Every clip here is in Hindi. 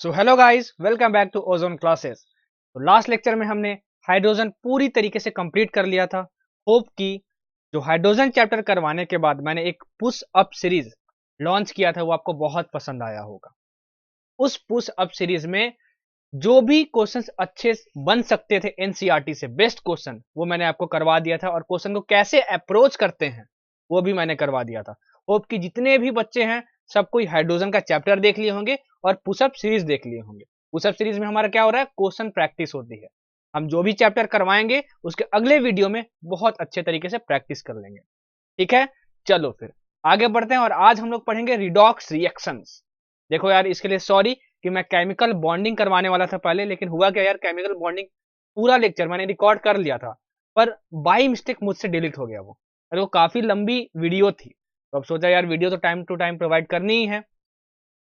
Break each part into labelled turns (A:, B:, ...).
A: So hello guys, welcome back to ozone classes. तो लास्ट लेक्चर में हमने हाइड्रोजन पूरी तरीके से कंप्लीट कर लिया था। होप कि जो हाइड्रोजन चैप्टर करवाने के बाद मैंने एक पुश अप सीरीज लॉन्च किया था वो आपको बहुत पसंद आया होगा। उस पुश अप सीरीज में जो भी क्वेश्चंस अच्छे बन सकते थे एनसीईआरटी से बेस्ट क्वेश्चन वो मैंने आपको करवा दिया था, और क्वेश्चन को कैसे अप्रोच करते हैं वो भी मैंने करवा दिया था। होप कि जितने भी बच्चे हैं सब कोई हाइड्रोजन का चैप्टर देख लिए होंगे और पुशअप सीरीज देख लिए होंगे। पुशअप सीरीज में हमारा क्या हो रहा है, क्वेश्चन प्रैक्टिस होती है। हम जो भी चैप्टर करवाएंगे उसके अगले वीडियो में बहुत अच्छे तरीके से प्रैक्टिस कर लेंगे। ठीक है, चलो फिर आगे बढ़ते हैं और आज हम लोग पढ़ेंगे रिडॉक्स रिएक्शंस। देखो यार, इसके लिए सॉरी कि मैं केमिकल बॉन्डिंग करवाने वाला था पहले, लेकिन हुआ क्या यार, केमिकल बॉन्डिंग पूरा लेक्चर मैंने रिकॉर्ड कर लिया था पर बाई मिस्टेक मुझसे डिलीट हो गया वो। अरे वो काफी लंबी वीडियो थी, तो अब सोचा यार वीडियो तो टाइम टू टाइम प्रोवाइड करनी ही है,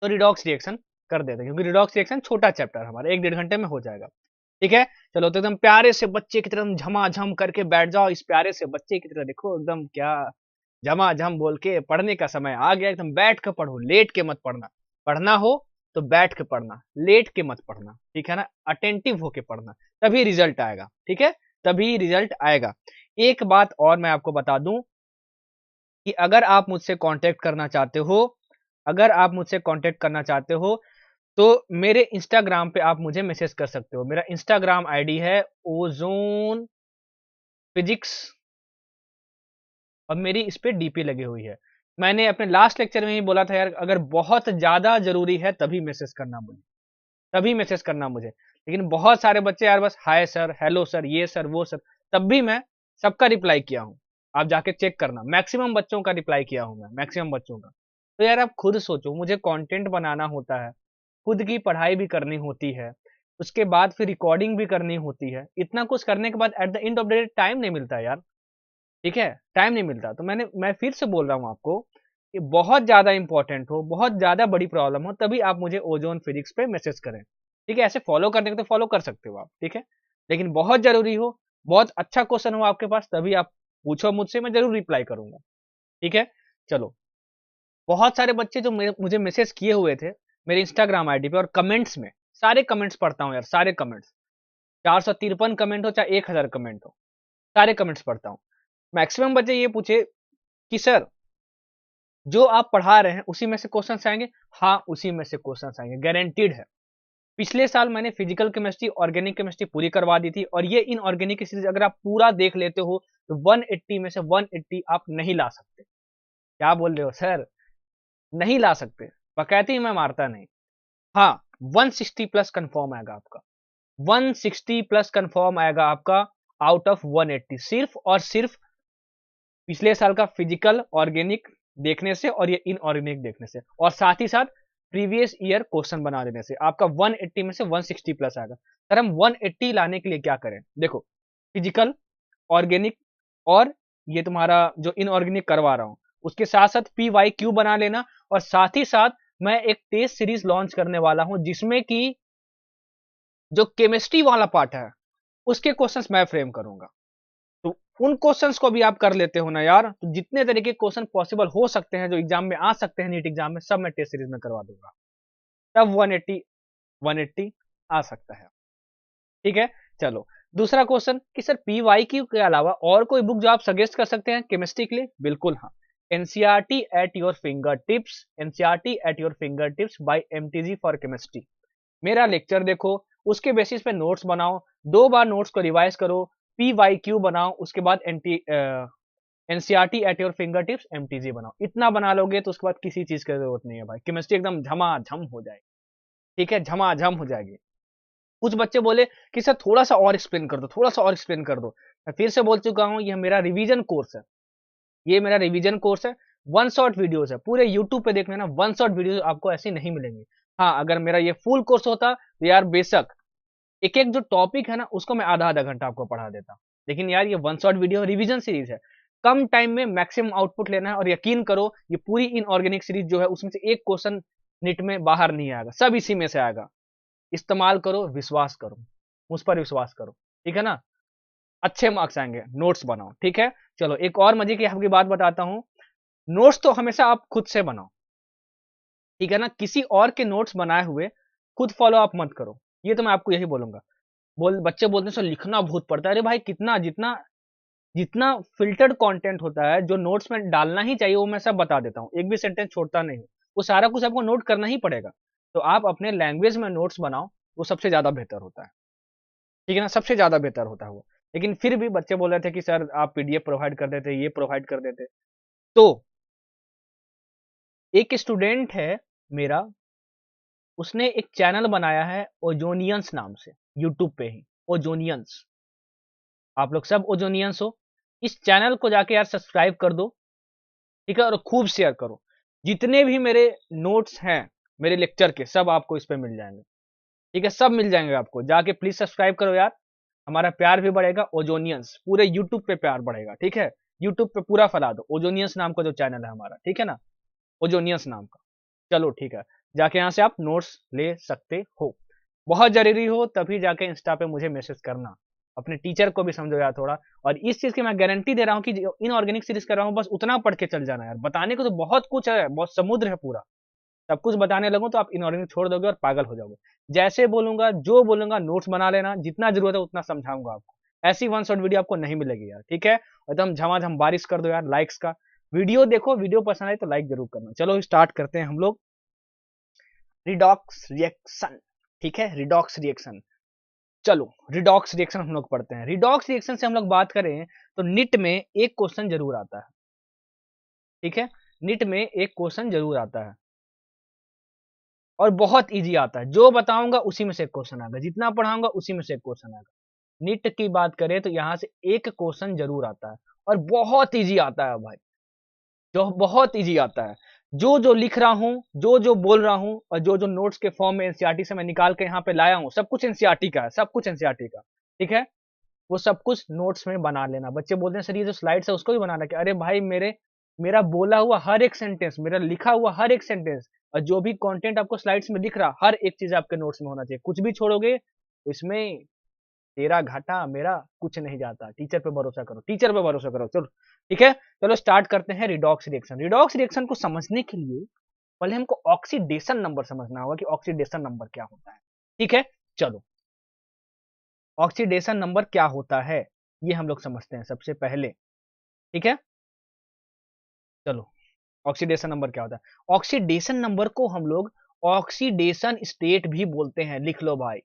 A: तो रिडॉक्स रिएक्शन कर देते हैं, क्योंकि रिडॉक्स रिएक्शन छोटा चैप्टर हमारा 1-1.5 घंटे में हो जाएगा। ठीक है, चलो तो एकदम प्यारे से बच्चे की तरह झमाझम करके बैठ जाओ। इस प्यारे से बच्चे की तरह देखो, एकदम क्या झमाझम बोल के पढ़ने का समय आ गया। एकदम बैठ के पढ़ो, लेट के मत पढ़ना। पढ़ना हो तो बैठ के पढ़ना, लेट के मत पढ़ना। ठीक है ना, अटेंटिव होके पढ़ना, तभी रिजल्ट आएगा। ठीक है, तभी रिजल्ट आएगा। एक बात और मैं आपको बता दूं कि अगर आप मुझसे कांटेक्ट करना चाहते हो, अगर आप मुझसे कांटेक्ट करना चाहते हो तो मेरे इंस्टाग्राम पे आप मुझे मैसेज कर सकते हो। मेरा इंस्टाग्राम आईडी है ओजोन फिजिक्स, और मेरी इस पे डीपी लगी हुई है। मैंने अपने लास्ट लेक्चर में ही बोला था यार, अगर बहुत ज्यादा जरूरी है तभी मैसेज करना मुझे, तभी मैसेज करना मुझे। लेकिन बहुत सारे बच्चे यार बस हाय सर, हेलो सर, ये सर, वो सर, तब भी मैं सबका रिप्लाई किया हूँ। आप जाके चेक करना, मैक्सिमम बच्चों का रिप्लाई किया हूँ मैं, मैक्सिमम बच्चों का। तो यार आप खुद सोचो, मुझे कंटेंट बनाना होता है, खुद की पढ़ाई भी करनी होती है, उसके बाद फिर रिकॉर्डिंग भी करनी होती है। इतना कुछ करने के बाद at the end of the day time नहीं मिलता यार। ठीक है, टाइम नहीं मिलता। तो मैं फिर से बोल रहा हूँ आपको कि बहुत ज्यादा इंपॉर्टेंट हो, बहुत ज्यादा बड़ी प्रॉब्लम हो, तभी आप मुझे ओजोन फिजिक्स पे मैसेज करें। ठीक है, ऐसे फॉलो करने को तो फॉलो कर सकते हो आप। ठीक है, लेकिन बहुत जरूरी हो, बहुत अच्छा क्वेश्चन हो आपके पास, तभी आप पूछो मुझसे, मैं जरूर रिप्लाई करूंगा। ठीक है, चलो। बहुत सारे बच्चे जो मुझे मैसेज किए हुए थे मेरे इंस्टाग्राम आईडी पे और कमेंट्स में, सारे कमेंट्स पढ़ता हूँ यार, सारे कमेंट्स, 453 कमेंट हो चाहे 1000 कमेंट हो, सारे कमेंट्स पढ़ता हूँ। मैक्सिमम बच्चे ये पूछे कि सर जो आप पढ़ा रहे हैं उसी में से क्वेश्चन आएंगे। हाँ, उसी में से क्वेश्चन आएंगे, गारंटीड है। पिछले साल मैंने फिजिकल केमिस्ट्री, ऑर्गेनिक केमिस्ट्री पूरी करवा दी थी, और ये इनऑर्गेनिक की सीरीज अगर आप पूरा देख लेते हो तो 180 में से 180 आप नहीं ला सकते। क्या बोल रहे हो सर, नहीं ला सकते, बकैती मैं मारता नहीं। हाँ, 160 प्लस कंफर्म आएगा आपका, 160 प्लस कंफर्म आएगा आपका आउट ऑफ 180, सिर्फ और सिर्फ पिछले साल का फिजिकल ऑर्गेनिक देखने से और ये इनऑर्गेनिक देखने से, और साथ ही साथ प्रीवियस ईयर क्वेश्चन बना देने से आपका 180 में से 160 प्लस आएगा। सर हम 180 लाने के लिए क्या करें, देखो, फिजिकल, ऑर्गेनिक और ये तुम्हारा जो इनऑर्गेनिक करवा रहा हूं, उसके साथ साथ पी वाई क्यू बना लेना, और साथ ही साथ मैं एक टेस्ट सीरीज लॉन्च करने वाला हूं जिसमें कि जो केमिस्ट्री वाला पार्ट है उसके क्वेश्चंस मैं फ्रेम करूंगा। तो उन क्वेश्चंस को भी आप कर लेते हो ना यार, तो जितने तरीके के क्वेश्चन पॉसिबल हो सकते हैं जो एग्जाम में आ सकते हैं, नीट एग्जाम में, सब मैं टेस्ट सीरीज में करवा दूंगा। तब 180 आ सकता है। ठीक है, चलो। दूसरा क्वेश्चन कि सर पी वाई क्यू के अलावा और कोई बुक जो आप सजेस्ट कर सकते हैं केमिस्ट्री के लिए, बिल्कुल हाँ। NCERT at your finger tips, NCERT at your finger tips by MTG for chemistry. मेरा लेक्चर देखो, उसके बेसिस पे नोट्स बनाओ, 2 बार नोट्स को रिवाइज करो, पी वाई क्यू बनाओ, उसके बाद NCERT at your finger tips MTG बनाओ। इतना बना लोगे तो उसके बाद किसी चीज की जरूरत नहीं है भाई, केमिस्ट्री एकदम झमाझम हो जाएगी। ठीक है, झमाझम हो जाएगी। कुछ बच्चे बोले कि सर थोड़ा सा और एक्सप्लेन कर दो, थोड़ा सा और एक्सप्लेन कर दो। मैं फिर से बोल चुका हूँ, यह मेरा रिवीजन कोर्स है, ये मेरा रिवीजन कोर्स है। वन शॉट वीडियोस है, पूरे यूट्यूब पे देखना ना, वन शॉट वीडियो आपको ऐसी नहीं मिलेंगी। हाँ, अगर मेरा ये फुल कोर्स होता तो यार बेशक एक एक जो टॉपिक है ना उसको मैं आधा आधा घंटा आपको पढ़ा देता। लेकिन यार ये one shot video revision series है, कम टाइम में मैक्सिमम आउटपुट लेना है, और यकीन करो ये पूरी इनऑर्गेनिक सीरीज जो है उसमें से एक क्वेश्चन निट में बाहर नहीं आएगा, सब इसी में से आएगा। इस्तेमाल करो, विश्वास करो, मुझ पर विश्वास करो। ठीक है ना, अच्छे मार्क्स आएंगे, नोट्स बनाओ। ठीक है, चलो एक और मजे की आपकी बात बताता हूँ। नोट्स तो हमेशा आप खुद से बनाओ, ठीक है ना, किसी और के नोट्स बनाए हुए खुद फॉलो अप मत करो, ये तो मैं आपको यही बोलूंगा। बच्चे बोलते हैं सर लिखना बहुत पड़ता है। अरे भाई कितना, जितना जितना फिल्टर्ड कंटेंट होता है जो नोट्स में डालना ही चाहिए वो मैं सब बता देता हूँ, एक भी सेंटेंस छोड़ता नहीं हूँ। वो सारा कुछ आपको नोट करना ही पड़ेगा। तो आप अपने लैंग्वेज में नोट्स बनाओ, वो सबसे ज्यादा बेहतर होता है, ठीक है ना, सबसे ज्यादा बेहतर होता है वो। लेकिन फिर भी बच्चे बोल रहे थे कि सर आप पीडीएफ प्रोवाइड कर देते, ये प्रोवाइड कर देते। तो एक स्टूडेंट है मेरा, उसने एक चैनल बनाया है ओजोनियंस नाम से, यूट्यूब पे ही, ओजोनियंस। आप लोग सब ओजोनियंस हो, इस चैनल को जाके यार सब्सक्राइब कर दो, ठीक है, और खूब शेयर करो। जितने भी मेरे नोट्स हैं मेरे लेक्चर के, सब आपको इस पे मिल जाएंगे, ठीक है, सब मिल जाएंगे आपको। जाके प्लीज सब्सक्राइब करो यार, हमारा प्यार भी बढ़ेगा, ओजोनियंस पूरे यूट्यूब पे प्यार बढ़ेगा, ठीक है। यूट्यूब पे पूरा फैला दो ओजोनियंस नाम का जो चैनल है हमारा, ठीक है ना, ओजोनियंस नाम का। चलो ठीक है, जाके यहाँ से आप नोट्स ले सकते हो। बहुत जरूरी हो तभी जाके इंस्टा पे मुझे मैसेज करना। अपने टीचर को भी समझो यार थोड़ा। और इस चीज की मैं गारंटी दे रहा हूँ कि इन ऑर्गेनिक सीरीज कर रहा हूँ, बस उतना पढ़ के चल जाना यार, बताने को तो बहुत कुछ है, बहुत समुद्र है पूरा। सब कुछ बताने लगूं तो आप इनऑर्गेनिक छोड़ दोगे और पागल हो जाओगे। जैसे बोलूंगा, जो बोलूंगा नोट्स बना लेना, जितना जरूरत है उतना समझाऊंगा आपको। ऐसी वन शॉट वीडियो आपको नहीं मिलेगी यार, ठीक है। एकदम झमाझम बारिश कर दो यार लाइक्स का। वीडियो देखो, वीडियो पसंद आए तो लाइक जरूर करना। चलो स्टार्ट करते हैं हम लोग रिडॉक्स रिएक्शन, ठीक है, रिडॉक्स रिएक्शन। चलो रिडॉक्स रिएक्शन हम लोग पढ़ते हैं। रिडॉक्स रिएक्शन से हम लोग बात करें तो निट में एक क्वेश्चन जरूर आता है, ठीक है, निट में एक क्वेश्चन जरूर आता है और बहुत इजी आता है। जो बताऊंगा उसी में से एक क्वेश्चन आएगा, जितना पढ़ाऊंगा उसी में से एक क्वेश्चन आएगा। निट की बात करें तो यहां से एक क्वेश्चन जरूर आता है और बहुत इजी आता है भाई, जो बहुत इजी आता है। जो जो लिख रहा हूं, जो जो बोल रहा हूं और जो जो नोट्स के फॉर्म में एनसीईआरटी से मैं निकाल के यहाँ पे लाया हूं, सब कुछ एनसीईआरटी का है, सब कुछ एनसीईआरटी का, ठीक है। वो सब कुछ नोट्स में बना लेना। बच्चे बोलते हैं सर ये जो स्लाइड्स है उसको भी बनाना क्या? अरे भाई मेरा बोला हुआ हर एक सेंटेंस, मेरा लिखा हुआ हर एक सेंटेंस और जो भी कंटेंट आपको स्लाइड्स में दिख रहा, हर एक चीज आपके नोट्स में होना चाहिए। कुछ भी छोड़ोगे तो इसमें तेरा घाटा मेरा कुछ नहीं जाता। टीचर पे भरोसा करो, टीचर पे भरोसा करो। चलो ठीक है, चलो स्टार्ट करते हैं रिडॉक्स रिएक्शन। रिडॉक्स रिएक्शन को समझने के लिए पहले हमको ऑक्सीडेशन नंबर समझना होगा कि ऑक्सीडेशन नंबर क्या होता है, ठीक है। चलो ऑक्सीडेशन नंबर क्या होता है ये हम लोग समझते हैं सबसे पहले, ठीक है। चलो ऑक्सीडेशन नंबर क्या होता है? ऑक्सीडेशन नंबर को हम लोग ऑक्सीडेशन स्टेट भी बोलते हैं, लिख लो भाई।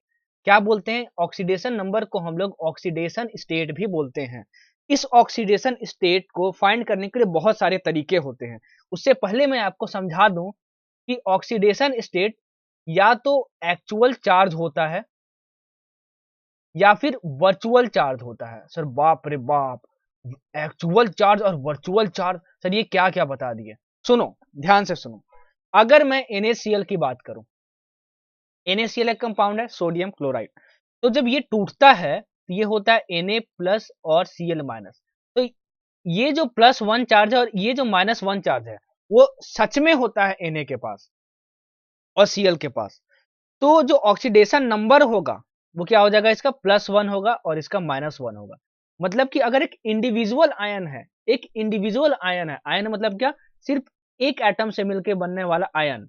A: क्या बोलते हैं? ऑक्सीडेशन नंबर को हम लोग ऑक्सीडेशन स्टेट भी बोलते हैं। इस ऑक्सीडेशन स्टेट को फाइंड करने के लिए बहुत सारे तरीके होते हैं। उससे पहले मैं आपको समझा दूं कि ऑक्सीडेशन स्टेट या तो एक्चुअल चार्ज होता है या फिर वर्चुअल चार्ज होता है। सर बाप रे बाप, एक्चुअल चार्ज और वर्चुअल चार्ज, सर ये क्या क्या बता दिए। सुनो ध्यान से सुनो। अगर मैं NaCl की बात करूं, NaCl एक कंपाउंड है सोडियम क्लोराइड। तो जब ये टूटता है तो ये होता है Na प्लस और Cl माइनस। तो ये जो +1 चार्ज है और ये जो -1 चार्ज है वो सच में होता है Na के पास और Cl के पास। तो जो ऑक्सीडेशन नंबर होगा वो क्या हो जाएगा? इसका +1 होगा और इसका -1 होगा। मतलब कि अगर एक इंडिविजुअल आयन है, एक इंडिविजुअल आयन है, आयन मतलब क्या? सिर्फ एक एटम से मिलकर बनने वाला आयन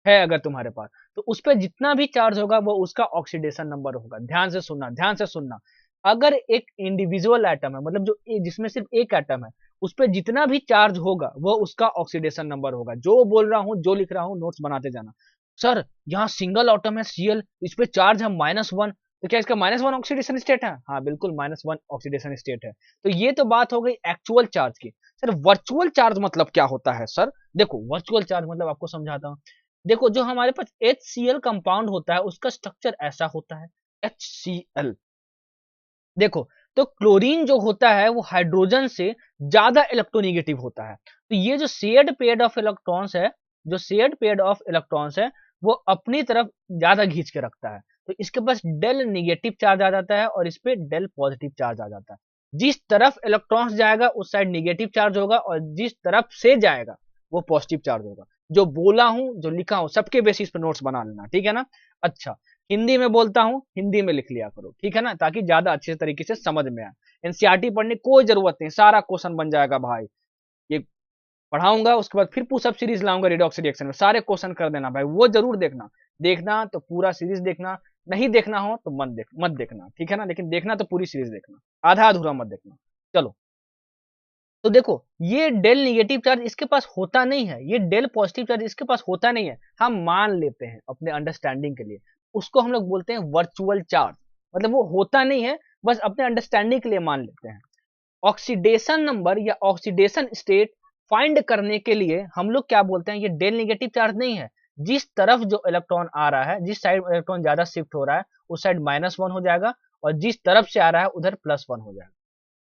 A: है अगर तुम्हारे पास, तो उस पर जितना भी चार्ज होगा वो उसका ऑक्सीडेशन नंबर होगा। ध्यान से सुनना, ध्यान से सुनना। अगर एक इंडिविजुअल एटम है, मतलब जो जिसमें सिर्फ एक एटम है, उस पर जितना भी चार्ज होगा वो उसका ऑक्सीडेशन नंबर होगा। जो बोल रहा हूं, जो लिख रहा हूं, नोट्स बनाते जाना। सर यहाँ सिंगल एटम है Cl, इस पे चार्ज है -1, तो क्या इसका -1 ऑक्सीडेशन स्टेट है? हाँ बिल्कुल -1 ऑक्सीडेशन स्टेट है। तो ये तो बात हो गई एक्चुअल चार्ज की। सर वर्चुअल चार्ज मतलब क्या होता है? सर देखो वर्चुअल चार्ज मतलब आपको समझाता हूँ। देखो जो हमारे पास HCl कंपाउंड होता है उसका स्ट्रक्चर ऐसा होता है, HCl। देखो तो क्लोरीन जो होता है वो हाइड्रोजन से ज्यादा इलेक्ट्रोनेगेटिव होता है। तो ये जो शेयर्ड पेयर ऑफ इलेक्ट्रॉन्स है, जो शेयर्ड पेयर ऑफ इलेक्ट्रॉन्स है वो अपनी तरफ ज्यादा खींच के रखता है। तो इसके पास डेल निगेटिव चार्ज आ जाता है और इस पे डेल पॉजिटिव चार्ज आ जाता है। जिस तरफ इलेक्ट्रॉन्स जाएगा उस साइड निगेटिव चार्ज होगा और जिस तरफ से जाएगा वो पॉजिटिव चार्ज होगा। जो बोला हूं, जो लिखा हूं, सबके बेसिस पे नोट्स बना लेना, ठीक है ना। अच्छा हिंदी में बोलता हूं, हिंदी में लिख लिया करो, ठीक है ना, ताकि ज्यादा अच्छे तरीके से समझ में आए। एनसीईआरटी पढ़ने की कोई जरूरत नहीं, सारा क्वेश्चन बन जाएगा भाई। ये पढ़ाऊंगा, उसके बाद फिर पुशअप सीरीज लाऊंगा रेडॉक्स रिएक्शन में, सारे क्वेश्चन कर देना भाई, वो जरूर देखना। देखना तो पूरा सीरीज देखना, नहीं देखना हो तो मत देखना, ठीक है ना, लेकिन देखना तो पूरी सीरीज देखना, आधा अधूरा मत देखना। चलो, तो देखो ये डेल निगेटिव चार्ज इसके पास होता नहीं है, ये डेल पॉजिटिव चार्ज इसके पास होता नहीं है, हम मान लेते हैं अपने अंडरस्टैंडिंग के लिए, उसको हम लोग बोलते हैं वर्चुअल चार्ज, मतलब वो होता नहीं है, बस अपने अंडरस्टैंडिंग के लिए मान लेते हैं। ऑक्सीडेशन नंबर या ऑक्सीडेशन स्टेट फाइंड करने के लिए हम लोग क्या बोलते हैं, ये डेल निगेटिव चार्ज नहीं है, जिस तरफ जो इलेक्ट्रॉन आ रहा है, जिस साइड इलेक्ट्रॉन ज्यादा शिफ्ट हो रहा है उस साइड -1 हो जाएगा, और जिस तरफ से आ रहा है उधर +1 हो जाएगा।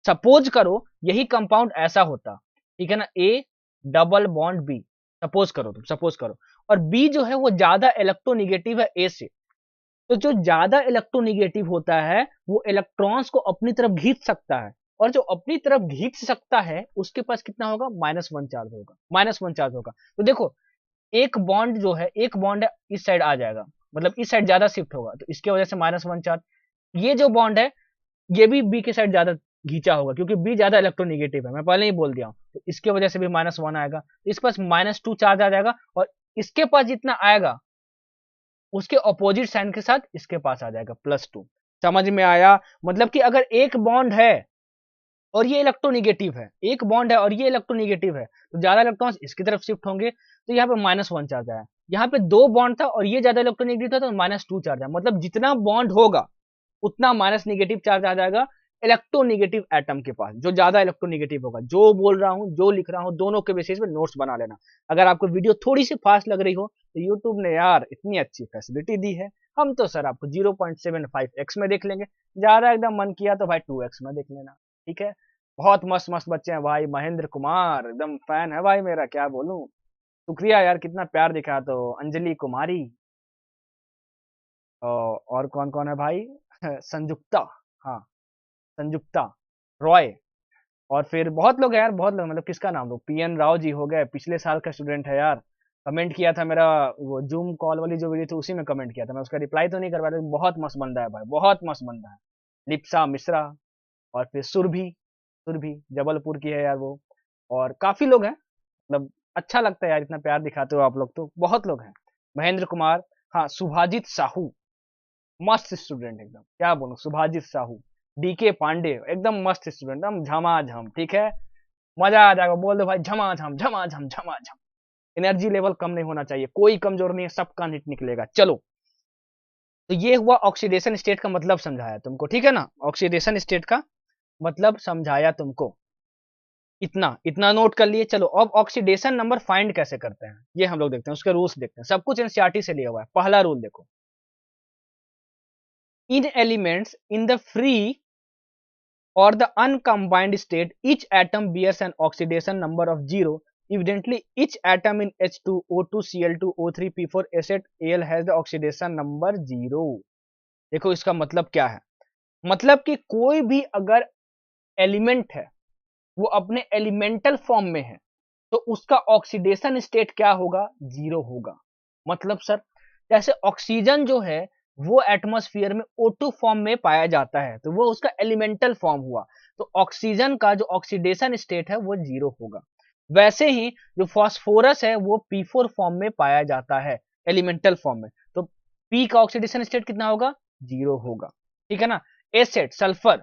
A: सपोज करो यही कंपाउंड ऐसा होता, ठीक है ना, A double bond B, suppose करो, तुम सपोज करो, और बी जो है वो ज्यादा इलेक्ट्रोनिगेटिव है ए से, तो जो ज्यादा इलेक्ट्रोनिगेटिव होता है वो इलेक्ट्रॉन्स को अपनी तरफ खींच सकता है, और जो अपनी तरफ खींच सकता है उसके पास कितना होगा, -1 चार्ज होगा, -1 चार्ज होगा। तो देखो एक बॉन्ड जो है, एक बॉन्ड है इस साइड आ जाएगा, मतलब इस साइड ज्यादा शिफ्ट होगा, तो इसके वजह से -1 चार्ज। ये जो बॉन्ड है ये भी बी के साइड ज्यादा घींचा होगा, क्योंकि बी ज्यादा इलेक्ट्रोनिगेटिव है, मैं पहले ही बोल दिया हूं, तो इसके वजह से भी -1 आएगा, इसके पास -2 चार्ज आ जाएगा, और इसके पास जितना आएगा उसके ऑपोजिट साइन के साथ इसके पास आ जाएगा +2। समझ में आया? मतलब कि अगर एक बॉन्ड है और ये इलेक्ट्रोनिगेटिव है, एक बॉन्ड है और ये इलेक्ट्रोनिगेटिव है, तो ज्यादा इलेक्ट्रॉन्स इसकी तरफ शिफ्ट होंगे, तो यहाँ पे -1 चार्ज आया। यहाँ पे दो बॉन्ड था और ये ज्यादा इलेक्ट्रोनिगेटिव था तो -2 चार्ज आया, मतलब जितना बॉन्ड होगा उतना माइनस निगेटिव चार्ज आ जाएगा इलेक्ट्रोनिगेटिव एटम के पास, जो ज्यादा इलेक्ट्रोनिगेटिव होगा। जो बोल रहा हूँ, जो लिख रहा हूँ, दोनों के बेसिस पे नोट्स बना लेना। अगर आपको वीडियो थोड़ी सी फास्ट लग रही हो तो यूट्यूब ने यार इतनी अच्छी फैसिलिटी दी है, हम तो सर आपको 0.75x में देख लेंगे, ज्यादा एकदम मन किया तो भाई 2x में देख लेना, ठीक है। बहुत मस्त मस्त बच्चे हैं भाई, महेंद्र कुमार एकदम फैन है भाई मेरा, क्या बोलूं, शुक्रिया यार, कितना प्यार दिखा। तो अंजलि कुमारी, और कौन कौन है भाई संजुक्ता, हाँ संजुक्ता रॉय, और फिर बहुत लोग हैं यार, बहुत लोग, मतलब किसका नाम लो, पीएन राव जी हो गए, पिछले साल का स्टूडेंट है यार, कमेंट किया था मेरा, वो जूम कॉल वाली जो वीडियो थी उसी में कमेंट किया था, मैं उसका रिप्लाई तो नहीं कर पाया, बहुत मस्त बंदा है भाई, बहुत मस्त बंदा है। लिप्सा मिश्रा, और फिर सुरभि, सुरभि जबलपुर की है यार वो, और काफी लोग हैं, मतलब अच्छा लगता है यार, इतना प्यार दिखाते हो आप लोग, तो बहुत लोग हैं। महेंद्र कुमार, हाँ सुभाजित साहू, मस्त स्टूडेंट एकदम, क्या बोलूं, सुभाजित साहू, डीके पांडे एकदम मस्त स्टूडेंट, एकदम झमाझम, ठीक है, मजा आ जाएगा, बोल दो भाई झमाझम झमाझम झमाझम। एनर्जी लेवल कम नहीं होना चाहिए, कोई कमजोर नहीं है, सबका हिट निकलेगा। चलो, तो ये हुआ ऑक्सीडेशन स्टेट का मतलब समझाया तुमको, ठीक है ना, ऑक्सीडेशन स्टेट का मतलब समझाया तुमको, इतना इतना नोट कर लिए। चलो अब ऑक्सीडेशन नंबर फाइंड कैसे करते हैं ये हम लोग देखते हैं, उसके रूल्स देखते हैं, सब कुछ एनसीईआरटी से लिया हुआ है। पहला रूल देखो, in elements in the free or the uncombined state, each atom bears an oxidation number of 0. Evidently, each atom in H2, O2, Cl2, O3, P4, etc. Al has the oxidation number 0. देखो इसका मतलब क्या है, मतलब कि कोई भी अगर एलिमेंट है वो अपने एलिमेंटल फॉर्म में है तो उसका ऑक्सीडेशन स्टेट क्या होगा, 0 होगा। मतलब सर जैसे ऑक्सीजन जो है वो एटमॉस्फेयर में O2 फॉर्म में पाया जाता है, तो वो उसका एलिमेंटल फॉर्म हुआ, तो ऑक्सीजन का जो ऑक्सीडेशन स्टेट है वो 0 होगा। वैसे ही जो फास्फोरस है वो P4 फॉर्म में पाया जाता है, एलिमेंटल फॉर्म में, तो P का ऑक्सीडेशन स्टेट कितना होगा, 0 होगा, ठीक है ना। एसिड सल्फर,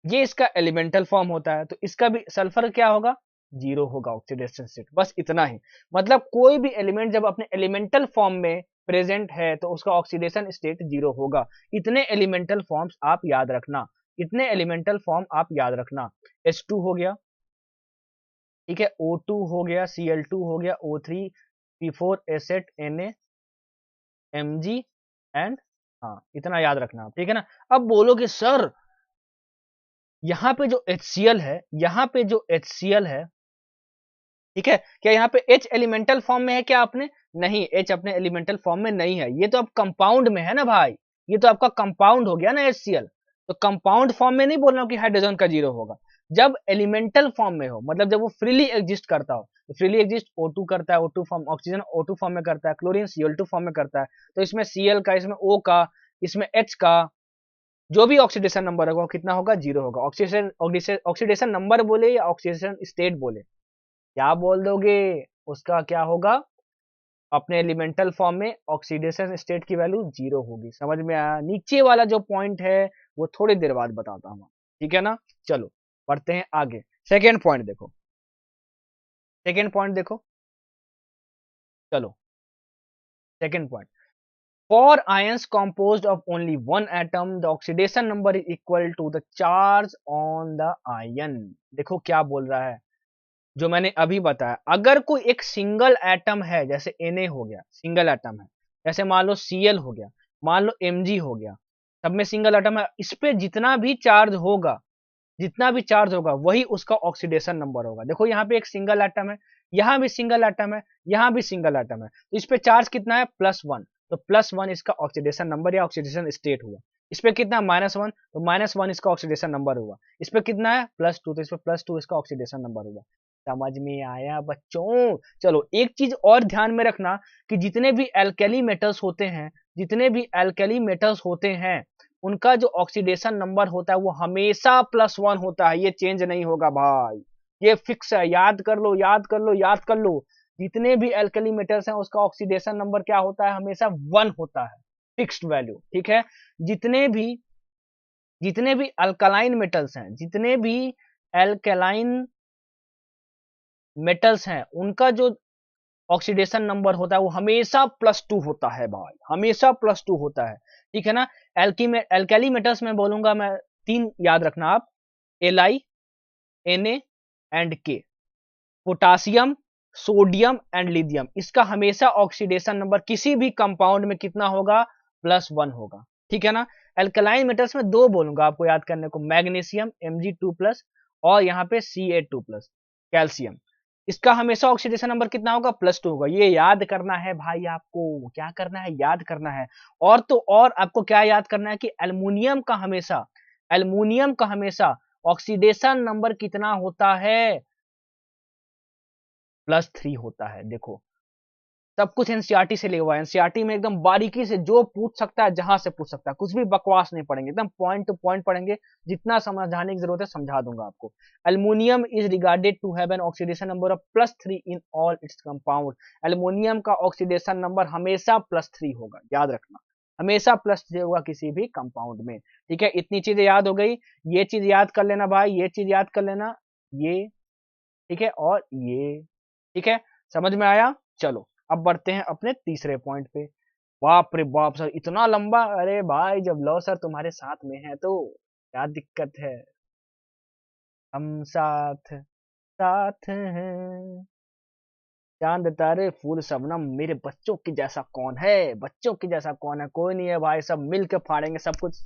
A: ये इसका एलिमेंटल फॉर्म होता है, तो इसका भी सल्फर क्या होगा, 0 होगा ऑक्सीडेशन स्टेट, बस इतना ही। मतलब कोई भी एलिमेंट जब अपने एलिमेंटल फॉर्म में प्रेजेंट है तो उसका ऑक्सीडेशन स्टेट 0 होगा। इतने एलिमेंटल फॉर्म्स आप याद रखना, इतने एलिमेंटल फॉर्म आप याद रखना। H2 हो गया, ठीक है, O2 हो गया, Cl2 हो गया, O3, P4, asset, Na, Mg and, हाँ इतना याद रखना आप, ठीक है ना। अब बोलोगे सर यहाँ पे जो HCl है, यहाँ पे जो HCl है, ठीक है, क्या यहाँ पे H एलिमेंटल फॉर्म में है क्या आपने, नहीं, H अपने एलिमेंटल फॉर्म में नहीं है, ये तो अब कंपाउंड में है ना भाई, ये तो आपका कंपाउंड हो गया ना HCl, तो कंपाउंड फॉर्म में नहीं बोल रहा हूँ कि हाइड्रोजन का 0 होगा। जब एलिमेंटल फॉर्म में हो, मतलब जब वो फ्रीली एग्जिस्ट करता हो, तो फ्रीली एग्जिस्ट O2 करता है, O2 form, oxygen O2 form में करता है, क्लोरीन Cl2 फॉर्म में करता है, तो इसमें Cl का, इसमें O का, इसमें H का जो भी ऑक्सीडेशन नंबर होगा कितना होगा, 0 होगा। ऑक्सीडेशन ऑक्सीडेशन नंबर बोले या ऑक्सीडेशन स्टेट बोले, क्या बोल दोगे? उसका क्या होगा? अपने एलिमेंटल फॉर्म में ऑक्सीडेशन स्टेट की वैल्यू 0 होगी। समझ में आया? नीचे वाला जो पॉइंट है वो थोड़ी देर बाद बताता हूँ, ठीक है ना। चलो बढ़ते हैं आगे। सेकेंड पॉइंट देखो, सेकेंड पॉइंट देखो, चलो second point. For ions composed of only one atom, the oxidation number is equal to the charge on the ion। देखो क्या बोल रहा है, जो मैंने अभी बताया। अगर कोई एक सिंगल एटम है, जैसे Na हो गया, सिंगल एटम है, जैसे मान लो Cl हो गया, मान लो Mg हो गया, सब में सिंगल एटम है, इस पे जितना भी चार्ज होगा, जितना भी चार्ज होगा वही उसका ऑक्सीडेशन नंबर होगा। देखो यहाँ पे एक सिंगल एटम है, यहाँ भी सिंगल एटम है, यहाँ भी सिंगल एटम है, तो इस पे चार्ज कितना है? +1। तो +1 इसका ऑक्सीडेशन नंबर या ऑक्सीडेशन स्टेट हुआ। इस पे कितना? -1, तो -1 इसका ऑक्सीडेशन नंबर हुआ। इस पे कितना है? +2, तो इस पे +2 इसका ऑक्सीडेशन नंबर हुआ। समझ में आया बच्चों? चलो एक चीज और ध्यान में रखना कि जितने भी एल्केली मेटल्स होते हैं, जितने भी एल्केली मेटल्स होते हैं, उनका जो ऑक्सीडेशन नंबर होता है वो हमेशा +1 होता है। ये चेंज नहीं होगा भाई, ये फिक्स है। याद कर लो, याद कर लो, याद कर लो। जितने भी एल्कली मेटल्स हैं उसका ऑक्सीडेशन नंबर क्या होता है? हमेशा 1 होता है, फिक्स्ड वैल्यू, ठीक है। जितने भी जितने भी अल्कलाइन मेटल्स हैं, जितने भी एल्कलाइन मेटल्स हैं, उनका जो ऑक्सीडेशन नंबर होता है वो हमेशा +2 होता है भाई, हमेशा +2 होता है, ठीक है ना। एल्कली मेटल्स में बोलूंगा मैं, 3 याद रखना आप, Li, Na and K। Potassium, sodium and lithium, इसका हमेशा ऑक्सीडेशन नंबर किसी भी कंपाउंड में कितना होगा? +1 होगा, ठीक है ना। एल्कलाइन मेटल्स में 2 बोलूंगा आपको याद करने को, मैग्नीशियम Mg2+, और यहाँ पे Ca2+, कैल्शियम। इसका हमेशा ऑक्सीडेशन नंबर कितना होगा? +2 होगा। ये याद करना है भाई आपको, क्या करना है? याद करना है। और तो और आपको क्या याद करना है कि एल्युमिनियम का हमेशा ऑक्सीडेशन नंबर कितना होता है? +3 होता है। देखो सब कुछ एनसीईआरटी से लिया हुआ है। एनसीईआरटी में एकदम बारीकी से जो पूछ सकता है, जहां से पूछ सकता है, कुछ भी बकवास नहीं पढ़ेंगे, एकदम पॉइंट टू पॉइंट पढ़ेंगे। जितना समझाने की जरूरत है समझा दूंगा आपको। Aluminium is regarded to have an oxidation number of +3 in all its compound. Aluminium का ऑक्सीडेशन नंबर हमेशा +3 होगा, याद रखना, हमेशा +3 होगा किसी भी कंपाउंड में, ठीक है। इतनी चीजें याद हो गई। ये चीज याद कर लेना भाई, ये चीज याद कर लेना, ये, ठीक है, और ये, ठीक है। समझ में आया? चलो अब बढ़ते हैं अपने तीसरे पॉइंट पे। बाप रे बाप सर, इतना लंबा! अरे भाई जब लो सर तुम्हारे साथ में है तो क्या दिक्कत है। हम साथ साथ हैं, चांद तारे फूल शबनम, मेरे बच्चों की जैसा कौन है? बच्चों की जैसा कौन है? कोई नहीं है भाई, सब मिल के फाड़ेंगे, सब कुछ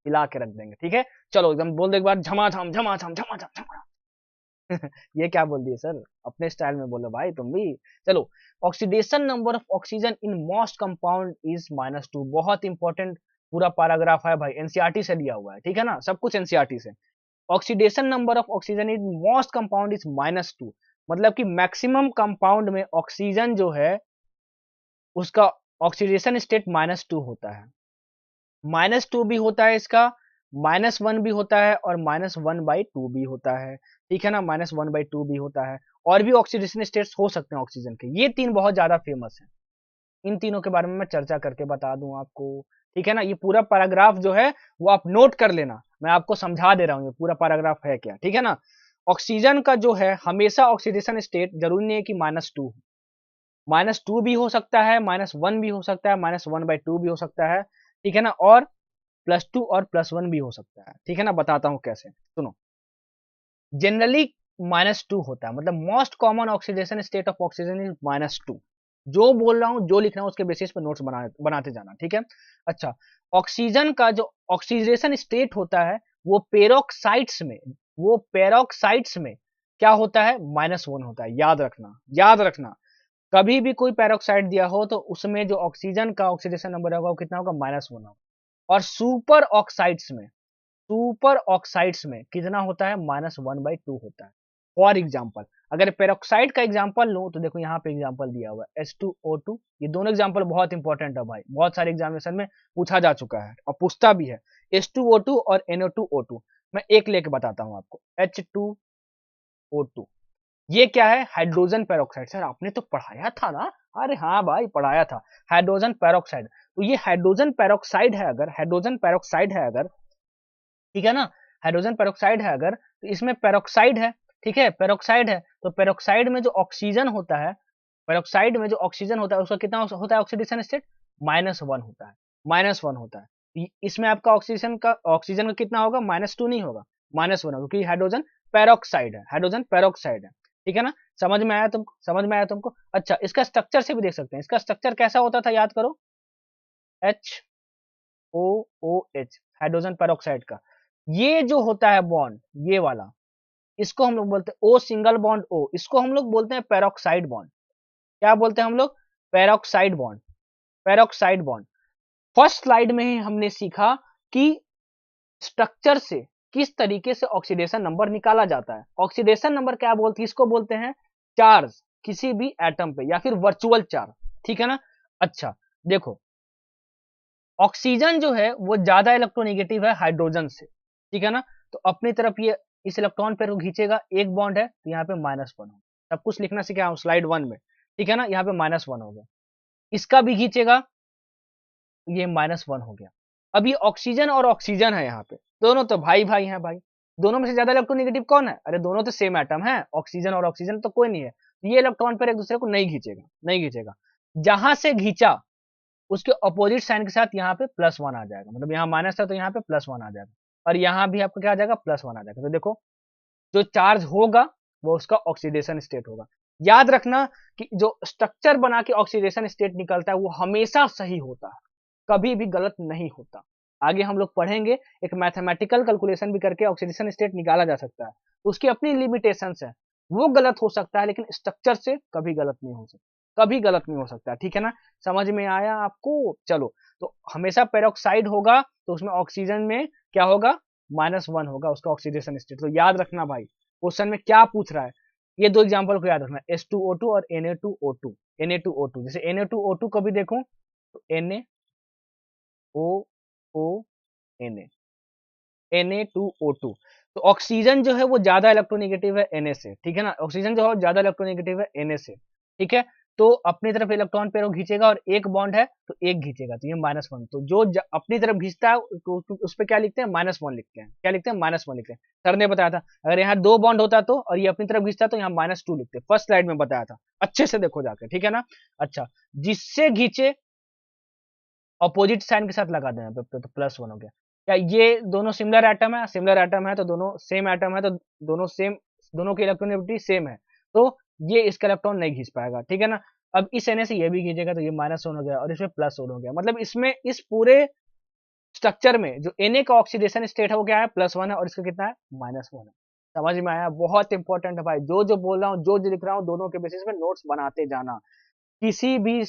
A: हिला के रख देंगे, ठीक है। चलो एकदम बोल दो एक बार, झमाझम झमाझम झमाझम झमाझम। ये क्या बोल दिए सर? अपने स्टाइल में बोलो भाई तुम भी। चलो, oxidation number of oxygen in most compound is -2। बहुत इंपॉर्टेंट पूरा पैराग्राफ है भाई, एनसीईआरटी से लिया हुआ है, ठीक है ना, सब कुछ एनसीईआरटी से। Oxidation number of oxygen in most compound is -2, मतलब कि मैक्सिमम कंपाउंड में ऑक्सीजन जो है उसका ऑक्सीडेशन स्टेट -2 होता है। -2 भी होता है इसका, -1 भी होता है, और -1/2 भी होता है, ठीक है ना। -1/2 भी होता है, और भी ऑक्सीडेशन स्टेट्स हो सकते हैं ऑक्सीजन के। ये 3 बहुत ज्यादा फेमस हैं। इन तीनों के बारे में मैं चर्चा करके बता दूं आपको, ठीक है ना। ये पूरा पैराग्राफ जो है वो आप नोट कर लेना, मैं आपको समझा दे रहा हूँ ये पूरा पैराग्राफ है क्या, ठीक है ना। ऑक्सीजन का जो है हमेशा ऑक्सीडेशन स्टेट जरूरी नहीं है कि -2, -2 भी हो सकता है, -1 भी हो सकता है, -1/2 भी हो सकता है, ठीक है ना, और +2 और +1 भी हो सकता है, ठीक है ना। बताता हूं कैसे, सुनो। जनरली -2 होता है, मतलब most common oxidation state of oxygen is -2। जो बोल रहा हूं, जो लिख रहा हूं, उसके बेसिस पे नोट्स बनाते जाना, ठीक है। अच्छा, ऑक्सीजन का जो ऑक्सीडेशन स्टेट होता है वो पेरोक्साइड्स में, वो पेरोक्साइड्स में क्या होता है? -1 होता है। याद रखना, याद रखना। कभी भी कोई पेरोक्साइड दिया हो तो उसमें जो ऑक्सीजन का ऑक्सीडेशन नंबर होगा वो कितना होगा? -1 होगा। और सुपर ऑक्साइड्स में कितना होता है? -1/2 होता है। फॉर एग्जाम्पल, अगर पेरोक्साइड का एग्जाम्पल लूं तो देखो यहाँ पे एग्जाम्पल दिया हुआ है H2O2। ये दोनों एग्जाम्पल बहुत इंपॉर्टेंट है भाई, बहुत सारे एग्जामिनेशन में पूछा जा चुका है और पूछता भी है। H2O2 और NO2O2, मैं एक लेके बताता हूँ आपको। H2O2, ये क्या है? Hydrogen peroxide. सर आपने तो पढ़ाया था ना? अरे हाँ भाई पढ़ाया था, हाइड्रोजन पेरोक्साइड। तो ये हाइड्रोजन पेरोक्साइड है अगर, हाइड्रोजन पेरोक्साइड है अगर, ठीक है ना, हाइड्रोजन पेरोक्साइड है अगर, तो इसमें पेरोक्साइड है, ठीक है, पेरोक्साइड है, तो पेरोक्साइड में जो ऑक्सीजन होता है, पेरोक्साइड में जो ऑक्सीजन होता है उसका कितना होता है ऑक्सीडेशन स्टेट? -1 होता है, -1 होता है। इसमें आपका ऑक्सीजन का कितना होगा? -2 नहीं होगा, -1 होगा, क्योंकि हाइड्रोजन पेरोक्साइड है, हाइड्रोजन पेरोक्साइड है, ठीक है ना। समझ में आया तुमको? समझ में आया तुमको? अच्छा, इसका स्ट्रक्चर से भी देख सकते हैं, इसका स्ट्रक्चर कैसा होता था याद करो, HOOH, हाइड्रोजन पेरोक्साइड का ये जो होता है बॉन्ड, ये वाला, इसको हम लोग बोलते हैं O सिंगल बॉन्ड O, इसको हम लोग बोलते हैं पेरोक्साइड बॉन्ड। क्या बोलते हैं हम लोग? Peroxide bond, peroxide bond. First slide में ही हमने सीखा कि स्ट्रक्चर से किस तरीके से ऑक्सीडेशन नंबर निकाला जाता है। ऑक्सीडेशन नंबर क्या बोलते हैं? इसको बोलते हैं चार्ज किसी भी एटम पे, या फिर वर्चुअल चार्ज, ठीक है ना। अच्छा देखो, ऑक्सीजन जो है वो ज्यादा इलेक्ट्रोनेगेटिव है हाइड्रोजन से, ठीक है ना। तो अपनी तरफ ये इस इलेक्ट्रॉन पेयर को खींचेगा, एक बॉन्ड है तो यहाँ पे -1 हो, सब कुछ लिखना सीखा हूं स्लाइड 1 में, ठीक है ना। यहाँ पे -1 हो गया, इसका भी खींचेगा, ये -1 हो गया। अब ये ऑक्सीजन और ऑक्सीजन है, यहाँ पे दोनों तो भाई भाई हैं भाई। दोनों में से ज्यादा इलेक्ट्रोनेगेटिव कौन है? अरे दोनों तो सेम एटम है, ऑक्सीजन और ऑक्सीजन, तो कोई नहीं है। ये इलेक्ट्रॉन पेयर एक दूसरे को नहीं खींचेगा, नहीं खींचेगा। जहां से खींचा उसके अपोजिट साइन के साथ यहाँ पे +1 आ जाएगा, मतलब यहाँ माइनस था तो यहाँ पे +1 आ जाएगा, और यहाँ भी आपका क्या आ जाएगा? +1 आ जाएगा। तो देखो, जो चार्ज होगा वो उसका ऑक्सीडेशन स्टेट होगा। याद रखना कि जो स्ट्रक्चर बना के ऑक्सीडेशन स्टेट निकलता है वो हमेशा सही होता है, कभी भी गलत नहीं होता। आगे हम लोग पढ़ेंगे, एक मैथमेटिकल कैलकुलेशन भी करके ऑक्सीडेशन स्टेट निकाला जा सकता है, तो उसकी अपनी लिमिटेशंस है, वो गलत हो सकता है लेकिन स्ट्रक्चर से कभी गलत नहीं हो सकता, कभी गलत नहीं हो सकता, ठीक है ना। समझ में आया आपको? चलो, तो हमेशा पेरोक्साइड होगा तो उसमें ऑक्सीजन में क्या होगा? -1 होगा उसका ऑक्सीडेशन स्टेट। तो याद रखना भाई, क्वेश्चन में क्या पूछ रहा है, ये दो एग्जांपल को याद रखना, H2O2 और Na2O2, Na2O2, जैसे Na2O2 को भी देखो तो NaOONA, Na2O2। तो ऑक्सीजन जो है वो ज्यादा इलेक्ट्रोनेगेटिव है Na से, ठीक है ना, ऑक्सीजन जो है ज्यादा इलेक्ट्रोनेगेटिव है Na से, ठीक है। तो अपनी तरफ इलेक्ट्रॉन पेयर को खींचेगा और एक बॉन्ड है तो एक खींचेगा, तो ये -1। तो जो अपनी तरफ खींचता है तो उस पर क्या लिखते हैं? -1 लिखते हैं। क्या लिखते हैं? -1 लिखते हैं। सर ने बताया था अगर यहाँ दो बॉन्ड होता तो, और ये अपनी तरफ खींचता तो यहाँ -2 लिखते, फर्स्ट स्लाइड में बताया था, अच्छे से देखो जाकर, ठीक है ना। अच्छा, जिससे खींचे अपोजिट साइन के साथ लगा देना तो +1 हो गया। क्या ये दोनों सिमिलर एटम है? सिमिलर एटम है तो दोनों सेम एटम है तो दोनों सेम, दोनों की इलेक्ट्रोनेगेटिविटी सेम है, तो ये इसका इलेक्ट्रॉन नहीं खींच पाएगा, ठीक है ना। अब इस Na से ये भी खींचेगा तो ये -1 हो गया और इसमें +1 हो गया, मतलब इसमें इस पूरे स्ट्रक्चर में जो Na का ऑक्सीडेशन स्टेट है वो क्या है? +1 है, और इसका कितना है? -1 है। समझ में आया? बहुत इंपॉर्टेंट है भाई, जो जो बोल रहा हूँ, जो जो लिख रहा हूँ, दोनों के बेसिस पे नोट्स बनाते जाना। किसी भी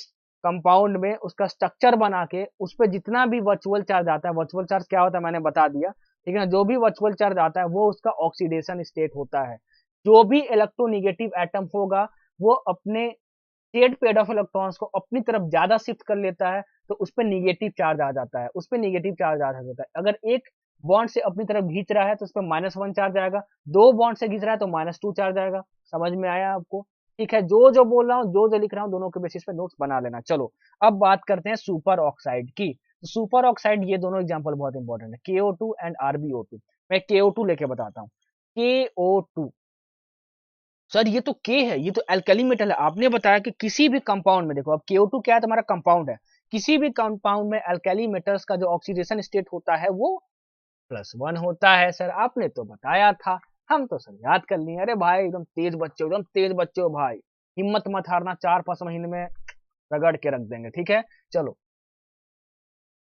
A: कंपाउंड में उसका स्ट्रक्चर बना के उस पर जितना भी वर्चुअल चार्ज आता है, वर्चुअल चार्ज क्या होता है मैंने बता दिया, ठीक है ना, जो भी वर्चुअल चार्ज आता है वो उसका ऑक्सीडेशन स्टेट होता है। जो भी इलेक्ट्रोनेगेटिव एटम होगा वो अपने स्टेट पेड ऑफ इलेक्ट्रॉन्स को अपनी तरफ ज्यादा शिफ्ट कर लेता है, तो उस पर निगेटिव चार्ज आ जाता है, उस पर निगेटिव चार्ज आ जाता है। अगर एक बॉन्ड से अपनी तरफ खींच रहा है तो उस पर -1 चार्ज आएगा, दो बॉन्ड से खींच रहा है तो -2 चार्ज आएगा। समझ में आया आपको? ठीक है, जो जो बोल रहा हूँ, जो जो लिख रहा हूँ, दोनों के बेसिस पे नोट्स बना लेना। चलो, अब बात करते हैं सुपर ऑक्साइड की। तो सुपर ऑक्साइड, ये दोनों एग्जांपल बहुत इंपॉर्टेंट है, KO2 एंड RbO2। मैं KO2 लेके बताता हूँ। KO2, सर ये तो के है, ये तो एल्कली मेटल है। आपने बताया कि किसी भी कंपाउंड में, देखो अब KO2 क्या है? तुम्हारा कंपाउंड है। किसी भी कंपाउंड में एल्कली मेटल्स का जो ऑक्सीडेशन स्टेट होता है वो +1 होता है। सर आपने तो बताया था, हम तो सर याद कर लिए। अरे भाई एकदम तेज बच्चे हो, एकदम तेज बच्चे हो भाई, हिम्मत मत हारना, 4-5 महीने में रगड़ के रख देंगे, ठीक है। चलो,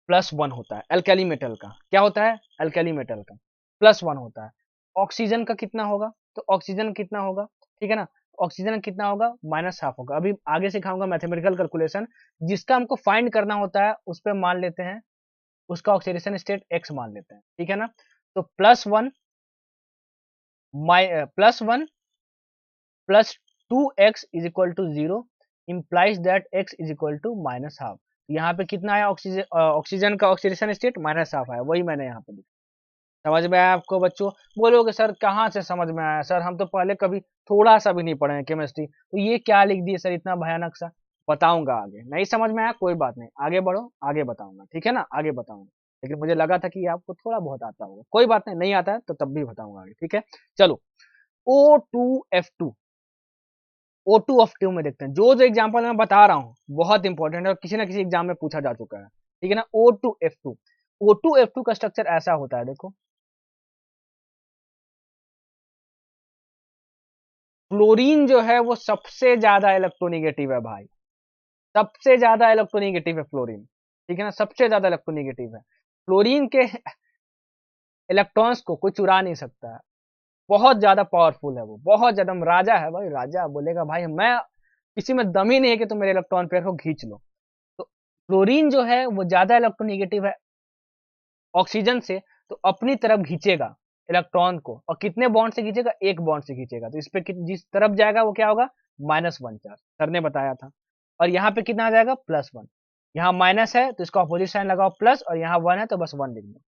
A: +1 होता है एल्कली मेटल का। क्या होता है? एल्कली मेटल का +1 होता है। ऑक्सीजन का कितना होगा? तो ऑक्सीजन कितना होगा, ठीक है ना, ऑक्सीजन कितना होगा? -1/2 होगा। अभी आगे सिखाऊंगा मैथमेटिकल कैलकुलेशन, जिसका हमको फाइंड करना होता है उस पर मान लेते हैं उसका ऑक्सीडेशन स्टेट x मान लेते हैं, ठीक है ना। तो +1 +2x is equal to 0 implies that x is equal to -1/2। यहाँ पे कितना आया? ऑक्सीजन का ऑक्सीडेशन स्टेट -1/2 आया, वही मैंने यहाँ पे लिखा। समझ में आया आपको बच्चों? बोलोगे सर कहाँ से समझ में आया सर, हम तो पहले कभी थोड़ा सा भी नहीं पढ़े हैं केमिस्ट्री, तो ये क्या लिख दिए सर इतना भयानक सा। बताऊंगा आगे, नहीं समझ में आया कोई बात नहीं, आगे बढ़ो, आगे बताऊंगा, ठीक है ना, आगे बताऊंगा। लेकिन मुझे लगा था कि आपको थोड़ा बहुत आता होगा, कोई बात नहीं, नहीं आता है तो तब भी बताऊंगा आगे, ठीक है। चलो, O2F2, O2F2 में देखते हैं, जो जो एग्जाम्पल मैं बता रहा हूँ बहुत इंपॉर्टेंट है और किसी ना किसी एग्जाम में पूछा जा चुका है, ठीक है ना। O2F2, O2F2 का स्ट्रक्चर ऐसा होता है, देखो क्लोरीन जो है वो सबसे ज्यादा इलेक्ट्रोनिगेटिव है भाई, सबसे ज्यादा इलेक्ट्रोनिगेटिव है फ्लोरीन, ठीक है ना, सबसे ज्यादा इलेक्ट्रोनिगेटिव है। फ्लोरीन के इलेक्ट्रॉन्स को कोई चुरा नहीं सकता है, बहुत ज्यादा पावरफुल है वो, बहुत ज्यादा राजा है भाई, राजा बोलेगा भाई मैं किसी में दम ही नहीं है कि तुम मेरे इलेक्ट्रॉन पेयर को खींच लो। तो फ्लोरीन जो है वो ज्यादा इलेक्ट्रोनिगेटिव है ऑक्सीजन से, तो अपनी तरफ खींचेगा इलेक्ट्रॉन को, और कितने बॉन्ड से खींचेगा, एक बॉन्ड से खींचेगा, तो इस पे जिस तरफ जाएगा वो क्या होगा, -1 चार्ज, सर ने बताया था। और यहाँ पे कितना आ जाएगा, +1, यहाँ माइनस है तो इसका अपोजिट साइन लगाओ प्लस, और यहाँ 1 है तो बस 1 लिख दो।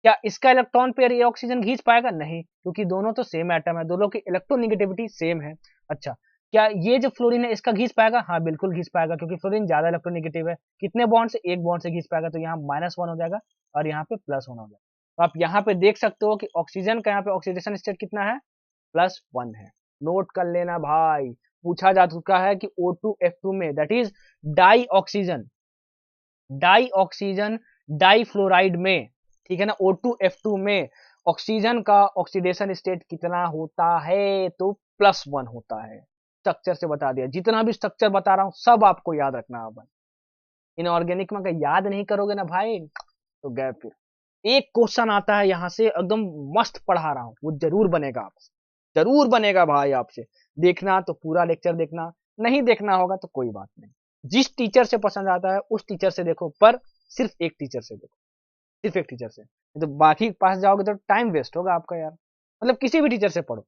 A: क्या इसका इलेक्ट्रॉन पेयर ये ऑक्सीजन खींच पाएगा, नहीं, क्योंकि दोनों तो सेम एटम है, दोनों की इलेक्ट्रोनिगेटिविटी सेम है। अच्छा, क्या ये जो फ्लोरीन है इसका खींच पाएगा, हाँ बिल्कुल खींच पाएगा, क्योंकि फ्लोरीन ज्यादा इलेक्ट्रोनिगेटिव है, कितने बॉन्ड से, एक बॉन्ड से खींच पाएगा, तो यहाँ -1 हो जाएगा और यहाँ पे +1 हो जाएगा। तो आप यहाँ पे देख सकते हो कि ऑक्सीजन का यहाँ पे ऑक्सीडेशन स्टेट कितना है, +1 है। नोट कर लेना भाई, पूछा जा चुका है कि O2F2 में, that is di oxygen, di oxygen di fluoride में, ठीक है ना, O2F2 में ऑक्सीजन का ऑक्सीडेशन स्टेट कितना होता है, तो +1 होता है। स्ट्रक्चर से बता दिया, जितना भी स्ट्रक्चर बता रहा हूं सब आपको याद रखना है। इनऑर्गेनिक में अगर याद नहीं करोगे ना भाई तो गए फिर। एक क्वेश्चन आता है यहाँ से एकदम मस्त पढ़ा रहा हूँ, वो जरूर बनेगा आपसे, जरूर बनेगा भाई आपसे, देखना तो पूरा लेक्चर देखना, नहीं देखना होगा तो कोई बात नहीं। जिस टीचर से पसंद आता है उस टीचर से देखो, पर सिर्फ एक टीचर से देखो, सिर्फ एक टीचर से, तो बाकी पास जाओगे तो टाइम वेस्ट होगा आपका यार। मतलब किसी भी टीचर से पढ़ो,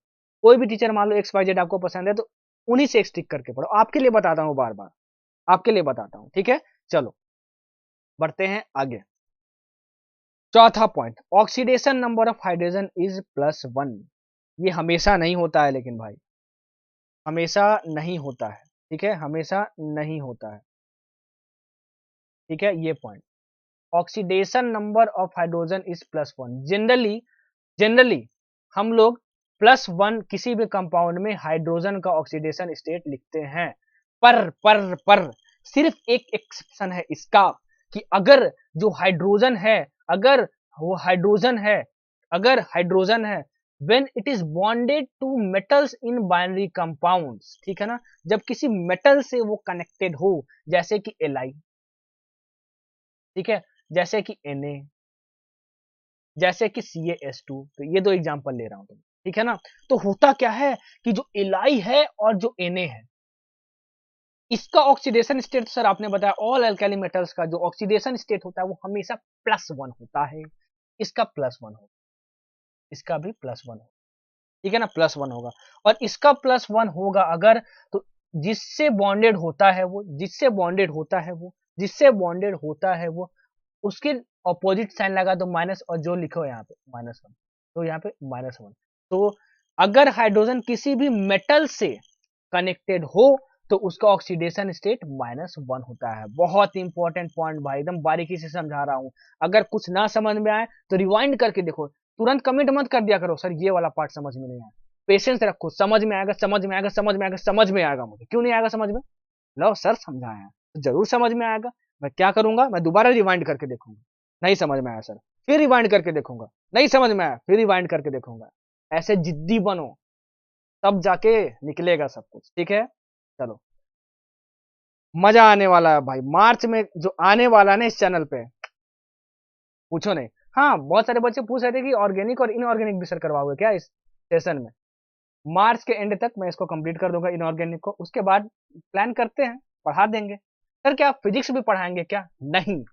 A: कोई भी टीचर मान लो XYZ आपको पसंद है तो उन्हीं से स्टिक करके पढ़ो, आपके लिए बताता हूँ बार बार, आपके लिए बताता हूँ, ठीक है। चलो बढ़ते हैं आगे। चौथा point, oxidation number of hydrogen is +1। ये हमेशा नहीं होता है, लेकिन भाई हमेशा नहीं होता है, ठीक है, हमेशा नहीं होता है, ठीक है, ये point. Oxidation number of hydrogen is +1। Generally generally हम लोग +1 किसी भी कंपाउंड में हाइड्रोजन का ऑक्सीडेशन स्टेट लिखते हैं, पर सिर्फ एक एक्सेप्शन है इसका, कि अगर जो हाइड्रोजन है, अगर वो हाइड्रोजन है, अगर हाइड्रोजन है when it is bonded to metals in binary compounds, ठीक है ना, जब किसी मेटल से वो कनेक्टेड हो, जैसे कि Li, ठीक है, जैसे कि Na, जैसे कि CaS2, तो ये दो एग्जांपल ले रहा हूं, ठीक है ना। तो होता क्या है कि जो Li है और जो Na है, इसका ऑक्सीडेशन स्टेट, सर आपने बताया ऑल अल्काइल मेटल्स का जो ऑक्सीडेशन स्टेट होता है वो हमेशा +1 होता है, इसका +1 होगा, इसका भी +1 होगा, ठीक है ना, +1 होगा। और इसका +1 होगा अगर, तो जिससे बॉन्डेड होता है वो, जिससे बॉन्डेड होता है वो, जिससे बॉन्डेड होता है वो, उसके ऑपोजिट साइन लगा दो माइनस, और जो लिखो यहाँ पे -1, तो यहाँ पे -1। तो अगर हाइड्रोजन किसी भी मेटल से कनेक्टेड हो तो उसका ऑक्सीडेशन स्टेट -1 होता है। बहुत इंपॉर्टेंट पॉइंट भाई, एकदम बारीकी से समझा रहा हूं, अगर कुछ ना समझ में आए तो रिवाइंड करके देखो, तुरंत कमेंट मत कर दिया करो सर ये वाला पार्ट समझ में नहीं आया, पेशेंस रखो, समझ में आएगा, समझ में आएगा, समझ में आएगा, समझ में आएगा, मुझे क्यों नहीं आएगा समझ में, लो सर समझाया तो जरूर समझ में आएगा। मैं क्या करूंगा, मैं दोबारा रिवाइंड करके देखूंगा, नहीं समझ में आया सर, फिर रिवाइंड करके देखूंगा, नहीं समझ में आया, फिर रिवाइंड करके देखूंगा। ऐसे जिद्दी बनो, तब जाके निकलेगा सब कुछ, ठीक है। चलो, मजा आने वाला है भाई, मार्च में जो आने वाला है ना इस चैनल पे, पूछो नहीं। हाँ, बहुत सारे बच्चे पूछ रहे थे कि ऑर्गेनिक और इनऑर्गेनिक भी सर करवाओगे क्या इस सेशन में। मार्च के एंड तक मैं इसको कंप्लीट कर दूंगा इनऑर्गेनिक को, उसके बाद प्लान करते हैं, पढ़ा देंगे। सर क्या आप फिजिक्स भी पढ़ाएंगे क्या, नहीं,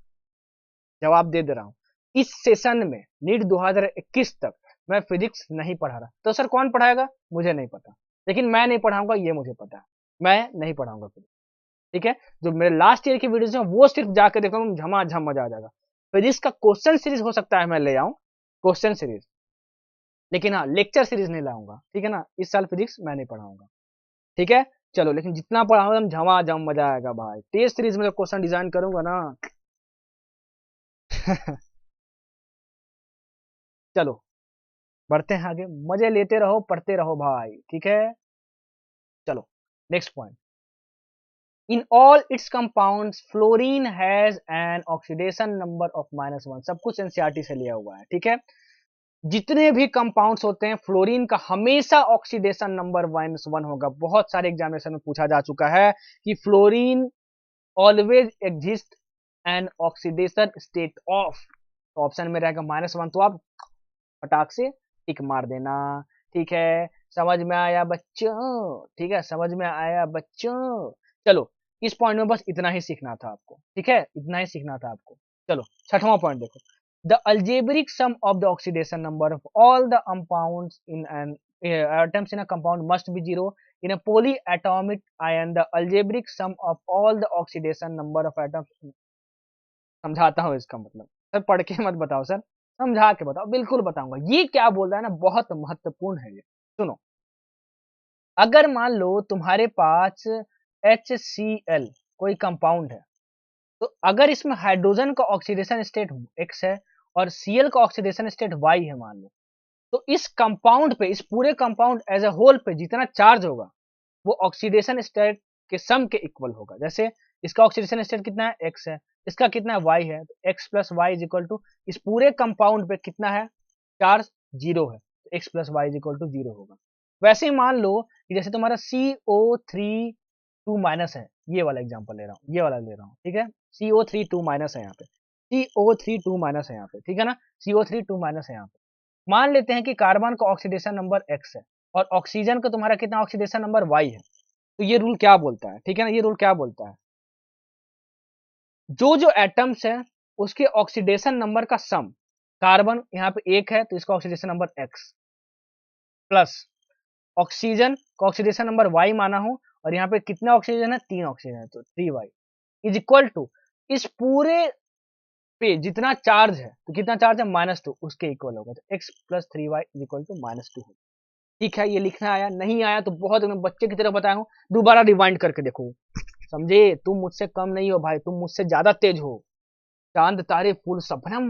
A: जवाब दे दे रहा हूँ, इस सेशन में नीट 2021 तक मैं फिजिक्स नहीं पढ़ा रहा, तो सर कौन पढ़ाएगा मुझे नहीं पता, लेकिन मैं नहीं पढ़ाऊंगा ये मुझे पता है, मैं नहीं पढ़ाऊंगा फिजिक्स, ठीक है। जो मेरे लास्ट ईयर की वीडियोस हैं वो सिर्फ जाकर देखो, झमाझम मजा आ जाएगा। फिजिक्स का क्वेश्चन सीरीज हो सकता है मैं ले आऊं, क्वेश्चन सीरीज, लेकिन हाँ लेक्चर सीरीज नहीं लाऊंगा, ठीक है ना, इस साल फिजिक्स मैं नहीं पढ़ाऊंगा, ठीक है। चलो लेकिन जितना पढ़ाऊंगा हम झमाझम मजा आएगा भाई, टेस्ट सीरीज में क्वेश्चन डिजाइन करूंगा ना। चलो बढ़ते हैं आगे, मजे लेते रहो पढ़ते रहो भाई, ठीक है। चलो next point, in all it's compounds fluorine has an oxidation number of -1, सब कुछ एनसीईआरटी से लिया हुआ है, ठीक है। जितने भी कंपाउंड्स होते हैं फ्लोरीन का हमेशा ऑक्सीडेशन नंबर -1 होगा, बहुत सारे एग्जामिनेशन में पूछा जा चुका है कि fluorine always exist an oxidation state of, option में रहेगा -1, तो आप फटाक से टिक मार देना, ठीक है। समझ में आया बच्चों, ठीक है, समझ में आया बच्चों। चलो इस पॉइंट में बस इतना ही सीखना था आपको, ठीक है, इतना ही सीखना था आपको। चलो छठवां पॉइंट देखो, the algebraic sum of the oxidation number of all the compounds in an atoms in a compound must be 0 in a polyatomic ion, the algebraic sum of all the oxidation number of atoms, समझाता हूँ इसका मतलब, सर पढ़ के मत बताओ सर, समझा के बताओ, बिल्कुल बताऊंगा, ये क्या बोल रहा है ना, बहुत महत्वपूर्ण है ये, सुनो। अगर मान लो तुम्हारे पास HCl कोई कंपाउंड है, तो अगर इसमें हाइड्रोजन का ऑक्सीडेशन स्टेट X है और Cl का ऑक्सीडेशन स्टेट Y है मान लो, तो इस कंपाउंड पे, इस पूरे कंपाउंड एज ए होल पे जितना चार्ज होगा वो ऑक्सीडेशन स्टेट के सम के इक्वल होगा। जैसे इसका ऑक्सीडेशन स्टेट कितना है X है, इसका कितना है Y है, तो X plus Y is equal to, इस पूरे कंपाउंड पे कितना है चार्ज, 0 है, तो X plus Y is equal to 0 होगा। वैसे ही मान लो कि जैसे तुम्हारा CO3 2 माइनस है, ये वाला एग्जांपल ले रहा हूँ, ये वाला ले रहा हूँ, ठीक है, CO3 2 माइनस है यहाँ पे, CO3 2 माइनस है यहाँ पे, ठीक है ना, CO3 2 माइनस है यहाँ पे। मान लेते हैं कि कार्बन का ऑक्सीडेशन नंबर X है और ऑक्सीजन का तुम्हारा कितना ऑक्सीडेशन नंबर Y है, तो ये रूल क्या बोलता है, ठीक है ना, ये रूल क्या बोलता है, जो जो एटम्स है उसके ऑक्सीडेशन नंबर का सम, कार्बन यहाँ पे 1 है तो इसका oxidation number X plus oxygen का ऑक्सीडेशन नंबर Y माना हूं और यहाँ पे कितना ऑक्सीजन है, 3 ऑक्सीजन है तो 3Y इज इक्वल टू, इस पूरे पे जितना चार्ज है, तो कितना चार्ज है -2, उसके इक्वल होगा, तो X plus 3Y is equal to -2 होगा। ठीक है, ये लिखना आया, नहीं आया तो बहुत मैं बच्चे की तरह बताया हूँ, दोबारा रिवाइंड करके देखो, समझे, तुम मुझसे कम नहीं हो भाई, तुम मुझसे ज्यादा तेज हो, चांद तारे फूल शबनम,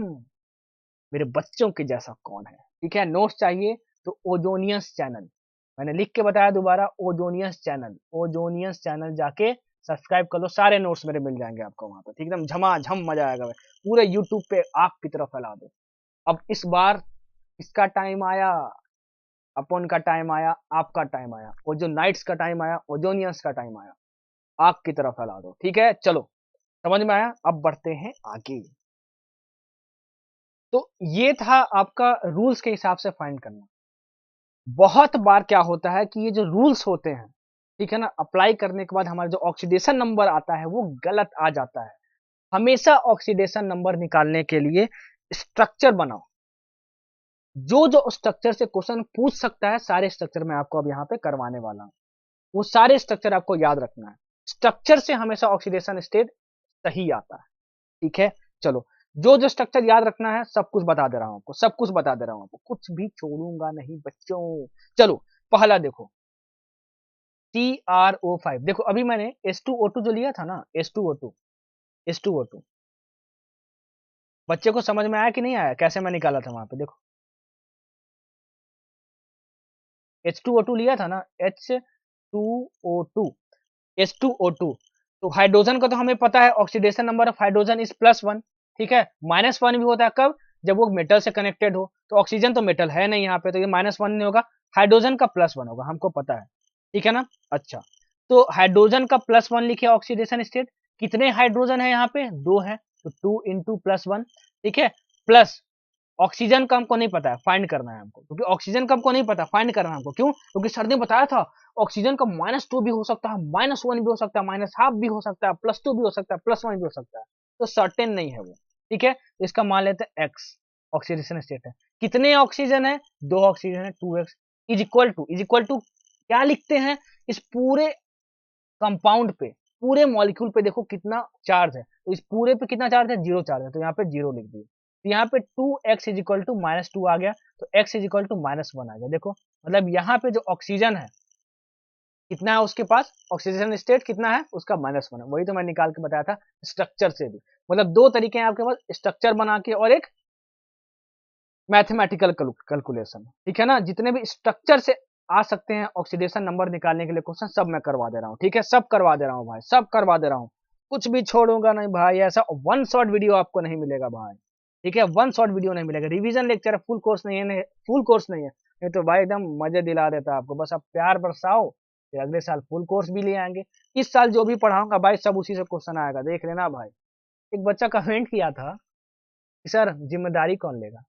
A: मेरे बच्चों के जैसा कौन है, ठीक है। नोट्स चाहिए तो ओजोनियस चैनल, मैंने लिख के बताया दोबारा, ओजोनियस चैनल, ओजोनियस चैनल जाके सब्सक्राइब कर लो, सारे नोट्स मेरे मिल जाएंगे आपको वहां पर, ठीक है, एकदम झमाझम मजा आएगा भाई, पूरे यूट्यूब पे आग की तरफ फैला दो। अब इस बार इसका टाइम आया, अपन का टाइम आया, आपका टाइम आया, ओजोनाइट्स का टाइम आया, ओजोनियस का टाइम आया, आग की तरफ फैला दो, ठीक है। चलो समझ में आया, अब बढ़ते हैं आगे। तो ये था आपका रूल्स के हिसाब से फाइंड करना। बहुत बार क्या होता है कि ये जो रूल्स होते हैं, ठीक है ना, अप्लाई करने के बाद हमारा जो ऑक्सीडेशन नंबर आता है वो गलत आ जाता है। हमेशा ऑक्सीडेशन नंबर निकालने के लिए स्ट्रक्चर बनाओ, जो जो स्ट्रक्चर से क्वेश्चन पूछ सकता है सारे स्ट्रक्चर मैं आपको अब यहाँ पे करवाने वाला हूँ, वो सारे स्ट्रक्चर आपको याद रखना है, स्ट्रक्चर से हमेशा ऑक्सीडेशन स्टेट सही आता है, ठीक है। चलो जो जो स्ट्रक्चर याद रखना है सब कुछ बता दे रहा हूं आपको, सब कुछ बता दे रहा हूं आपको, कुछ भी छोड़ूंगा नहीं बच्चों। चलो पहला देखो, CrO5, देखो अभी मैंने H2O2 जो लिया था ना, H2O2, H2O2, बच्चे को समझ में आया कि नहीं आया, कैसे मैं निकाला था वहां पे, देखो H2O2 लिया था ना, H2O2, H2O2, तो हाइड्रोजन का तो हमें पता है oxidation number of hydrogen is +1, ठीक है, -1 भी होता है कब, जब वो मेटल से कनेक्टेड हो, तो ऑक्सीजन तो मेटल है नहीं यहाँ पे, तो ये -1 नहीं होगा, हाइड्रोजन का +1 होगा, हमको पता है, ठीक है ना। अच्छा, तो हाइड्रोजन का +1 लिखे ऑक्सीडेशन स्टेट, कितने हाइड्रोजन है यहाँ पे, 2 है, तो 2 इंटू +1, ठीक है, प्लस ऑक्सीजन का हमको नहीं पता है, फाइंड करना है हमको, क्योंकि ऑक्सीजन का हमको नहीं पता, फाइंड करना है हमको, क्यों, क्योंकि सर ने बताया था ऑक्सीजन का -2 भी हो सकता है, -1 भी हो सकता है, -½ भी हो सकता है, +2 भी हो सकता है, +1 भी हो सकता है, तो सर्टेन नहीं है वो, ठीक है। इसका मान लेते हैं X ऑक्सीडेशन स्टेट है, कितने ऑक्सीजन है, 2 ऑक्सीजन है, 2X इज इक्वल टू क्या लिखते हैं, इस पूरे कंपाउंड पे, पूरे मॉलिक्यूल पे देखो कितना चार्ज है, तो इस पूरे पे कितना चार्ज है, 0 चार्ज है, तो यहाँ पे 0 लिख दिए, तो यहाँ पे 2x इज इक्वल टू -2 आ गया, तो x इज इक्वल टू -1 आ गया। देखो मतलब यहाँ पे जो ऑक्सीजन है कितना है उसके पास, ऑक्सीजन स्टेट कितना है उसका -1 है। वही तो मैं निकाल के बताया था स्ट्रक्चर से भी। मतलब दो तरीके हैं आपके पास, स्ट्रक्चर बना के और एक मैथमेटिकल कैलकुलेशन, ठीक है ना। जितने भी स्ट्रक्चर से आ सकते हैं ऑक्सीडेशन नंबर निकालने के लिए क्वेश्चन, सब मैं करवा दे रहा हूँ, ठीक है। सब करवा दे रहा हूँ भाई, सब करवा दे रहा हूँ, कुछ भी छोड़ूंगा नहीं भाई। ऐसा वन शॉट वीडियो आपको नहीं मिलेगा भाई, ठीक है। वन शॉट वीडियो नहीं मिलेगा। रिवीजन लेक्चर है, फुल कोर्स नहीं है, नहीं फुल कोर्स नहीं है, नहीं तो भाई एकदम मजे दिला देता आपको। बस आप प्यार बरसाओ, फिर अगले साल फुल कोर्स भी ले आएंगे। इस साल जो भी पढ़ाऊंगा भाई सब उसी से क्वेश्चन आएगा, देख लेना भाई। एक बच्चा कमेंट किया था कि सर जिम्मेदारी कौन लेगा।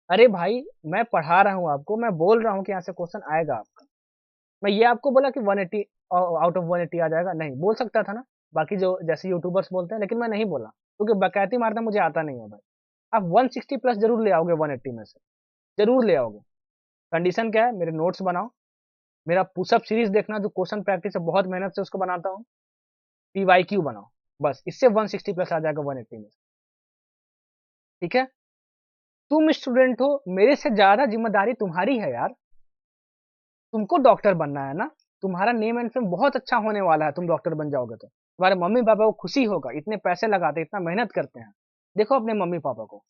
A: अरे भाई मैं पढ़ा रहा हूँ आपको, मैं बोल रहा हूँ कि यहाँ से क्वेश्चन आएगा आपका। मैं ये आपको बोला कि 180 आउट ऑफ 180 आ जाएगा, नहीं बोल सकता था ना, बाकी जो जैसे यूट्यूबर्स बोलते हैं, लेकिन मैं नहीं बोला क्योंकि बकैती मारना मुझे आता नहीं है भाई। आप 160 प्लस जरूर ले आओगे 180 में से, जरूर ले आओगे। कंडीशन क्या है, मेरे नोट्स बनाओ, मेरा पुशअप सीरीज देखना जो क्वेश्चन प्रैक्टिस है बहुत मेहनत से उसको बनाता हूँ, PYQ बनाओ, बस इससे 160 प्लस आ जाएगा 180 में, ठीक है। तुम स्टूडेंट हो, मेरे से ज्यादा जिम्मेदारी तुम्हारी है यार। तुमको डॉक्टर बनना है ना, तुम्हारा नेम एंड फेम बहुत अच्छा होने वाला है, तुम डॉक्टर बन जाओगे तो तुम्हारे मम्मी पापा को खुशी होगा, इतने पैसे लगाते हैं, इतना मेहनत करते हैं। देखो अपने मम्मी पापा को,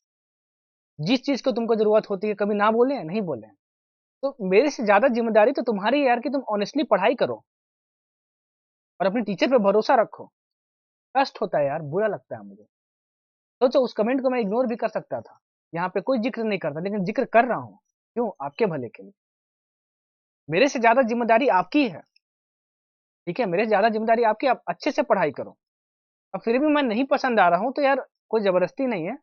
A: जिस चीज को तुमको जरूरत होती है कभी ना बोले हैं, नहीं बोले हैं। तो मेरे से ज्यादा जिम्मेदारी तो तुम्हारी है यार कि तुम ऑनेस्टली पढ़ाई करो और अपने टीचर पे भरोसा रखो। कष्ट होता है यार, बुरा लगता है मुझे। सोचो उस कमेंट को मैं इग्नोर भी कर सकता था, यहाँ पे कोई जिक्र नहीं करता, लेकिन जिक्र कर रहा हूँ, क्यों, आपके भले के लिए। मेरे से ज्यादा जिम्मेदारी आपकी है, ठीक है, मेरे से ज्यादा जिम्मेदारी आपकी, आप अच्छे से पढ़ाई करो। अब फिर भी मैं नहीं पसंद आ रहा हूँ तो यार कोई जबरदस्ती नहीं है,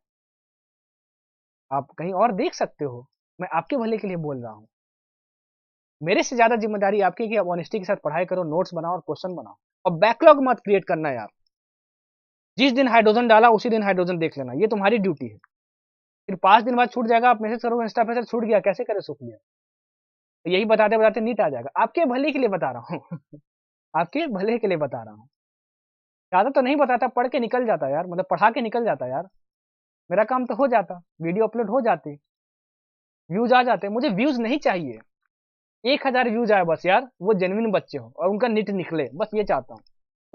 A: आप कहीं और देख सकते हो, मैं आपके भले के लिए बोल रहा हूँ। मेरे से ज्यादा जिम्मेदारी आपकी है कि आप ऑनेस्टी के साथ पढ़ाई करो, नोट्स बनाओ और क्वेश्चन बनाओ, और बैकलॉग मत क्रिएट करना यार। जिस दिन हाइड्रोजन डाला उसी दिन हाइड्रोजन देख लेना, ये तुम्हारी ड्यूटी है। फिर 5 दिन बाद छूट जाएगा, आप मैसेज करोगे इंस्टा पे सर छूट गया, कैसे करे सूख लिया, तो यही बताते बताते नीट आ जाएगा। आपके भले के लिए बता रहा हूँ आपके भले के लिए बता रहा हूँ। ज्यादा तो नहीं बताता, पढ़ के निकल जाता यार, मतलब पढ़ा के निकल जाता यार, मेरा काम तो हो जाता, वीडियो अपलोड हो जाती, व्यूज आ जाते। मुझे व्यूज नहीं चाहिए, 1000 व्यूज आए बस यार, वो जेन्युइन बच्चे हो और उनका नीट निकले, बस ये चाहता हूँ।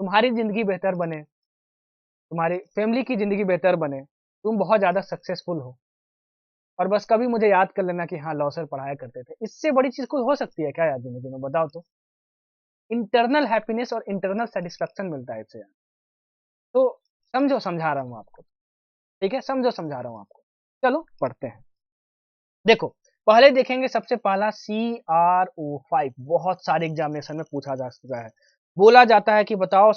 A: तुम्हारी जिंदगी बेहतर बने, तुम्हारी फैमिली की जिंदगी बेहतर बने, तुम बहुत ज्यादा सक्सेसफुल हो, और बस कभी मुझे याद कर लेना कि हाँ लॉसर पढ़ाया करते थे। इससे बड़ी चीज कोई हो सकती है क्या यार जिंदगी में, बताओ तो। इंटरनल हैप्पीनेस और इंटरनल सेटिस्फेक्शन मिलता है इससे यार। तो समझो, समझा रहा हूँ आपको, ठीक है, समझो समझा रहा हूँ आपको। चलो पढ़ते हैं। देखो पहले देखेंगे, सबसे पहला CrO5, बहुत सारे एग्जामिनेशन में पूछा जा चुका है। बोला जाता है कि बताओ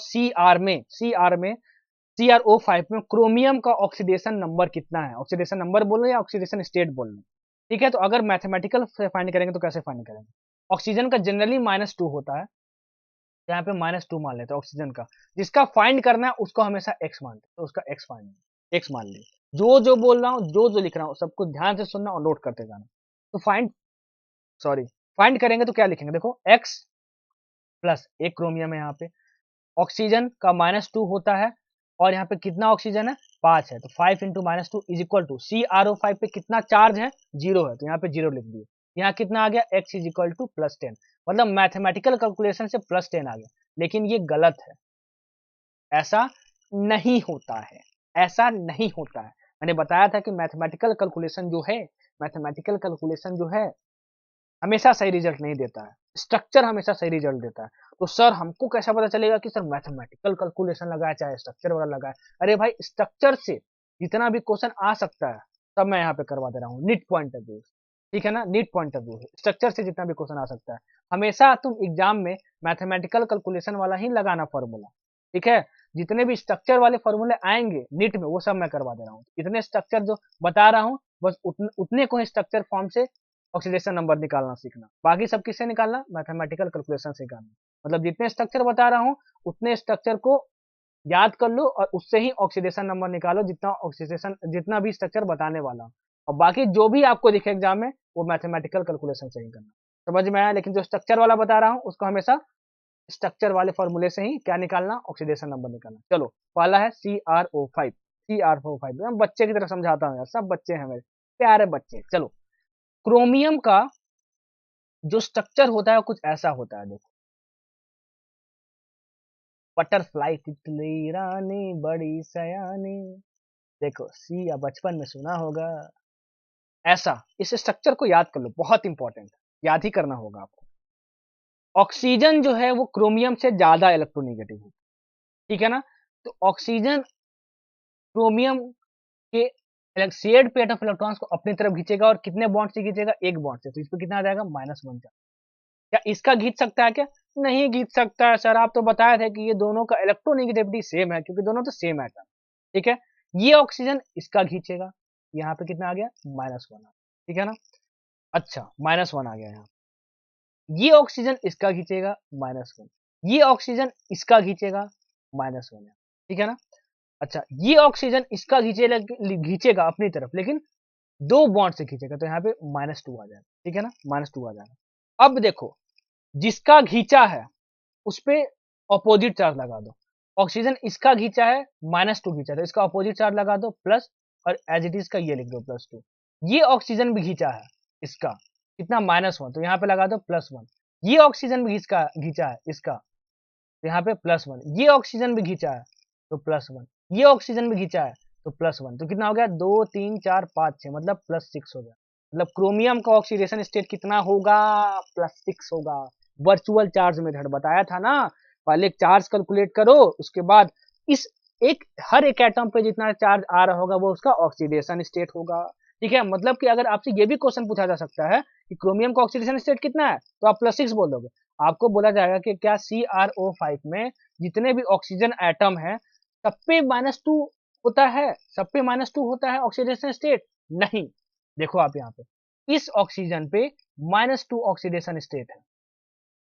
A: CrO5 में क्रोमियम का ऑक्सीडेशन नंबर कितना है। ऑक्सीडेशन नंबर बोल लो या ऑक्सीडेशन स्टेट बोल लो, ठीक है। तो अगर मैथमेटिकल से फाइंड करेंगे तो कैसे फाइंड करेंगे, ऑक्सीजन का जनरली -2 होता है, यहाँ पे -2 मान लेते हैं ऑक्सीजन का। जिसका फाइंड करना है उसको हमेशा x मानते हैं, तो उसका x मान ली। जो जो बोल रहा हूँ, जो जो लिख रहा हूँ, सबको ध्यान से सुनना और नोट करते जाना। तो फाइंड करेंगे तो क्या लिखेंगे, देखो x प्लस एक क्रोमियम है यहाँ पे, ऑक्सीजन का -2 होता है, और यहाँ पे कितना ऑक्सीजन है, 5 है, तो 5 into -2 is equal to CrO5 पे कितना चार्ज है, 0 है, तो यहाँ पे 0 लिख दिए। यहाँ कितना आ गया, x इज इक्वल टू +10, मतलब मैथमेटिकल कैलकुलेशन से +10 आ गया। लेकिन ये गलत है, ऐसा नहीं होता है, ऐसा नहीं होता है। मैंने बताया था कि मैथमेटिकल कैलकुलेशन जो है हमेशा सही रिजल्ट नहीं देता है, स्ट्रक्चर हमेशा सही रिजल्ट देता है। तो सर हमको कैसा पता चलेगा कि सर मैथमेटिकल कैलकुलेशन लगाया चाहे स्ट्रक्चर वाला लगाया। अरे भाई स्ट्रक्चर से जितना भी क्वेश्चन आ सकता है सब मैं यहाँ पे करवा दे रहा हूँ, नीट पॉइंट ऑफ व्यू, ठीक है ना, NEET point of view structure से जितना भी क्वेश्चन आ सकता है। हमेशा तुम एग्जाम में मैथमेटिकल कैलकुलेशन वाला ही लगाना फॉर्मूला, ठीक है। जितने भी स्ट्रक्चर वाले फॉर्मूले आएंगे नीट में वो सब मैं करवा दे रहा हूँ। इतने स्ट्रक्चर जो बता रहा हूँ बस उतने को ही स्ट्रक्चर फॉर्म से ऑक्सीडेशन नंबर निकालना सीखना, बाकी सब किससे निकालना, मैथमेटिकल कैलकुलेशन से निकालना। मतलब जितने स्ट्रक्चर बता रहा हूँ उतने स्ट्रक्चर को याद कर लो और उससे ही ऑक्सीडेशन नंबर निकालो, जितना भी स्ट्रक्चर बताने वाला, और बाकी जो भी आपको दिखे एग्जाम में वो मैथमेटिकल कैलकुलेशन से ही करना। समझ में आया, लेकिन जो स्ट्रक्चर वाला बता रहा हूँ उसको हमेशा स्ट्रक्चर वाले फॉर्मूले से ही क्या निकालना, ऑक्सीडेशन नंबर निकालना। चलो पहला है CrO5, CR4 5। मैं बच्चे की तरह समझाता हूँ यार, सब बच्चे हैं मेरे प्यारे बच्चे। चलो, क्रोमियम का जो स्ट्रक्चर होता है कुछ ऐसा होता है, देखो। बटरफ्लाई तितली रानी बड़ी सयानी, देखो सी, या बचपन में सुना होगा। ऐसा इस स्ट्रक्चर को याद कर लो, बहुत इंपॉर्टेंट, याद ही करना होगा आपको। ऑक्सीजन जो है वो क्रोमियम से ज्यादा इलेक्ट्रोनेगेटिव है, ठीक है ना। तो ऑक्सीजन क्रोमियम के शेयर्ड पेयर ऑफ इलेक्ट्रॉन्स को अपनी तरफ खींचेगा, और कितने बॉन्ड से खींचेगा? एक बॉन्ड से। तो इस पर कितना आ जाएगा? -1। क्या इसका खींच सकता है क्या? नहीं खींच सकता है सर, आप तो बताए थे कि ये दोनों का इलेक्ट्रोनेगेटिविटी सेम है, क्योंकि दोनों तो सेम एटम, ठीक है। ये ऑक्सीजन इसका खींचेगा, यहाँ पे कितना आ गया? -1, ठीक है ना। अच्छा, -1 आ गया यहाँ। ये ऑक्सीजन इसका खींचेगा, -1। ये ऑक्सीजन इसका खींचेगा, -1 है, ठीक है ना। अच्छा, ये ऑक्सीजन इसका खींचेगा अपनी तरफ, लेकिन 2 बॉन्ड से खींचेगा, तो यहाँ पे -2 आ जाएगा, ठीक है ना, -2 आ जाएगा। अब देखो, जिसका खींचा है उस पे अपोजिट चार्ज लगा दो। ऑक्सीजन इसका खींचा है, -2 खींचा, तो इसका अपोजिट चार्ज लगा दो प्लस, और एज इट इज का ये लिख दो +2। ये ऑक्सीजन भी खींचा है इसका, कितना? -1, तो यहाँ पे लगा दो +1। ये ऑक्सीजन भी खींचा है इसका, तो यहाँ पे +1। ये ऑक्सीजन भी खींचा है तो +1। ये ऑक्सीजन भी खींचा है तो +1। तो कितना हो गया? 2 3 4 5 6, मतलब +6 हो गया। मतलब क्रोमियम का ऑक्सीडेशन स्टेट कितना होगा? +6 होगा। वर्चुअल चार्ज मेथड बताया था ना, पहले चार्ज कैलकुलेट करो, उसके बाद इस हर एक एटम पे जितना चार्ज आ रहा होगा वो उसका ऑक्सीडेशन स्टेट होगा, ठीक है। मतलब कि अगर आपसे ये भी क्वेश्चन पूछा जा सकता है कि क्रोमियम का ऑक्सीडेशन स्टेट कितना है, तो आप +6 बोल दोगे। आपको बोला जाएगा कि क्या CrO5 में जितने भी ऑक्सीजन एटम है सब पे -2 होता है, सब पे -2 होता है ऑक्सीडेशन स्टेट? नहीं। देखो आप यहाँ पे इस ऑक्सीजन पे -2 ऑक्सीडेशन स्टेट है,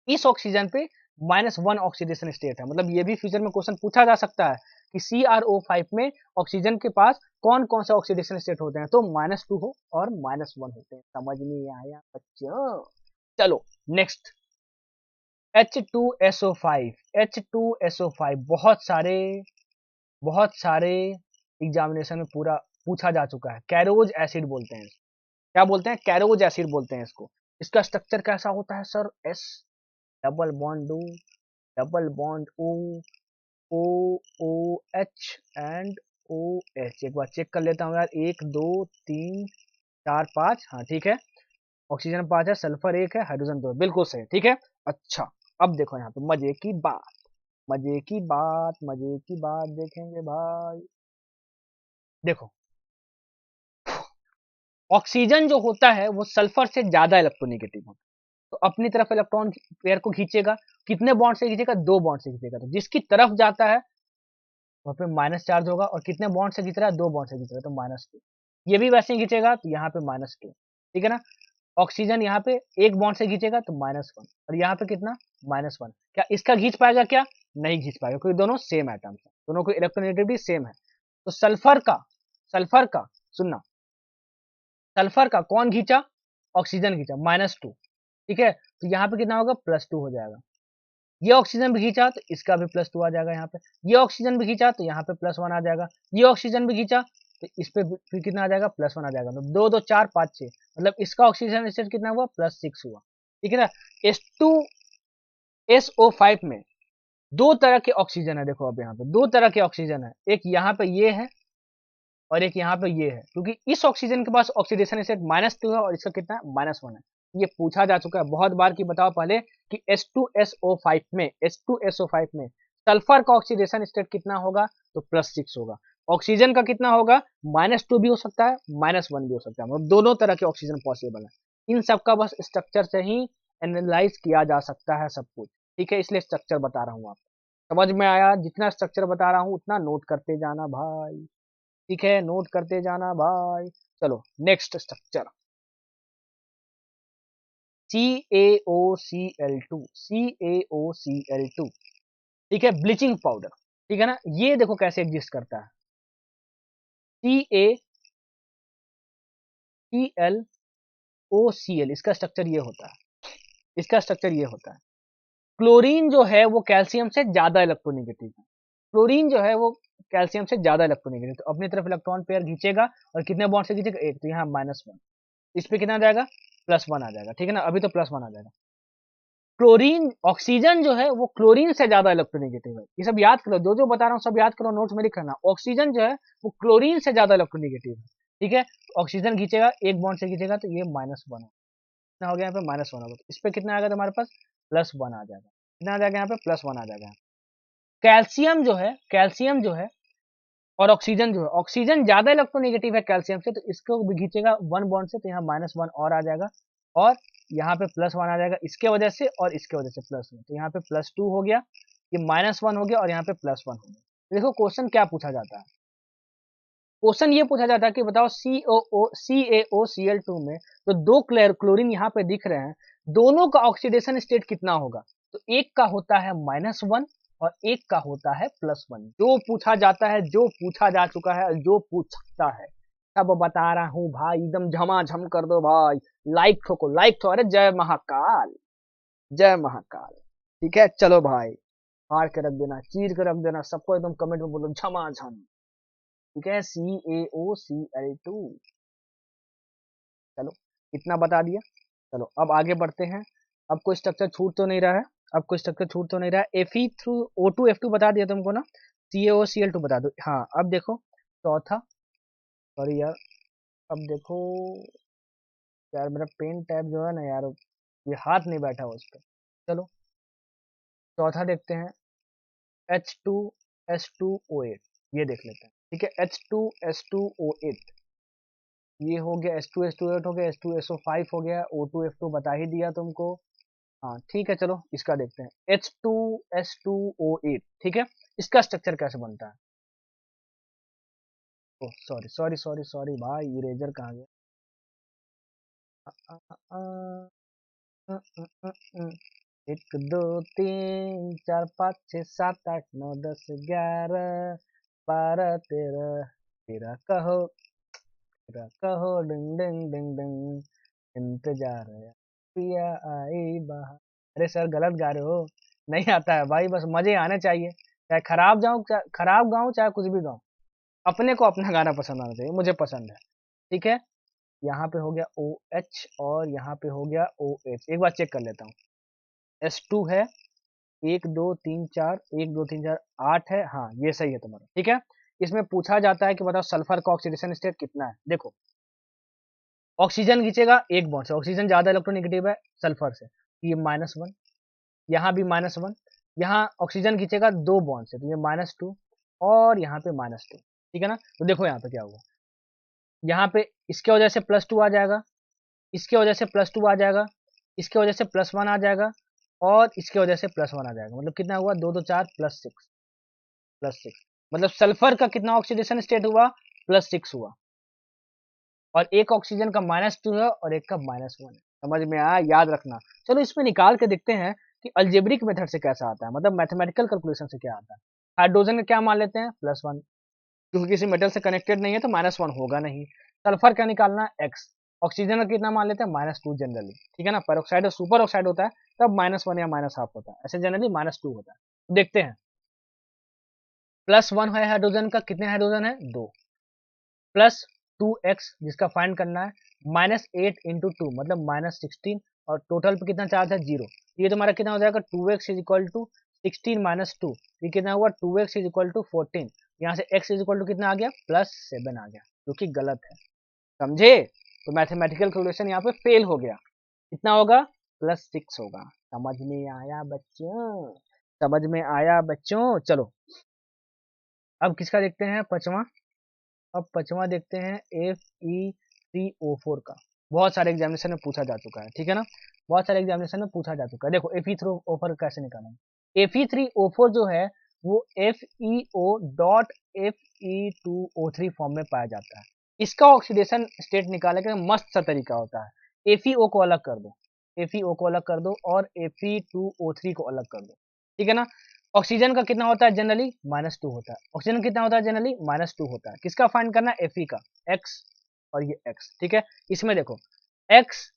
A: इस ऑक्सीजन पे -1 ऑक्सीडेशन स्टेट है। मतलब ये भी फ्यूचर में क्वेश्चन पूछा जा सकता है कि CrO5 में ऑक्सीजन के पास कौन कौन से ऑक्सीडेशन स्टेट होते हैं, तो -2 हो और -1 होते हैं। समझ में आया बच्चों? चलो नेक्स्ट, H2SO5। H2SO5 बहुत सारे एग्जामिनेशन में पूरा पूछा जा चुका है। कैरोज एसिड बोलते हैं, क्या बोलते हैं? कैरोज एसिड बोलते हैं इसको। इसका स्ट्रक्चर कैसा होता है sir? S double bond O, double bond O, O O H and OH। एक बार चेक कर लेता हूँ यार, 1 2 3 4 5, हाँ ठीक है। ऑक्सीजन 5 है, सल्फर 1 है, हाइड्रोजन 2 है, बिल्कुल सही, ठीक है। अच्छा, अब देखो यहाँ पे मजे की बात, मजे की बात, मजे की बात देखेंगे भाई। देखो, ऑक्सीजन जो होता है वो सल्फर से ज्यादा इलेक्ट्रोनेगेटिव होता है, तो अपनी तरफ इलेक्ट्रॉन पेयर को खींचेगा। कितने बॉन्ड से खींचेगा? 2 बॉन्ड से खींचेगा। तो जिसकी तरफ जाता है वहां पे माइनस चार्ज होगा, और कितने बॉन्ड से खींच रहा है? 2 बॉन्ड से खींच रहा है, तो -2। ये भी वैसे ही खींचेगा, तो यहाँ पे -2, ठीक है ना। ऑक्सीजन यहाँ पे 1 बॉन्ड से खींचेगा तो -1, और यहाँ पे कितना? -1। क्या इसका खींच पाएगा? क्या नहीं खींच पाएगा, क्योंकि दोनों सेम एटम्स है, दोनों को इलेक्ट्रोनेगेटिविटी सेम है। तो सल्फर का सुनना, सल्फर का कौन खींचा? ऑक्सीजन खींचा, -2, ठीक है। तो यहाँ पे कितना होगा? +2 हो जाएगा। ये ऑक्सीजन भी खींचा तो इसका भी +2 आ जाएगा यहाँ पे। ये ऑक्सीजन भी खींचा तो यहाँ पे +1 आ जाएगा। ये ऑक्सीजन भी खींचा तो इस पे फिर कितना आ जाएगा? +1 आ जाएगा। तो 2 2 4 5 6, मतलब इसका ऑक्सीजन स्टेट कितना हुआ? +6 हुआ, ठीक है ना। H2SO5 में 2 तरह के ऑक्सीजन है। देखो अब यहाँ पे 2 तरह के ऑक्सीजन है, एक यहाँ पे ये है और एक यहाँ पे ये है, क्योंकि इस ऑक्सीजन के पास ऑक्सीडेशन स्टेट -2 है और इसका कितना है? -1 है। ये पूछा जा चुका है बहुत बार कि बताओ पहले कि H2SO5 में सल्फर का ऑक्सीडेशन स्टेट कितना होगा? तो +6 होगा। ऑक्सीजन का कितना होगा? -2 भी हो सकता है, -1 भी हो सकता है, मतलब दोनों तरह के ऑक्सीजन पॉसिबल है। इन सब का बस स्ट्रक्चर से ही एनालाइज किया जा सकता है सब कुछ, ठीक है। इसलिए स्ट्रक्चर बता रहा हूँ आपको, समझ में आया? जितना स्ट्रक्चर बता रहा हूँ उतना नोट करते जाना भाई, ठीक है, नोट करते जाना भाई। चलो नेक्स्ट स्ट्रक्चर, CaOCl2, CaOCl2, ठीक है, ब्लीचिंग पाउडर, ठीक है ना। ये देखो कैसे एग्जिस्ट करता है, CaClOCl, इसका स्ट्रक्चर ये होता है, इसका स्ट्रक्चर ये होता है। क्लोरीन जो है वो कैल्शियम से ज्यादा इलेक्ट्रोनेगेटिव है। क्लोरीन जो है वो कैल्शियम से ज्यादा इलेक्ट्रोनेगेटिव, तो अपनी तरफ इलेक्ट्रॉन पेयर खींचेगा और कितने बॉन्ड से खींचेगा, एक, तो यहाँ -1, इस पे कितना आ जाएगा, +1 आ जाएगा, ठीक है ना, अभी तो +1 आ जाएगा। क्लोरीन, ऑक्सीजन जो है वो क्लोरीन से ज्यादा इलेक्ट्रोनेगेटिव है, ये सब याद करो, जो जो बता रहा हूँ सब याद करो, नोट्स में लिखना। ऑक्सीजन जो है वो क्लोरीन से ज्यादा इलेक्ट्रोनेगेटिव है, ठीक है। ऑक्सीजन खींचेगा, एक बॉन्ड से खींचेगा, तो ये -1 कितना हो गया, यहाँ पे -1 होगा, तो इस पे कितना आएगा तुम्हारे पास, +1 आ जाएगा, कितना आ जाएगा यहाँ पे, +1 आ जाएगा। कैल्शियम जो है और ऑक्सीजन जो है, ऑक्सीजन ज्यादा इलेक्ट्रोनेगेटिव है कैल्शियम से, तो इसको भी खींचेगा 1 बॉन्ड से, तो यहाँ -1 और आ जाएगा, और यहाँ पे +1 आ जाएगा इसके वजह से, और इसके वजह से +1, तो यहाँ पे +2 हो गया, ये -1 हो गया, और यहाँ पे +1 हो गया। देखो क्वेश्चन क्या पूछा जाता है, क्वेश्चन ये पूछा जाता है कि बताओ CaOCl2 में तो दो क्लोरीन यहाँ पे दिख रहे हैं, दोनों का ऑक्सीडेशन स्टेट कितना होगा, तो एक का होता है -1 और एक का होता है +1। जो पूछा जाता है, जो पूछा जा चुका है, जो पूछ सकता है सब बता रहा हूँ भाई, एकदम झमाझम कर दो भाई, लाइक ठोको, लाइक ठोको, अरे जय महाकाल, जय महाकाल, ठीक है। चलो भाई, मार के रख देना, चीर के रख देना, सबको एकदम कमेंट में बोलो झमाझम, ठीक है। CaOCl2, चलो इतना बता दिया। चलो अब आगे बढ़ते हैं, अब कोई स्ट्रक्चर छूट तो नहीं रहा है, अब कोई स्ट्रक्चर छूट तो नहीं रहा है। Fe थ्रू O2F2 बता दिया तुमको ना, CaOCl2 बता दो। हाँ अब देखो चौथा, सॉरी यार, अब देखो यार, मेरा पेन टैब जो है ना यार, ये हाथ नहीं बैठा उस पर। चलो चौथा देखते हैं, H2S2O8, ये देख लेते हैं, ठीक है। H2S2O8, ये हो गया, H2S2O8 हो गया, H2SO5 हो गया, O2F2 बता ही दिया तुमको। हाँ ठीक है, चलो इसका देखते हैं, H2S2O8, ठीक है। इसका स्ट्रक्चर कैसे बनता है, oh sorry sorry sorry sorry भाई, इरेजर कहाँ गया, अ, अ, अ, अ, अ, अ, अ, 1 2 3 4 5 6 7 8 9 10 11 12 13, तेरा कहो, तेरा कहो, डिंग डिंग डिंग डिंग, इंतजार है पिया आई बहार। अरे सर गलत गा रहे हो, नहीं आता है भाई, बस मजे आने चाहिए, चाहे खराब जाऊं, चाहे खराब गाऊं, चाहे कुछ भी गाऊं, अपने को अपना गाना पसंद आना चाहिए, मुझे पसंद है, ठीक है। यहाँ पे हो गया OH और यहाँ पे हो गया OH, एक बार चेक कर लेता हूँ। S2 है, 1 2 3 4, 1 2 3 4 8 है, हाँ ये सही है तुम्हारा, ठीक है। इसमें पूछा जाता है कि बताओ सल्फर का ऑक्सीडेशन स्टेट कितना है। देखो ऑक्सीजन खींचेगा एक बॉन्ड से, ऑक्सीजन ज्यादा इलेक्ट्रोनेगेटिव है सल्फर से, तो ये -1, यहाँ भी -1, यहाँ ऑक्सीजन खींचेगा 2 बॉन्ड से, तो ये -2, और यहाँ पे -2, ठीक है ना। तो देखो यहाँ पे क्या होगा, यहाँ पे इसके वजह से +2 आ जाएगा, इसके वजह से +2 आ जाएगा, इसके वजह से +1 आ जाएगा, और इसके वजह से +1 आ जाएगा, मतलब कितना हुआ, 2 2 4 +6, मतलब सल्फर का कितना ऑक्सीडेशन स्टेट हुआ, +6 हुआ, और एक ऑक्सीजन का -2 है और एक का -1 है, समझ में आया, याद रखना। चलो इसमें निकाल के देखते हैं कि अल्जेब्रिक मेथड से कैसा आता है, मतलब मैथमेटिकल कैलकुलेशन से क्या आता है। हाइड्रोजन का क्या मान लेते हैं, +1, क्योंकि किसी मेटल से कनेक्टेड नहीं है तो -1 होगा नहीं। सल्फर का निकालना x, ऑक्सीजन का कितना मान लेते हैं, -2 जनरली, ठीक है ना। पर ऑक्साइड और सुपर ऑक्साइड होता है तब -1 या -1/2 होता है, ऐसे जनरली -2 होता है। देखते हैं, +1 है हाइड्रोजन का, कितने हाइड्रोजन है, 2, +2x जिसका फाइंड करना है, -8 × 2 मतलब -16, और टोटल पे कितना चार्ज है, 0, ये तुम्हारा कितना हो जाएगा, 2x = 16 - 2, ये कितना हुआ, 2x = 14, यहाँ से x = कितना आ गया, +7 आ गया, जो कि गलत है, समझे। तो मैथमेटिकल कैलकुलेशन यहाँ पे फेल हो गया, कितना होगा, +6 होगा। समझ में आया बच्चों, समझ में आया बच्चों। चलो अब किसका देखते हैं, पांचवा, अब पांचवा देखते हैं Fe3O4 का, बहुत सारे एग्जामिनेशन में पूछा जा चुका है, ठीक है ना, बहुत सारे एग्जामिनेशन में पूछा जा चुका है। देखो Fe3O4 कैसे निकालेंगे, Fe3O4 जो है वो FeO.Fe2O3 फॉर्म में पाया जाता है, इसका ऑक्सीडेशन स्टेट निकालने का मस्त सा तरीका होता है। FeO को अलग कर दो, FeO को अलग कर दो, और Fe2O3 को अलग कर दो, ठीक है ना। ऑक्सीजन का कितना होता है जनरली, -2 होता है, ऑक्सीजन कितना होता है जनरली, -2 होता है, किसका फाइंड करना है, Fe का, x, और ये x, ठीक है। इसमें देखो x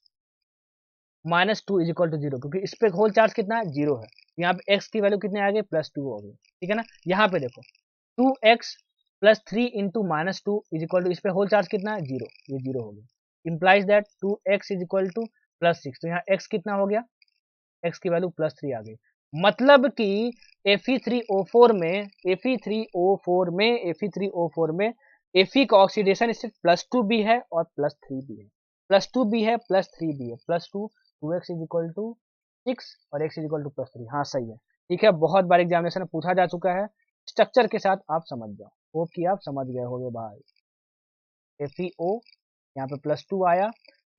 A: -2 = 0, क्योंकि इस पे होल चार्ज कितना है, 0 है, यहाँ पे x की वैल्यू कितनी आ गई, +2 हो गई, ठीक है ना। यहाँ पे देखो 2x plus 3 into minus two is equal to, इस पे होल चार्ज कितना है 0, ये 0 हो गया। Implies that 2x is equal two plus 6, तो यहाँ x कितना हो गया, x की वैल्यू प्लस 3 आ गई। मतलब कि Fe3O4 में Fe3O4 में Fe3O4 में Fe का ऑक्सीडेशन स्टेट +2 भी है और +3 भी है, +2 भी है +3 भी है, +2 2x इज इक्वल टू 6 और x इज इक्वल टू +3। हाँ सही है, ठीक है, बहुत बार एग्जामिनेशन में पूछा जा चुका है, स्ट्रक्चर के साथ आप समझ जाओ। होप कि आप समझ गए होगे भाई। FeO यहाँ पे +2 आया,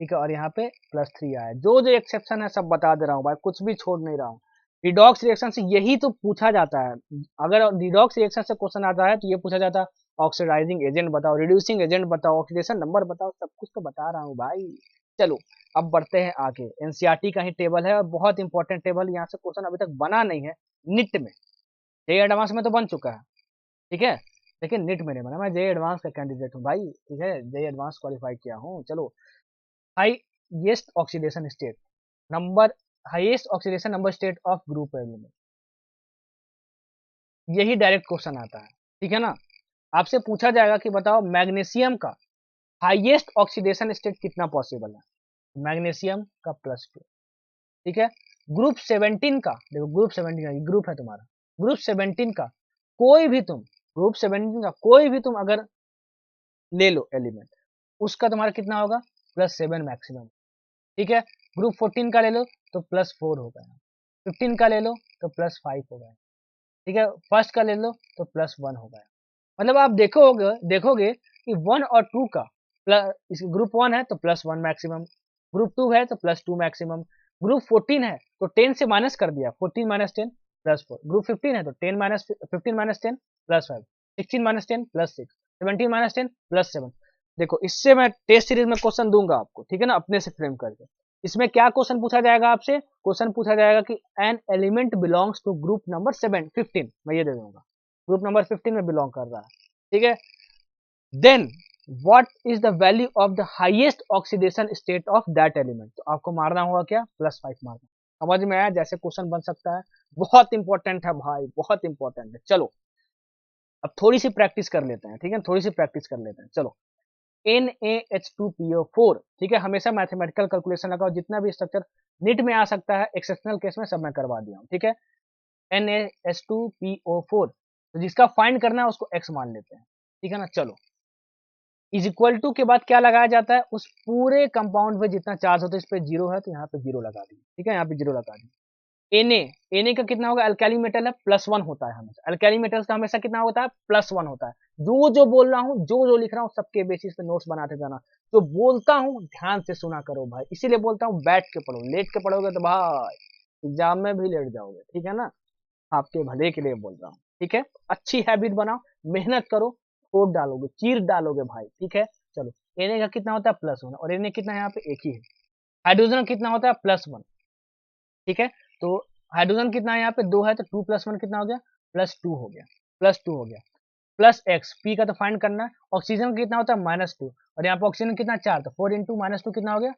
A: ठीक है, और यहाँ पे +3 आया। जो जो एक्सेप्शन है सब बता दे रहा हूँ भाई, कुछ भी छोड़ नहीं रहा हूँ। रिडॉक्स रिएक्शन से यही तो पूछा जाता है। अगर रिडॉक्स रिएक्शन से क्वेश्चन आता है तो ये पूछा जाता है ऑक्सीडाइजिंग एजेंट बताओ, रिड्यूसिंग एजेंट बताओ, ऑक्सीडेशन नंबर बताओ, सब कुछ तो बता रहा हूँ भाई। चलो अब बढ़ते हैं आगे। एनसीईआरटी का ही टेबल है और बहुत इंपॉर्टेंट टेबल, यहाँ से क्वेश्चन अभी तक बना नहीं है। निट में, जे एडवांस में तो बन चुका है, ठीक है, लेकिन निट में नहीं बना। मैं जे एडवांस का कैंडिडेट हूँ भाई, ठीक है, जे एडवांस क्वालिफाई किया हूँ। चलो, highest oxidation state number, highest oxidation number state of group element, यही डायरेक्ट क्वेश्चन आता है, ठीक है ना। आपसे पूछा जाएगा कि बताओ मैग्नीशियम का हाईएस्ट ऑक्सीडेशन स्टेट कितना पॉसिबल है, मैग्नीशियम का +2, ठीक है। ग्रुप 17 का, देखो ग्रुप 17 का ग्रुप है तुम्हारा, ग्रुप 17 का कोई भी तुम, ग्रुप 17 का कोई भी तुम अगर ले लो एलिमेंट, उसका तुम्हारा कितना होगा +7 मैक्सिमम, ठीक है। ग्रुप 14 का ले लो तो +4 होगा, 15 का ले लो तो +5 होगा, ठीक है। फर्स्ट का ले लो तो +1 होगा। मतलब आप देखोगे देखोगे कि 1 और 2 का प्लस, ग्रुप 1 है तो +1 मैक्सिमम, ग्रुप 2 है तो +2 मैक्सिमम, ग्रुप 14 है तो 10 से माइनस कर दिया, 14 माइनस 10 +4, ग्रुप 15 है तो 10 माइनस 15 माइनस 10 +5, 16 माइनस 10 +6, 17 माइनस 10 +7। देखो इससे मैं टेस्ट सीरीज में क्वेश्चन दूंगा आपको, ठीक है ना, अपने से फ्रेम करके। इसमें क्या क्वेश्चन पूछा जाएगा आपसे, क्वेश्चन पूछा जाएगा कि an element belongs to group number 15, मैं ये दे दूंगा, ग्रुप नंबर 15 में बिलोंग कर रहा है, ठीक है। Then what is the value of the highest oxidation state of that element, तो आपको मारना होगा क्या +5 मारना। समझ में आया जैसे क्वेश्चन बन सकता है, बहुत इंपॉर्टेंट है भाई, बहुत इंपॉर्टेंट है। चलो अब थोड़ी सी प्रैक्टिस कर लेते हैं, ठीक है, थोड़ी सी प्रैक्टिस कर लेते हैं। चलो NaH2PO4, ठीक है, हमेशा मैथमेटिकल कैलकुलेशन लगाओ, जितना भी स्ट्रक्चर नीट में आ सकता है एक्सेप्शनल केस में सब मैं करवा दिया हूँ, ठीक है। NaH2PO4, तो जिसका फाइंड करना है उसको x मान लेते हैं, ठीक है ना। चलो इज इक्वल टू के बाद क्या लगाया जाता है, उस पूरे कंपाउंड पे जितना चार्ज होता है, इस पे 0 है तो यहाँ पे 0 लगा दी, ठीक है, यहाँ पे 0 लगा दी। Na का कितना होगा, अल्काली मेटल है +1 होता है हमेशा, अल्काली मेटल्स का हमेशा कितना होता है +1 होता है। जो जो बोल रहा हूँ, जो जो लिख रहा हूँ, सबके बेसिस पे नोट्स बनाते जाना, जो बोलता हूँ ध्यान से सुना करो भाई, इसीलिए बोलता हूँ बैठ के पढ़ो, लेट के पढ़ोगे तो भाई एग्जाम में भी लेट जाओगे, ठीक है ना। आपके भले के लिए बोल रहा हूँ, ठीक है। अच्छी हैबिट बनाओ, मेहनत करो, कोड डालोगे, चीर डालोगे भाई, ठीक है। चलो Na का कितना होता है +1 और Na कितना है यहाँ पे एक ही है। हाइड्रोजन कितना होता है +1, ठीक है। तो हाइड्रोजन कितना है यहाँ पे 2 है तो 2 + 1 कितना हो गया +2 हो गया, +2 हो गया। +x पी का तो फाइंड करना है। ऑक्सीजन का कितना होता है -2 और यहाँ पे ऑक्सीजन कितना 4, तो 4 इंटू -2 कितना हो गया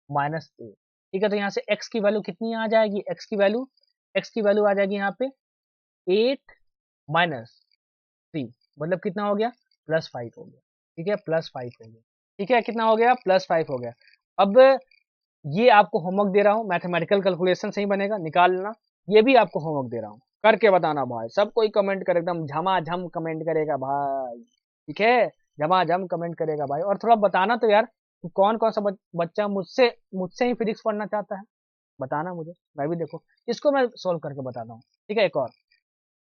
A: -8, ठीक है। तो यहाँ से x की वैल्यू कितनी आ जाएगी, x की वैल्यू आ जाएगी यहाँ पे 8 -3, मतलब कितना हो गया +5 हो गया, ठीक है, +5 हो गया, ठीक है, कितना हो गया +5 हो गया। अब ये आपको होमवर्क दे रहा हूँ, मैथमेटिकल कैलकुलेशन से ही बनेगा, निकाल लेना। ये भी आपको होमवर्क दे रहा हूँ, करके बताना भाई। सब कोई कमेंट करे, एकदम झमाझम कमेंट करेगा भाई, ठीक है, झमाझम कमेंट करेगा भाई। और थोड़ा बताना तो यार कि कौन कौन सा बच्चा मुझसे मुझसे ही फिजिक्स पढ़ना चाहता है, बताना मुझे, मैं भी देखो इसको मैं सोल्व करके बताता हूँ, ठीक है। एक और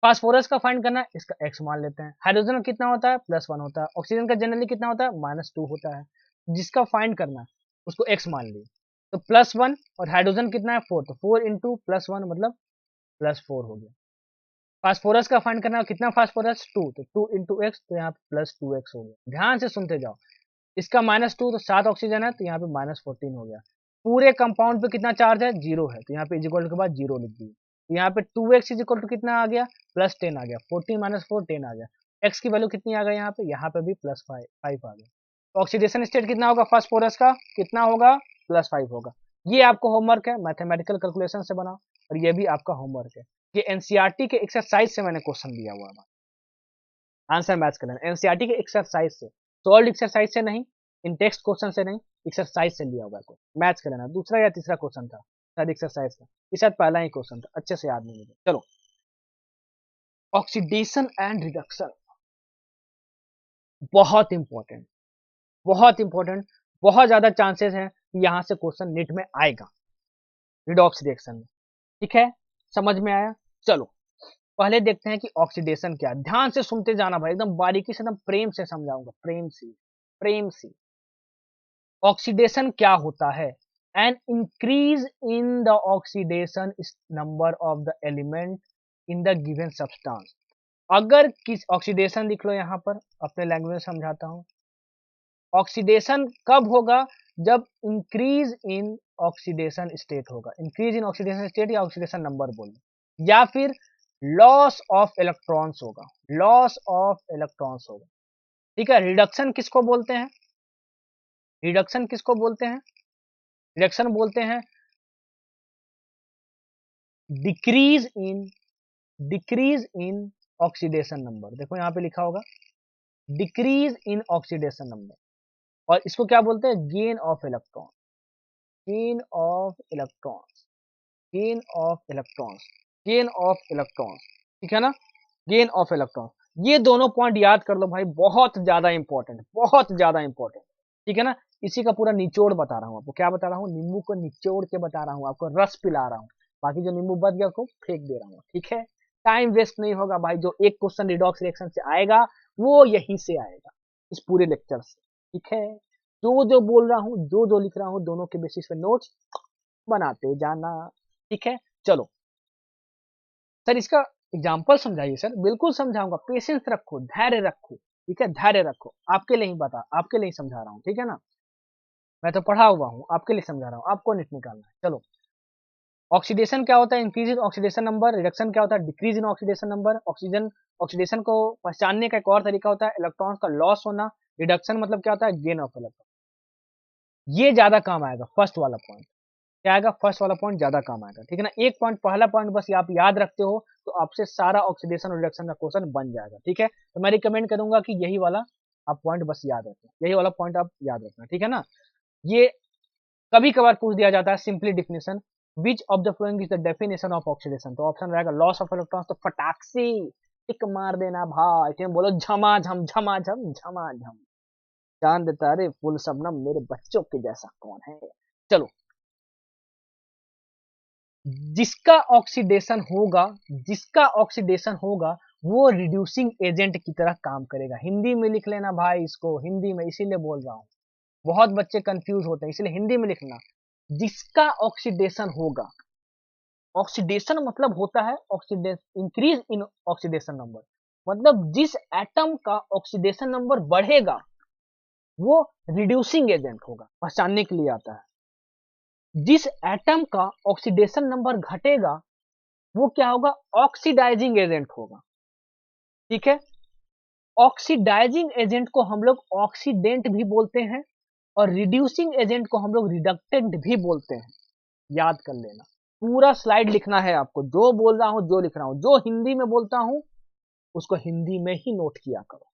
A: फास्फोरस का फाइंड करना है, इसका x मान लेते हैं। हाइड्रोजन कितना होता है +1 होता है, ऑक्सीजन का जनरली कितना होता है -2 होता है, जिसका फाइंड करना है उसको x मान लिया, तो +1 और हाइड्रोजन कितना है 4, तो 4 इंटू +1 मतलब +4 हो गया। फास्फोरस का फाइंड करना है, कितना फास्फोरस 2, तो 2 इंटू एक्स, तो यहाँ +2x हो गया। ध्यान से सुनते जाओ, इसका -2 तो 7 ऑक्सीजन है तो यहाँ पे -14 हो गया। पूरे कंपाउंड पे कितना चार्ज है 0 है, तो यहाँ पे इजिकल के बाद 0 लिख दिए। तो यहाँ पे 2x इजिकल टू कितना आ गया +10 आ गया, 14 - 4 10 आ गया। x की वैल्यू कितनी आ गई यहाँ पे भी +5 आ गया। तो ऑक्सीडेशन स्टेट कितना होगा फास्फोरस का, कितना होगा +5 होगा। ये आपको होमवर्क है, मैथमेटिकल कैलकुलेशन से बना, और ये भी आपका होमवर्क है। ये एनसीईआरटी के एक्सरसाइज से मैंने क्वेश्चन दिया हुआ है। आंसर मैच कर लेना। एनसीईआरटी के एक्सरसाइज से, सॉल्व एक्सरसाइज से नहीं, इन टेक्स्ट क्वेश्चन से नहीं, एक्सरसाइज से लिया हुआ है, मैच कर लेना। दूसरा या तीसरा क्वेश्चन था शायद एक्सरसाइज का, ये शायद पहला ही क्वेश्चन था, अच्छे से याद नहीं मुझे। चलो, ऑक्सीडेशन एंड रिडक्शन बहुत इंपॉर्टेंट, बहुत इंपॉर्टेंट, बहुत ज्यादा चांसेस हैं कि यहां से क्वेश्चन नीट में आएगा रिडॉक्स रिएक्शन में। ठीक है, समझ में आया? चलो पहले देखते हैं कि ऑक्सीडेशन क्या है। ध्यान से सुनते जाना भाई, एकदम बारीकी से, एकदम प्रेम से समझाऊंगा, प्रेम से, प्रेम से। ऑक्सीडेशन क्या होता है? An increase in the oxidation number of the element in the given substance. अगर किस ऑक्सीडेशन लिख लो यहां पर, अपने लैंग्वेज में समझाता हूं। ऑक्सीडेशन कब होगा? जब इंक्रीज इन ऑक्सीडेशन स्टेट होगा, इंक्रीज इन ऑक्सीडेशन स्टेट या ऑक्सीडेशन नंबर बोलो, या फिर लॉस ऑफ इलेक्ट्रॉन्स होगा, लॉस ऑफ इलेक्ट्रॉन्स होगा। ठीक है, रिडक्शन किसको बोलते हैं? रिडक्शन किसको बोलते हैं? रिडक्शन बोलते हैं डिक्रीज इन ऑक्सीडेशन नंबर। देखो यहां पे लिखा होगा डिक्रीज इन ऑक्सीडेशन नंबर, और इसको क्या बोलते हैं? Gain of electron, gain of electrons, gain of electrons, gain of electrons. ठीक है ना, गेन ऑफ इलेक्ट्रॉन। ये दोनों पॉइंट याद कर लो भाई, बहुत ज्यादा इंपॉर्टेंट, बहुत ज्यादा इंपॉर्टेंट। ठीक है ना, इसी का पूरा निचोड़ बता रहा हूँ आपको। क्या बता रहा हूँ? नींबू को निचोड़ के बता रहा हूँ आपको, रस पिला रहा हूँ। बाकी जो नींबू बच गया उसको फेंक दे रहा हूँ। ठीक है, टाइम वेस्ट नहीं होगा भाई। जो एक क्वेश्चन रिडॉक्स रिएक्शन से आएगा वो यहीं से आएगा, इस पूरे लेक्चर से। ठीक है, जो जो बोल रहा हूँ, जो जो लिख रहा हूँ, दोनों के बेसिस पे नोट्स बनाते जाना। ठीक है, चलो सर इसका एग्जाम्पल समझाइए। सर बिल्कुल समझाऊंगा, पेशेंस रखो, धैर्य रखो। ठीक है, धैर्य रखो, आपके लिए ही बता, आपके लिए ही समझा रहा हूँ। ठीक है ना, मैं तो पढ़ा हुआ हूँ, आपके लिए समझा रहा हूँ, आपको नीट निकालना है। चलो, ऑक्सीडेशन क्या होता है? Increase in oxidation number. Reduction क्या होता है? Decrease in oxidation number. Oxygen, oxidation को पहचानने का एक और तरीका होता है इलेक्ट्रॉन्स का लॉस होना। रिडक्शन मतलब क्या होता है? Gain of electron. ये ज्यादा काम आएगा, फर्स्ट वाला पॉइंट क्या आएगा? फर्स्ट वाला पॉइंट ज्यादा काम आएगा। ठीक है ना, एक पॉइंट, पहला पॉइंट बस आप याद रखते हो तो आपसे सारा ऑक्सीडेशन और रिडक्शन का क्वेश्चन बन जाएगा। ठीक है, तो मैं रिकमेंड करूंगा कि यही वाला आप पॉइंट बस याद रखें, यही वाला पॉइंट आप याद रखना। ठीक है ना, ये कभी कभार पूछ दिया जाता है simply definition, which of the following is the definition of oxidation. तो ऑप्शन रहेगा लॉस ऑफ इलेक्ट्रॉन्स। तो फटाक से टिक मार देना भाई, ठीक है, बोलो झमाझम झमाझम झमाझम। चांद तारे फूल शबनम मेरे बच्चों के जैसा कौन है। चलो, जिसका ऑक्सीडेशन होगा, जिसका ऑक्सीडेशन होगा वो रिड्यूसिंग एजेंट की तरह काम करेगा। हिंदी में लिख लेना भाई इसको, हिंदी में, इसीलिए बोल रहा हूं, बहुत बच्चे कंफ्यूज होते हैं, इसलिए हिंदी में लिखना। जिसका ऑक्सीडेशन होगा, ऑक्सीडेशन मतलब होता है oxidation, increase in oxidation number, मतलब जिस एटम का ऑक्सीडेशन नंबर बढ़ेगा वो रिड्यूसिंग एजेंट होगा, पहचानने के लिए आता है। जिस एटम का ऑक्सीडेशन नंबर घटेगा वो क्या होगा? ऑक्सीडाइजिंग एजेंट होगा। ठीक है, ऑक्सीडाइजिंग एजेंट को हम लोग ऑक्सीडेंट भी बोलते हैं और रिड्यूसिंग एजेंट को हम लोग रिडक्टेंट भी बोलते हैं। याद कर लेना, पूरा स्लाइड लिखना है आपको, जो बोल रहा हूं, जो लिख रहा हूं, जो हिंदी में बोलता हूं उसको हिंदी में ही नोट किया करो,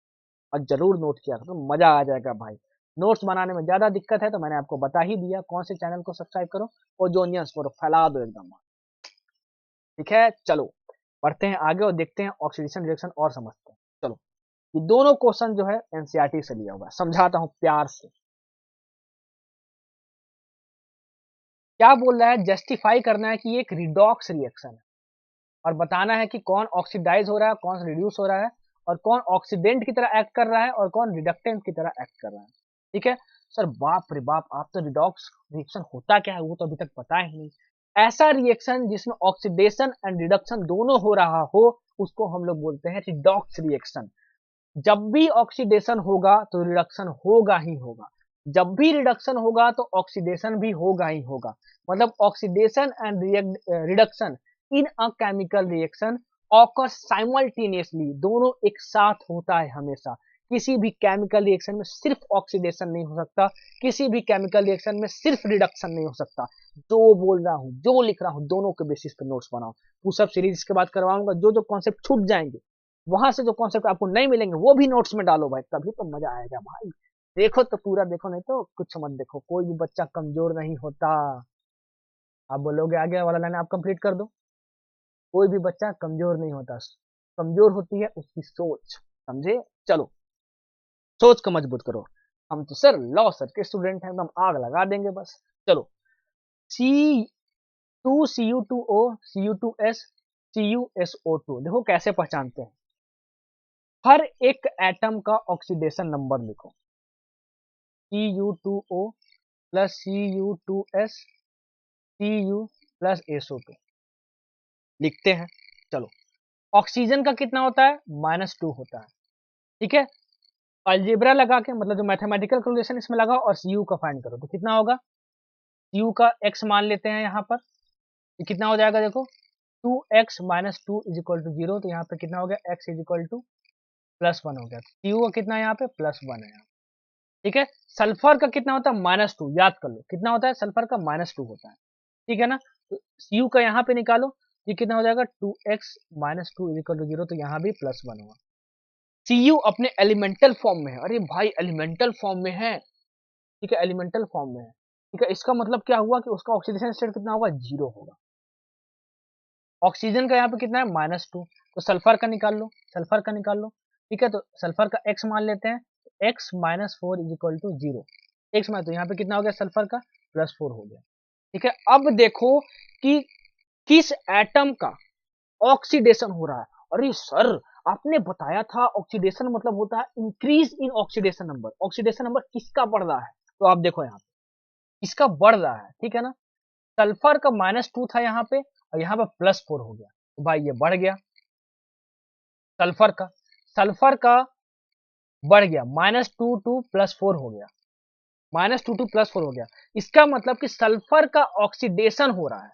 A: और जरूर नोट किया करो, मजा आ जाएगा भाई। नोट्स बनाने में ज्यादा दिक्कत है तो मैंने आपको बता ही दिया, कौन से चैनल को सब्सक्राइब करो, ओजोनियंस करो, फैला दो एकदम। ठीक है, चलो पढ़ते हैं आगे और देखते हैं ऑक्सीडेशन रिएक्शन और समझते हैं। चलो, ये दोनों क्वेश्चन जो है एनसीईआरटी से लिया हुआ है, समझाता हूं प्यार से। क्या बोल रहा है? जस्टिफाई करना है कि ये एक रिडॉक्स रिएक्शन है, और बताना है कि कौन ऑक्सीडाइज हो रहा है, कौन रिड्यूस हो रहा है, और कौन ऑक्सीडेंट की तरह एक्ट कर रहा है और कौन रिडक्टेंट की तरह एक्ट कर रहा है। ठीक है सर, बाप रे बाप, आप तो रिडॉक्स रिएक्शन होता क्या है वो तो अभी तक पता ही नहीं। ऐसा रिएक्शन जिसमें ऑक्सीडेशन एंड रिडक्शन दोनों हो रहा हो उसको हम लोग बोलते हैं रिडॉक्स रिएक्शन। जब भी ऑक्सीडेशन होगा तो रिडक्शन होगा ही होगा, जब भी रिडक्शन होगा तो ऑक्सीडेशन भी होगा ही होगा। मतलब oxidation and reduction in a chemical reaction occur simultaneously, दोनों एक साथ होता है हमेशा। किसी भी केमिकल रिएक्शन में सिर्फ ऑक्सीडेशन नहीं हो सकता, किसी भी केमिकल रिएक्शन में सिर्फ रिडक्शन नहीं हो सकता। जो बोल रहा हूँ, जो लिख रहा हूँ, दोनों के बेसिस पे नोट्स बनाओ। पुशअप सीरीज के बाद करवाऊंगा, जो जो कॉन्सेप्ट छूट जाएंगे वहां से जो कॉन्सेप्ट आपको नहीं मिलेंगे वो भी नोट्स में डालो भाई, तभी तो मजा आएगा भाई। देखो तो पूरा देखो, नहीं तो कुछ मत देखो। कोई भी बच्चा कमजोर नहीं होता। आप बोलोगे आगे वाला लाइन आप कंप्लीट कर दो। कोई भी बच्चा कमजोर नहीं होता, कमजोर होती है उसकी सोच, समझे। चलो, सोच को मजबूत करो। हम तो सर लॉ सर के स्टूडेंट हैं, हम आग लगा देंगे बस। चलो, C2Cu2O Cu2S CuSO2, देखो कैसे पहचानते हैं। हर एक एटम का ऑक्सीडेशन नंबर लिखो। Cu2O plus Cu2S Cu plus SO2 लिखते हैं। चलो, ऑक्सीजन का कितना होता है, -2 होता है, ठीक है। अलजेब्रा लगा के, मतलब जो मैथमेटिकल कैलकुलेशन इसमें लगाओ और Cu का फाइंड करो, तो कितना होगा। Cu का x मान लेते हैं यहाँ पर, ये कितना हो जाएगा देखो, 2x minus 2 is equal to 0, तो यहाँ पे कितना हो गया, x इज इक्वल टू +1 हो गया। Cu का कितना है यहाँ पे, +1 है, ठीक है। सल्फर का कितना होता है, -2, याद कर लो कितना होता है सल्फर का, -2 होता है, ठीक है ना। तो Cu का यहाँ पे निकालो, ये कितना हो जाएगा, 2x minus 2 is equal to 0, तो यहाँ भी +1 होगा। Cu अपने एलिमेंटल फॉर्म में है, अरे भाई एलिमेंटल फॉर्म में है, ठीक है, एलिमेंटल फॉर्म में है, ठीक है। इसका मतलब क्या हुआ कि उसका ऑक्सीडेशन स्टेट कितना होगा, 0 होगा। ऑक्सीजन का यहाँ पे कितना है, -2, तो सल्फर का निकाल लो, सल्फर का निकाल लो, ठीक है। तो सल्फर का x मान लेते हैं, x minus 4 is equal to 0, x में तो यहाँ पे कितना हो गया सल्फर का, +4 हो गया, ठीक है। अब देखो कि किस एटम का ऑक्सीडेशन हो रहा है। अरे सर आपने बताया था ऑक्सीडेशन मतलब होता है increase in oxidation number, oxidation number किसका बढ़ रहा है, तो आप देखो यहाँ पे किसका बढ़ रहा है, ठीक है ना। सल्फर का -2 था यहाँ पे, और यहाँ पे +4 हो गया, तो भाई ये बढ़ गया। सल्फर का बढ़ गया, -2 टू +4 हो गया, -2 टू +4 हो गया। इसका मतलब कि सल्फर का ऑक्सीडेशन हो रहा है,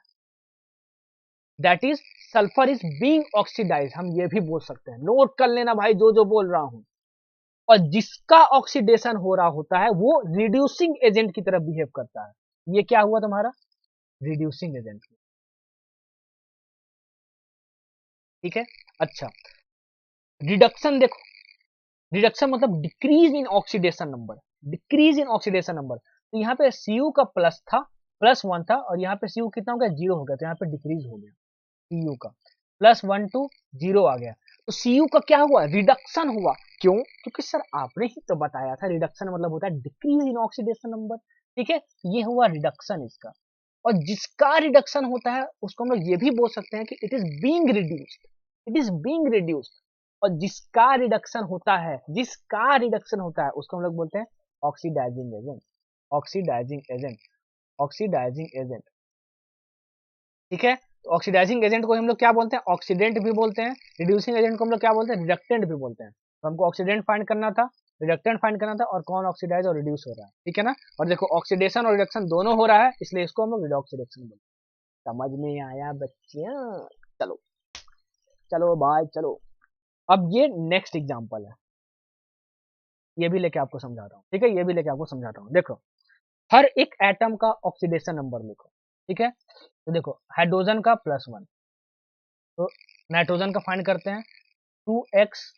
A: that is sulphur is being oxidise, हम ये भी बोल सकते हैं। नोट कर लेना भाई जो जो बोल रहा हूं। और जिसका ऑक्सीडेशन हो रहा होता है वो रिड्यूसिंग एजेंट की तरह बिहेव करता है। ये क्या हुआ तुम्हारा, रिड्यूसिंग एजेंट, ठीक है। अच्छा, रिडक्शन देखो, रिडक्शन मतलब decrease in oxidation number, decrease in oxidation number. तो यहाँ पे Cu का प्लस था, +1 था, और यहाँ पे Cu कितना हो गया, 0 हो गया, तो यहाँ पे डिक्रीज हो गया Cu का, +1 टू 0 आ गया। तो Cu का क्या हुआ, रिडक्शन हुआ। क्यों, क्योंकि सर आपने ही तो बताया था रिडक्शन मतलब होता है डिक्रीज इन ऑक्सीडेशन नंबर, ठीक है। ये हुआ रिडक्शन इसका। और जिसका रिडक्शन होता है उसको हम लोग ये भी बोल सकते हैं कि it is being reduced, it is being reduced. और जिसका रिडक्शन होता है, जिसका रिडक्शन होता है उसको हम लोग बोलते हैं oxidising agent, oxidising agent, oxidising agent, ठीक है। तो ऑक्सीडाइजिंग एजेंट को हम लोग क्या बोलते हैं, ऑक्सीडेंट भी बोलते हैं। रिड्यूसिंग एजेंट को हम लोग क्या बोलते हैं, रिडक्टेंट भी बोलते हैं। तो हमको ऑक्सीडेंट फाइंड करना था, रिडक्टेंट फाइंड करना था, और कौन ऑक्सीडाइज और रिड्यूस हो रहा है, ठीक है ना। और देखो ऑक्सीडेशन और रिडक्शन दोनों हो रहा है, इसलिए इसको हम लोग रिडॉक्स रिडक्शन बोलते हैं। समझ में आया बच्चियां, चलो चलो भाई चलो। अब ये नेक्स्ट एग्जांपल है, ये भी लेके आपको समझाता हूँ, ठीक है, ये भी लेके आपको समझाता हूँ। देखो, हर एक एटम का ऑक्सीडेशन नंबर लिखो, ठीक है। तो देखो हाइड्रोजन का +1, तो नाइट्रोजन का फाइंड करते हैं, 2x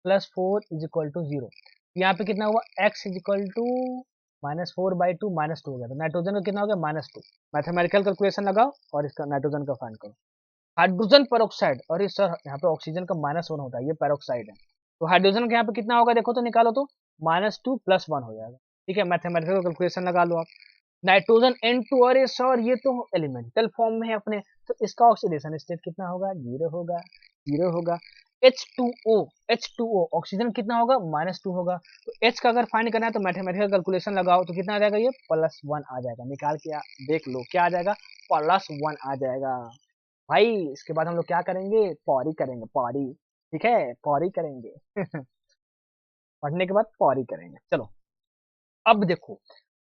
A: plus 4 is equal to 0। यहाँ पे कितना हुआ, x इज इक्वल टू -4/2 -2 हो गया, तो नाइट्रोजन का कितना हो गया, -2। मैथमेटिकल कैलकुलेशन लगाओ और इसका नाइट्रोजन का फाइंड करो। हाइड्रोजन पेरोक्साइड, अरे सर यहाँ पे ऑक्सीजन का -1 होता है, ये पेरोक्साइड है, तो हाइड्रोजन का यहाँ पे कितना होगा देखो, तो निकालो तो -2 + 1 हो जाएगा, ठीक है। मैथमेटिकल कैलकुलेशन लगा लो आप। नाइट्रोजन N2, अरे सर ये तो एलिमेंटल फॉर्म में है अपने, तो इसका ऑक्सीडेशन स्टेट कितना होगा, 0 होगा, 0 होगा। H2O, H2O ऑक्सीजन कितना होगा, -2 होगा। तो H का अगर फाइंड करना है तो मैथमेटिकल कैलकुलेशन लगाओ, तो कितना आ जाएगा, ये +1 आ जाएगा, निकाल के देख लो क्या आ जाएगा, +1 आ जाएगा भाई। इसके बाद हम लोग क्या करेंगे, पौरी करेंगे, पौरी, ठीक है, पौरी करेंगे पढ़ने के बाद पौरी करेंगे। चलो, अब देखो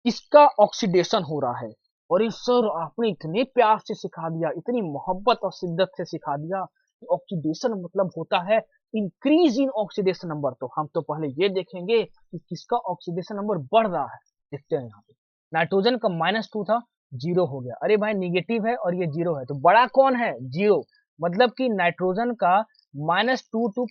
A: इसका ऑक्सीडेशन हो रहा है, और ये सर आपने इतने प्यार से सिखा दिया, इतनी मोहब्बत और शिद्दत से सिखा दिया कि ऑक्सीडेशन मतलब होता है इंक्रीज इन ऑक्सीडेशन नंबर। तो हम तो पहले ये देखेंगे कि किसका ऑक्सीडेशन नंबर बढ़ रहा है। देखते हैं यहाँ पे, नाइट्रोजन का -2 था, 0 हो गया। अरे भाई निगेटिव है और ये 0 है, तो बड़ा कौन है, 0, मतलब कि नाइट्रोजन का -2 टू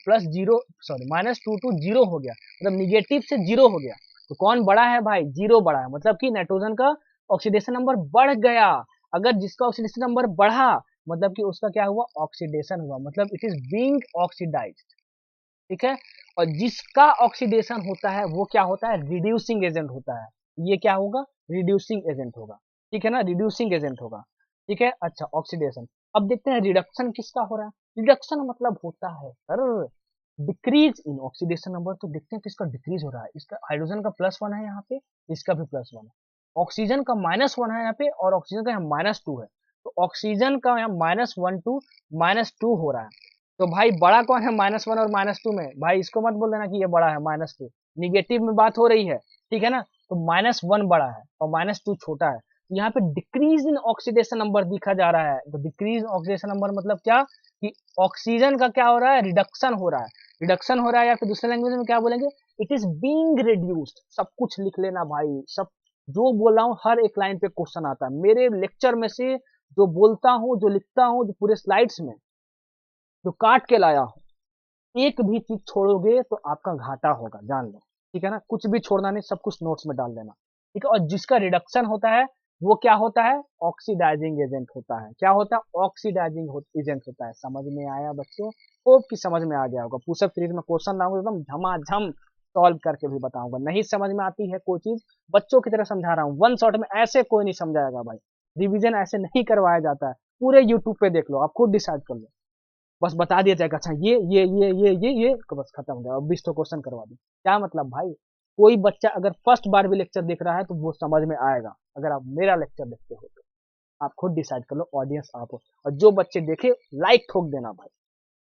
A: 0 हो गया, मतलब निगेटिव से 0 हो गया। तो कौन बड़ा है भाई? 0 बड़ा है, मतलब कि नाइट्रोजन का ऑक्सीडेशन नंबर बढ़ गया। अगर जिसका ऑक्सीडेशन नंबर बढ़ा मतलब कि उसका क्या हुआ? ऑक्सीडेशन हुआ, मतलब इट इज बीइंग ऑक्सीडाइज्ड। ठीक है। और जिसका ऑक्सीडेशन होता है वो क्या होता है? रिड्यूसिंग एजेंट होता है। ये क्या होगा? रिड्यूसिंग एजेंट होगा। ठीक है ना, रिड्यूसिंग एजेंट होगा। ठीक है। अच्छा, ऑक्सीडेशन। अब देखते हैं रिडक्शन किसका हो रहा है। रिडक्शन मतलब होता है sir decrease in oxidation number. तो देखते हैं किसका डिक्रीज हो रहा है। इसका हाइड्रोजन का +1 है यहाँ पे, इसका भी +1 है। ऑक्सीजन का -1 है यहाँ पे और ऑक्सीजन का यहाँ -2 है। तो ऑक्सीजन का यहाँ -1 टू -2 हो रहा है। तो भाई बड़ा कौन है -1 और -2 में? भाई इसको मत बोल देना कि ये बड़ा है -2, निगेटिव में बात हो रही है। ठीक है ना। तो -1 बड़ा है और -2 छोटा है। यहाँ पे डिक्रीज इन ऑक्सीडेशन नंबर दिखा जा रहा है। तो डिक्रीज ऑक्सीडेशन नंबर मतलब क्या? कि ऑक्सीजन का क्या हो रहा है? रिडक्शन हो रहा है। रिडक्शन हो रहा है या फिर दूसरे लैंग्वेज में क्या बोलेंगे? It is being reduced. सब कुछ लिख लेना भाई, सब जो बोल रहा हूँ हर एक लाइन पे क्वेश्चन आता है मेरे लेक्चर में से। जो बोलता हूँ, जो लिखता हूँ, जो पूरे स्लाइड्स में जो काट के लाया हूँ, एक भी चीज छोड़ोगे तो आपका घाटा होगा, जान लो। ठीक है ना, कुछ भी छोड़ना नहीं, सब कुछ नोट्स में डाल देना। ठीक है। और जिसका रिडक्शन होता है वो क्या होता है? ऑक्सीडाइजिंग एजेंट होता है। क्या होता है? ऑक्सीडाइजिंग एजेंट होता है। समझ में आया बच्चों? होप कि समझ में आ गया होगा। पुशअप सीरीज में क्वेश्चन लाऊंगा एकदम झमाझम सॉल्व करके भी बताऊंगा। नहीं समझ में आती है कोई चीज, बच्चों की तरह समझा रहा हूँ, वन शॉट में ऐसे कोई नहीं समझाएगा भाई। रिवीजन ऐसे नहीं करवाया जाता है। पूरे यूट्यूब पे देख लो, आप खुद डिसाइड कर लो। बस बता दिया जाएगा, अच्छा ये तो बस खत्म हो गया। अब 20 तो क्वेश्चन करवा दी, क्या मतलब भाई? कोई बच्चा अगर फर्स्ट बार भी लेक्चर देख रहा है तो वो समझ में आएगा। अगर आप मेरा लेक्चर देखते हो तो आप खुद डिसाइड कर लो, ऑडियंस आप हो। और जो बच्चे देखे लाइक ठोक देना भाई,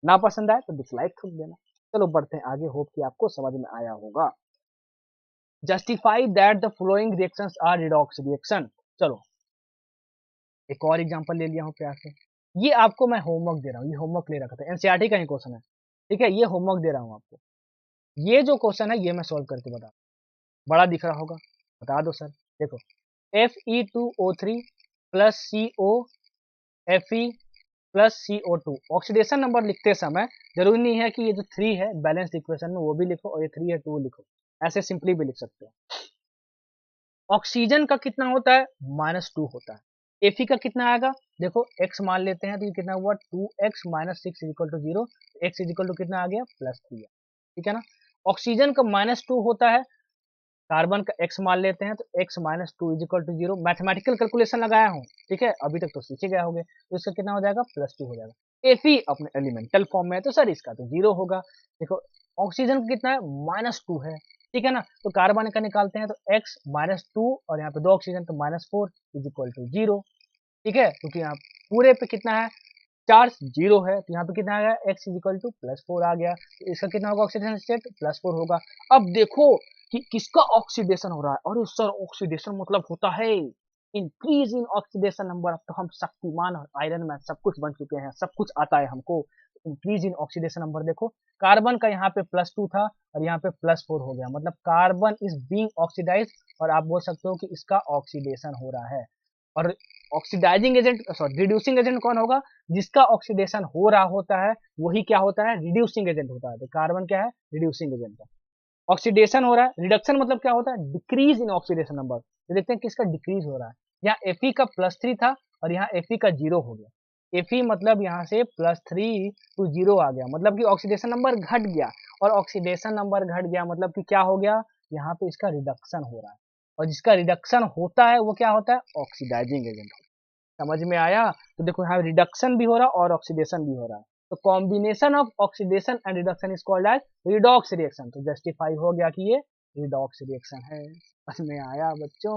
A: ना पसंद आए तो डिसलाइक ठोक देना। चलो बढ़ते हैं आगे, होप कि आपको समझ में आया होगा। Justify that the following reactions are redox reaction. चलो एक और एग्जांपल ले लिया हूँ प्यार से। ये आपको मैं होमवर्क दे रहा हूँ, ये होमवर्क ले रखा था, एनसीईआरटी का ही क्वेश्चन है। ठीक है, ये होमवर्क दे रहा हूँ आपको। ये जो क्वेश्चन है ये मैं सॉल्व करके बता, बड़ा दिख रहा होगा, बता दो सर। देखो Fe2O3 plus CO Fe plus CO2, oxidation number लिखते समय जरूरी नहीं है कि ये जो 3 है बैलेंस इक्वेशन में वो भी लिखो और ये 3 है 2 लिखो, ऐसे सिंपली भी लिख सकते हो। ऑक्सीजन का कितना होता है? -2 होता है। Fe का कितना आएगा? देखो x मान लेते हैं तो ये कितना हुआ 2x - 6 = 0। x = कितना आ गया? +3 है। ठीक है ना। ऑक्सीजन का -2 होता है, कार्बन का x मान लेते हैं तो x - 2 = 0। मैथमेटिकल कैलकुलेशन लगाया हूँ, ठीक है, अभी तक तो सीखे गए होंगे। तो इसका कितना हो जाएगा? +2 हो जाएगा। Fe अपने एलिमेंटल फॉर्म में है तो सर इसका तो 0 होगा। देखो ऑक्सीजन का कितना है? -2 है। ठीक है ना। तो कार्बन का निकालते हैं तो x - 2 और यहाँ पे 2 ऑक्सीजन तो -4 = 0। ठीक है, क्योंकि यहाँ पूरे पे कितना है? चार्ज 0 है तो यहाँ पे कितना आ गया? x = +4 आ गया। तो इसका कितना होगा? ऑक्सीडेशन स्टेट +4 होगा। अब देखो कि किसका ऑक्सीडेशन हो रहा है। अरे सर ऑक्सीडेशन मतलब होता है इंक्रीज इन ऑक्सीडेशन नंबर। अब तो हम शक्तिमान और आयरन मैन सब कुछ बन चुके हैं, सब कुछ आता है हमको। इंक्रीज इन ऑक्सीडेशन नंबर देखो, कार्बन का यहाँ पे +2 था और यहाँ पे +4 हो गया, मतलब कार्बन इज बीइंग ऑक्सीडाइज। और आप बोल सकते हो कि इसका ऑक्सीडेशन हो रहा है। और oxidising agent sorry reducing agent कौन होगा? जिसका ऑक्सीडेशन हो रहा होता है वही क्या होता है? रिड्यूसिंग एजेंट होता है। तो कार्बन क्या है? रिड्यूसिंग एजेंट है। ऑक्सीडेशन हो रहा है, रिडक्शन मतलब क्या होता है? Decrease in oxidation number. तो देखते हैं किसका डिक्रीज हो रहा है। यहाँ Fe का +3 था और यहाँ Fe का 0 हो गया। Fe मतलब यहाँ से +3 टू 0 आ गया, मतलब कि ऑक्सीडेशन नंबर घट गया। और ऑक्सीडेशन नंबर घट गया मतलब कि क्या हो गया? यहाँ पे इसका रिडक्शन हो रहा है। और जिसका रिडक्शन होता है वो क्या होता है? Oxidising agent. समझ में आया? तो देखो यहाँ रिडक्शन भी हो रहा है और ऑक्सीडेशन भी हो रहा है। तो combination of oxidation and reduction is called as redox reaction. तो जस्टिफाई हो गया कि ये रिडॉक्स रिएक्शन है। समझ में आया बच्चों?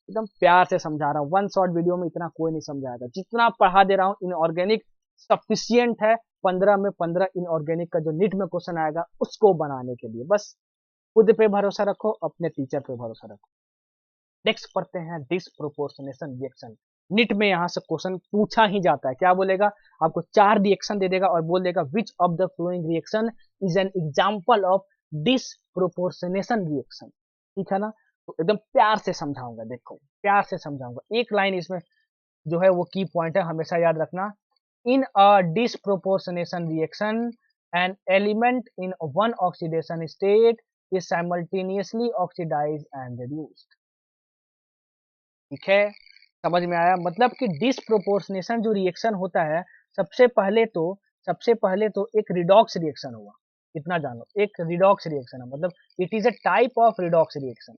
A: एकदम प्यार से समझा रहा हूँ, वन शॉर्ट वीडियो में इतना कोई नहीं समझाएगा जितना पढ़ा दे रहा हूँ। इनऑर्गेनिक सफिशियंट है, 15 में 15 इनऑर्गेनिक का जो नीट में क्वेश्चन आएगा उसको बनाने के लिए। बस खुद पे भरोसा रखो, अपने टीचर पे भरोसा रखो। नेक्स्ट पढ़ते हैं डिसप्रोपोर्शनेशन रिएक्शन। निट में यहां से क्वेश्चन पूछा ही जाता है। क्या बोलेगा? आपको 4 रिएक्शन दे देगा और बोल देगा which of the flowing reaction is an example of disproportionation reaction. ठीक है ना। तो एकदम प्यार से समझाऊंगा, देखो प्यार से समझाऊंगा। एक लाइन इसमें जो है वो की पॉइंट है, हमेशा याद रखना। In a disproportionation reaction an element in one oxidation state is simultaneously oxidise and reduced. ठीक है, समझ में आया? मतलब कि डिसप्रोपोर्शनेशन जो रिएक्शन होता है, सबसे पहले तो एक रिडॉक्स रिएक्शन हुआ, इतना जानो, एक रिडॉक्स रिएक्शन है, मतलब it is a type of redox reaction.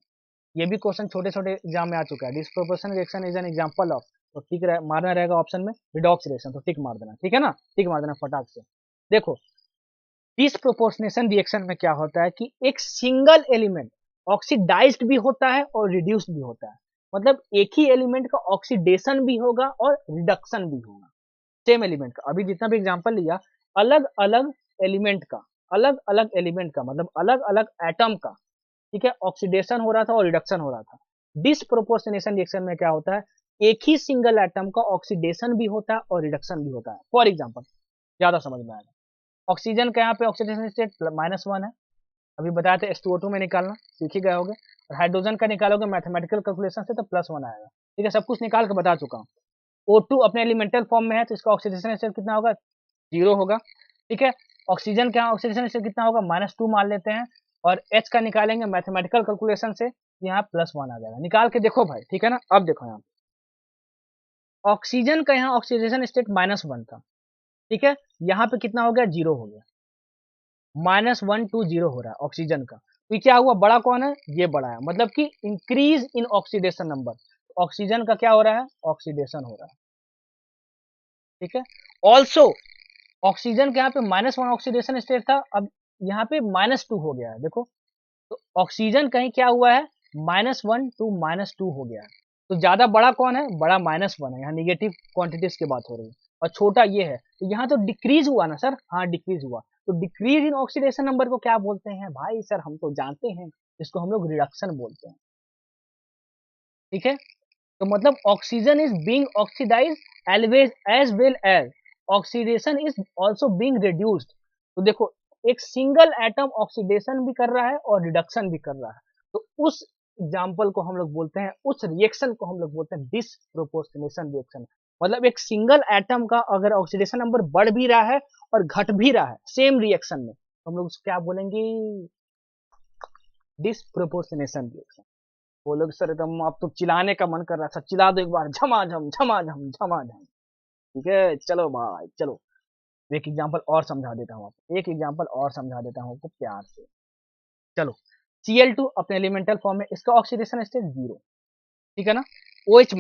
A: ये भी क्वेश्चन छोटे छोटे एग्जाम में आ चुका है। Disproportionation reaction is an example of, तो टिक मारना रहेगा ऑप्शन में रिडॉक्स रिएक्शन, तो टिक मार देना, ठीक है ना, टिक मार देना फटाक से। देखो, डिसप्रोपोर्शनेशन रिएक्शन में क्या होता है कि एक सिंगल एलिमेंट ऑक्सीडाइज्ड भी होता है और रिड्यूस्ड भी होता है, मतलब एक ही एलिमेंट का ऑक्सीडेशन भी होगा और रिडक्शन भी होगा, सेम एलिमेंट का। अभी जितना भी एग्जांपल लिया, अलग अलग एलिमेंट का, अलग अलग एलिमेंट का मतलब अलग अलग एटम का, ठीक है, ऑक्सीडेशन हो रहा था और रिडक्शन हो रहा था। डिसप्रोपोर्शनेशन रिएक्शन में क्या होता है, एक ही सिंगल एटम का ऑक्सीडेशन भी होता है और रिडक्शन भी होता है। फॉर एग्जाम्पल, ज्यादा समझ में आएगा, ऑक्सीजन का यहाँ पे ऑक्सीडेशन स्टेट -1 है, अभी बताया था H2O2 में निकालना, सीख ही गए होगे। और हाइड्रोजन का निकालोगे मैथमेटिकल कैलकुलेशन से तो +1 आएगा, ठीक है, सब कुछ निकाल के बता चुका हूँ। O2 अपने एलिमेंटल फॉर्म में है तो इसका ऑक्सीडेशन स्टेट कितना होगा, 0 होगा, ठीक है। ऑक्सीजन का ऑक्सीडेशन स्टेट कितना होगा, -2 मान लेते हैं, और H का निकालेंगे मैथमेटिकल कैलकुलेशन से, यहाँ +1 आ जाएगा, निकाल के देखो भाई, ठीक है ना। अब देखो यहाँ ऑक्सीजन का यहाँ ऑक्सीडेशन स्टेट -1 था, ठीक है, यहाँ पे कितना हो गया, 0 हो गया, -1 to 0 हो रहा है ऑक्सीजन का। तो क्या हुआ, बड़ा कौन है, ये बड़ा है, मतलब कि increase in oxidation number, oxygen का क्या हो रहा है, ऑक्सीडेशन हो रहा है, ठीक है। ऑल्सो ऑक्सीजन के यहाँ पे -1 ऑक्सीडेशन स्टेट था, अब यहाँ पे -2 हो गया है, देखो, तो ऑक्सीजन कहीं क्या हुआ है, -1 to -2 हो गया है। तो ज्यादा बड़ा कौन है, बड़ा -1 है, यहाँ निगेटिव क्वांटिटीज की बात हो रही है, और छोटा ये है, तो यहाँ तो डिक्रीज हुआ ना सर, हाँ डिक्रीज हुआ। तो डिक्रीज इन ऑक्सीडेशन नंबर को क्या बोलते हैं भाई, सर हम तो जानते हैं, इसको हम लोग रिडक्शन बोलते हैं, ठीक है। तो मतलब oxygen is being oxidise always as well as oxidation is also being reduced. तो देखो, एक सिंगल एटम ऑक्सीडेशन भी कर रहा है और रिडक्शन भी कर रहा है, तो उस एग्जाम्पल को हम लोग बोलते हैं, उस रिएक्शन को हम लोग बोलते हैं डिसप्रोपोर्शनेशन रिएक्शन। मतलब एक सिंगल एटम का अगर ऑक्सीडेशन नंबर बढ़ भी रहा है और घट भी रहा है सेम रिएक्शन में, तो हम लोग उसको क्या बोलेंगे, डिसप्रोपोर्शनेशन रिएक्शन। बोलोगे सर एकदम आप तो चिल्लाने का मन कर रहा था, चिल्ला दो एक बार, झमाझम झमाझम झमाझम, ठीक है, चलो भाई चलो। एक एग्जांपल और समझा देता हूँ आपको, एक एग्जांपल और समझा देता हूँ आपको प्यार से, चलो। Cl2 अपने एलिमेंटल फॉर्म में, इसका ऑक्सीडेशन स्टेट 0, ठीक है ना, OH-,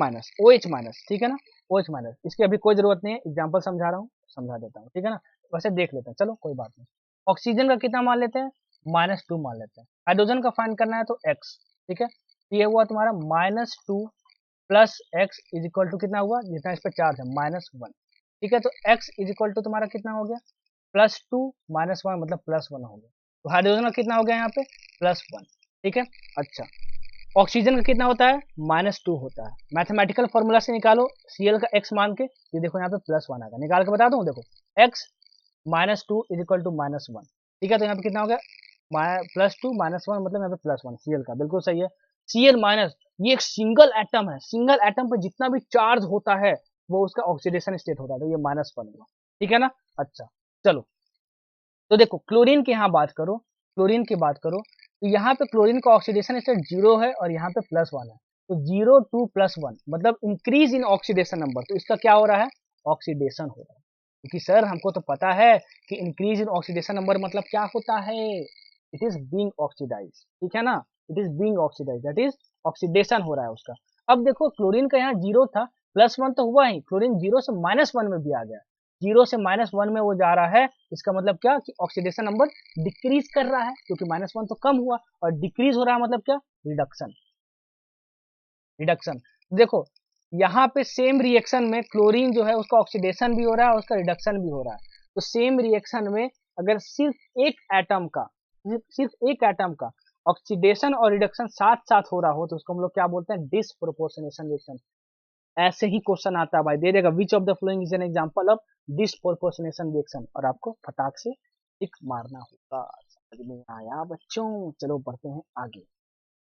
A: ठीक है ना, OH-, इसकी अभी कोई जरूरत नहीं है, एग्जांपल समझा रहा हूँ, समझा देता हूँ, ठीक है ना, वैसे देख लेते हैं, चलो कोई बात नहीं। ऑक्सीजन का कितना मान लेते हैं, -2 मान लेते हैं। हाइड्रोजन का फाइंड करना है तो x, ठीक है, ये हुआ तुम्हारा -2 plus x is equal to कितना हुआ, जितना इस पर चार्ज है -1, ठीक है। तो x इज इक्वल टू तुम्हारा कितना हो गया, +2 -1 मतलब +1 हो गया। तो हाइड्रोजन का कितना हो गया यहाँ पे, +1, ठीक है। अच्छा, ऑक्सीजन का कितना होता है, -2 होता है, मैथमेटिकल फॉर्मूला से निकालो, Cl का x मान के, ये देखो यहाँ पे +1 आएगा, निकाल के बता दूं, देखो x -2 इज इक्वल टू -1, ठीक है। तो यहाँ पे कितना हो गया, +2 -1 मतलब यहाँ पे +1, Cl का बिल्कुल सही है। Cl माइनस, ये एक सिंगल एटम है, सिंगल एटम पे जितना भी चार्ज होता है वो उसका ऑक्सीडेशन स्टेट होता है, तो ये -1 हुआ, ठीक है ना। अच्छा, चलो, तो देखो क्लोरीन की यहाँ बात करो, क्लोरीन की बात करो, तो यहाँ पे क्लोरीन का ऑक्सीडेशन स्टेट 0 है और यहाँ पे +1 है, तो 0 2 +1 मतलब इंक्रीज इन ऑक्सीडेशन नंबर, तो इसका क्या हो रहा है, ऑक्सीडेशन हो रहा है, क्योंकि सर हमको तो पता है कि इंक्रीज इन ऑक्सीडेशन नंबर मतलब क्या होता है, इट इज बीइंग ऑक्सीडाइज, ठीक है ना, it is being oxidise, that is oxidation हो रहा है उसका। अब देखो क्लोरीन का यहाँ 0 था, +1 तो हुआ ही, क्लोरीन 0 से -1 में भी आ गया, 0 से -1 में वो जा रहा है, इसका मतलब क्या कि ऑक्सीडेशन नंबर डिक्रीज कर रहा है, क्योंकि -1 तो कम हुआ और डिक्रीज हो रहा है मतलब क्या, रिडक्शन, रिडक्शन। देखो यहाँ पे सेम रिएक्शन में क्लोरीन जो है उसका ऑक्सीडेशन भी हो रहा है और उसका रिडक्शन भी हो रहा है, तो सेम रिएक्शन में अगर सिर्फ एक एटम का ऑक्सीडेशन और रिडक्शन साथ साथ हो रहा हो तो उसको हम लोग क्या बोलते हैं, डिसप्रोपोर्शनेशन रिएक्शन। ऐसे ही क्वेश्चन आता है भाई, दे देगा which of the following is an example of disproportionation reaction, और आपको फटाक से टिक मारना होगा। समझ में आया बच्चों, चलो बढ़ते हैं आगे।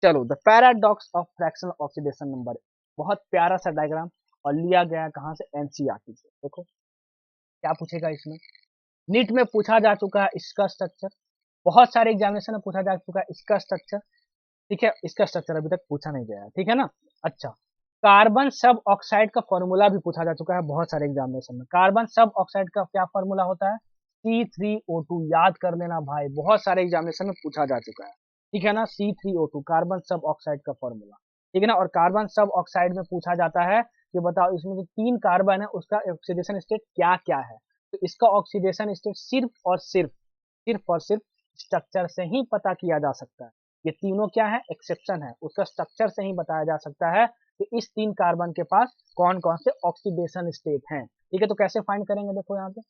A: चलो, the paradox of fractional oxidation number, बहुत प्यारा सा डायग्राम, और लिया गया कहाँ से, एनसीईआरटी से। देखो क्या पूछेगा इसमें, नीट में पूछा जा चुका है इसका स्ट्रक्चर, बहुत सारे एग्जामिनेशन में पूछा जा चुका है इसका स्ट्रक्चर, ठीक है। इसका स्ट्रक्चर अभी तक पूछा नहीं गया है, ठीक है ना। अच्छा, कार्बन सब ऑक्साइड का फॉर्मूला भी पूछा जा चुका है बहुत सारे एग्जामिनेशन में। कार्बन सब ऑक्साइड का क्या फॉर्मूला होता है? C3O2। याद कर लेना भाई, बहुत सारे एग्जामिनेशन में पूछा जा चुका है, ठीक है ना। C3O2 कार्बन सब ऑक्साइड का फॉर्मूला, ठीक है ना। और कार्बन सब ऑक्साइड में पूछा जाता है कि बताओ इसमें जो 3 कार्बन है उसका ऑक्सीडेशन स्टेट क्या क्या है। तो इसका ऑक्सीडेशन स्टेट सिर्फ और सिर्फ स्ट्रक्चर से ही पता किया जा सकता है। ये तीनों क्या है? एक्सेप्शन है, उसका स्ट्रक्चर से ही बताया जा सकता है कि इस 3 कार्बन के पास कौन कौन से ऑक्सीडेशन स्टेट हैं, ठीक है। तो कैसे फाइंड करेंगे? देखो यहाँ पे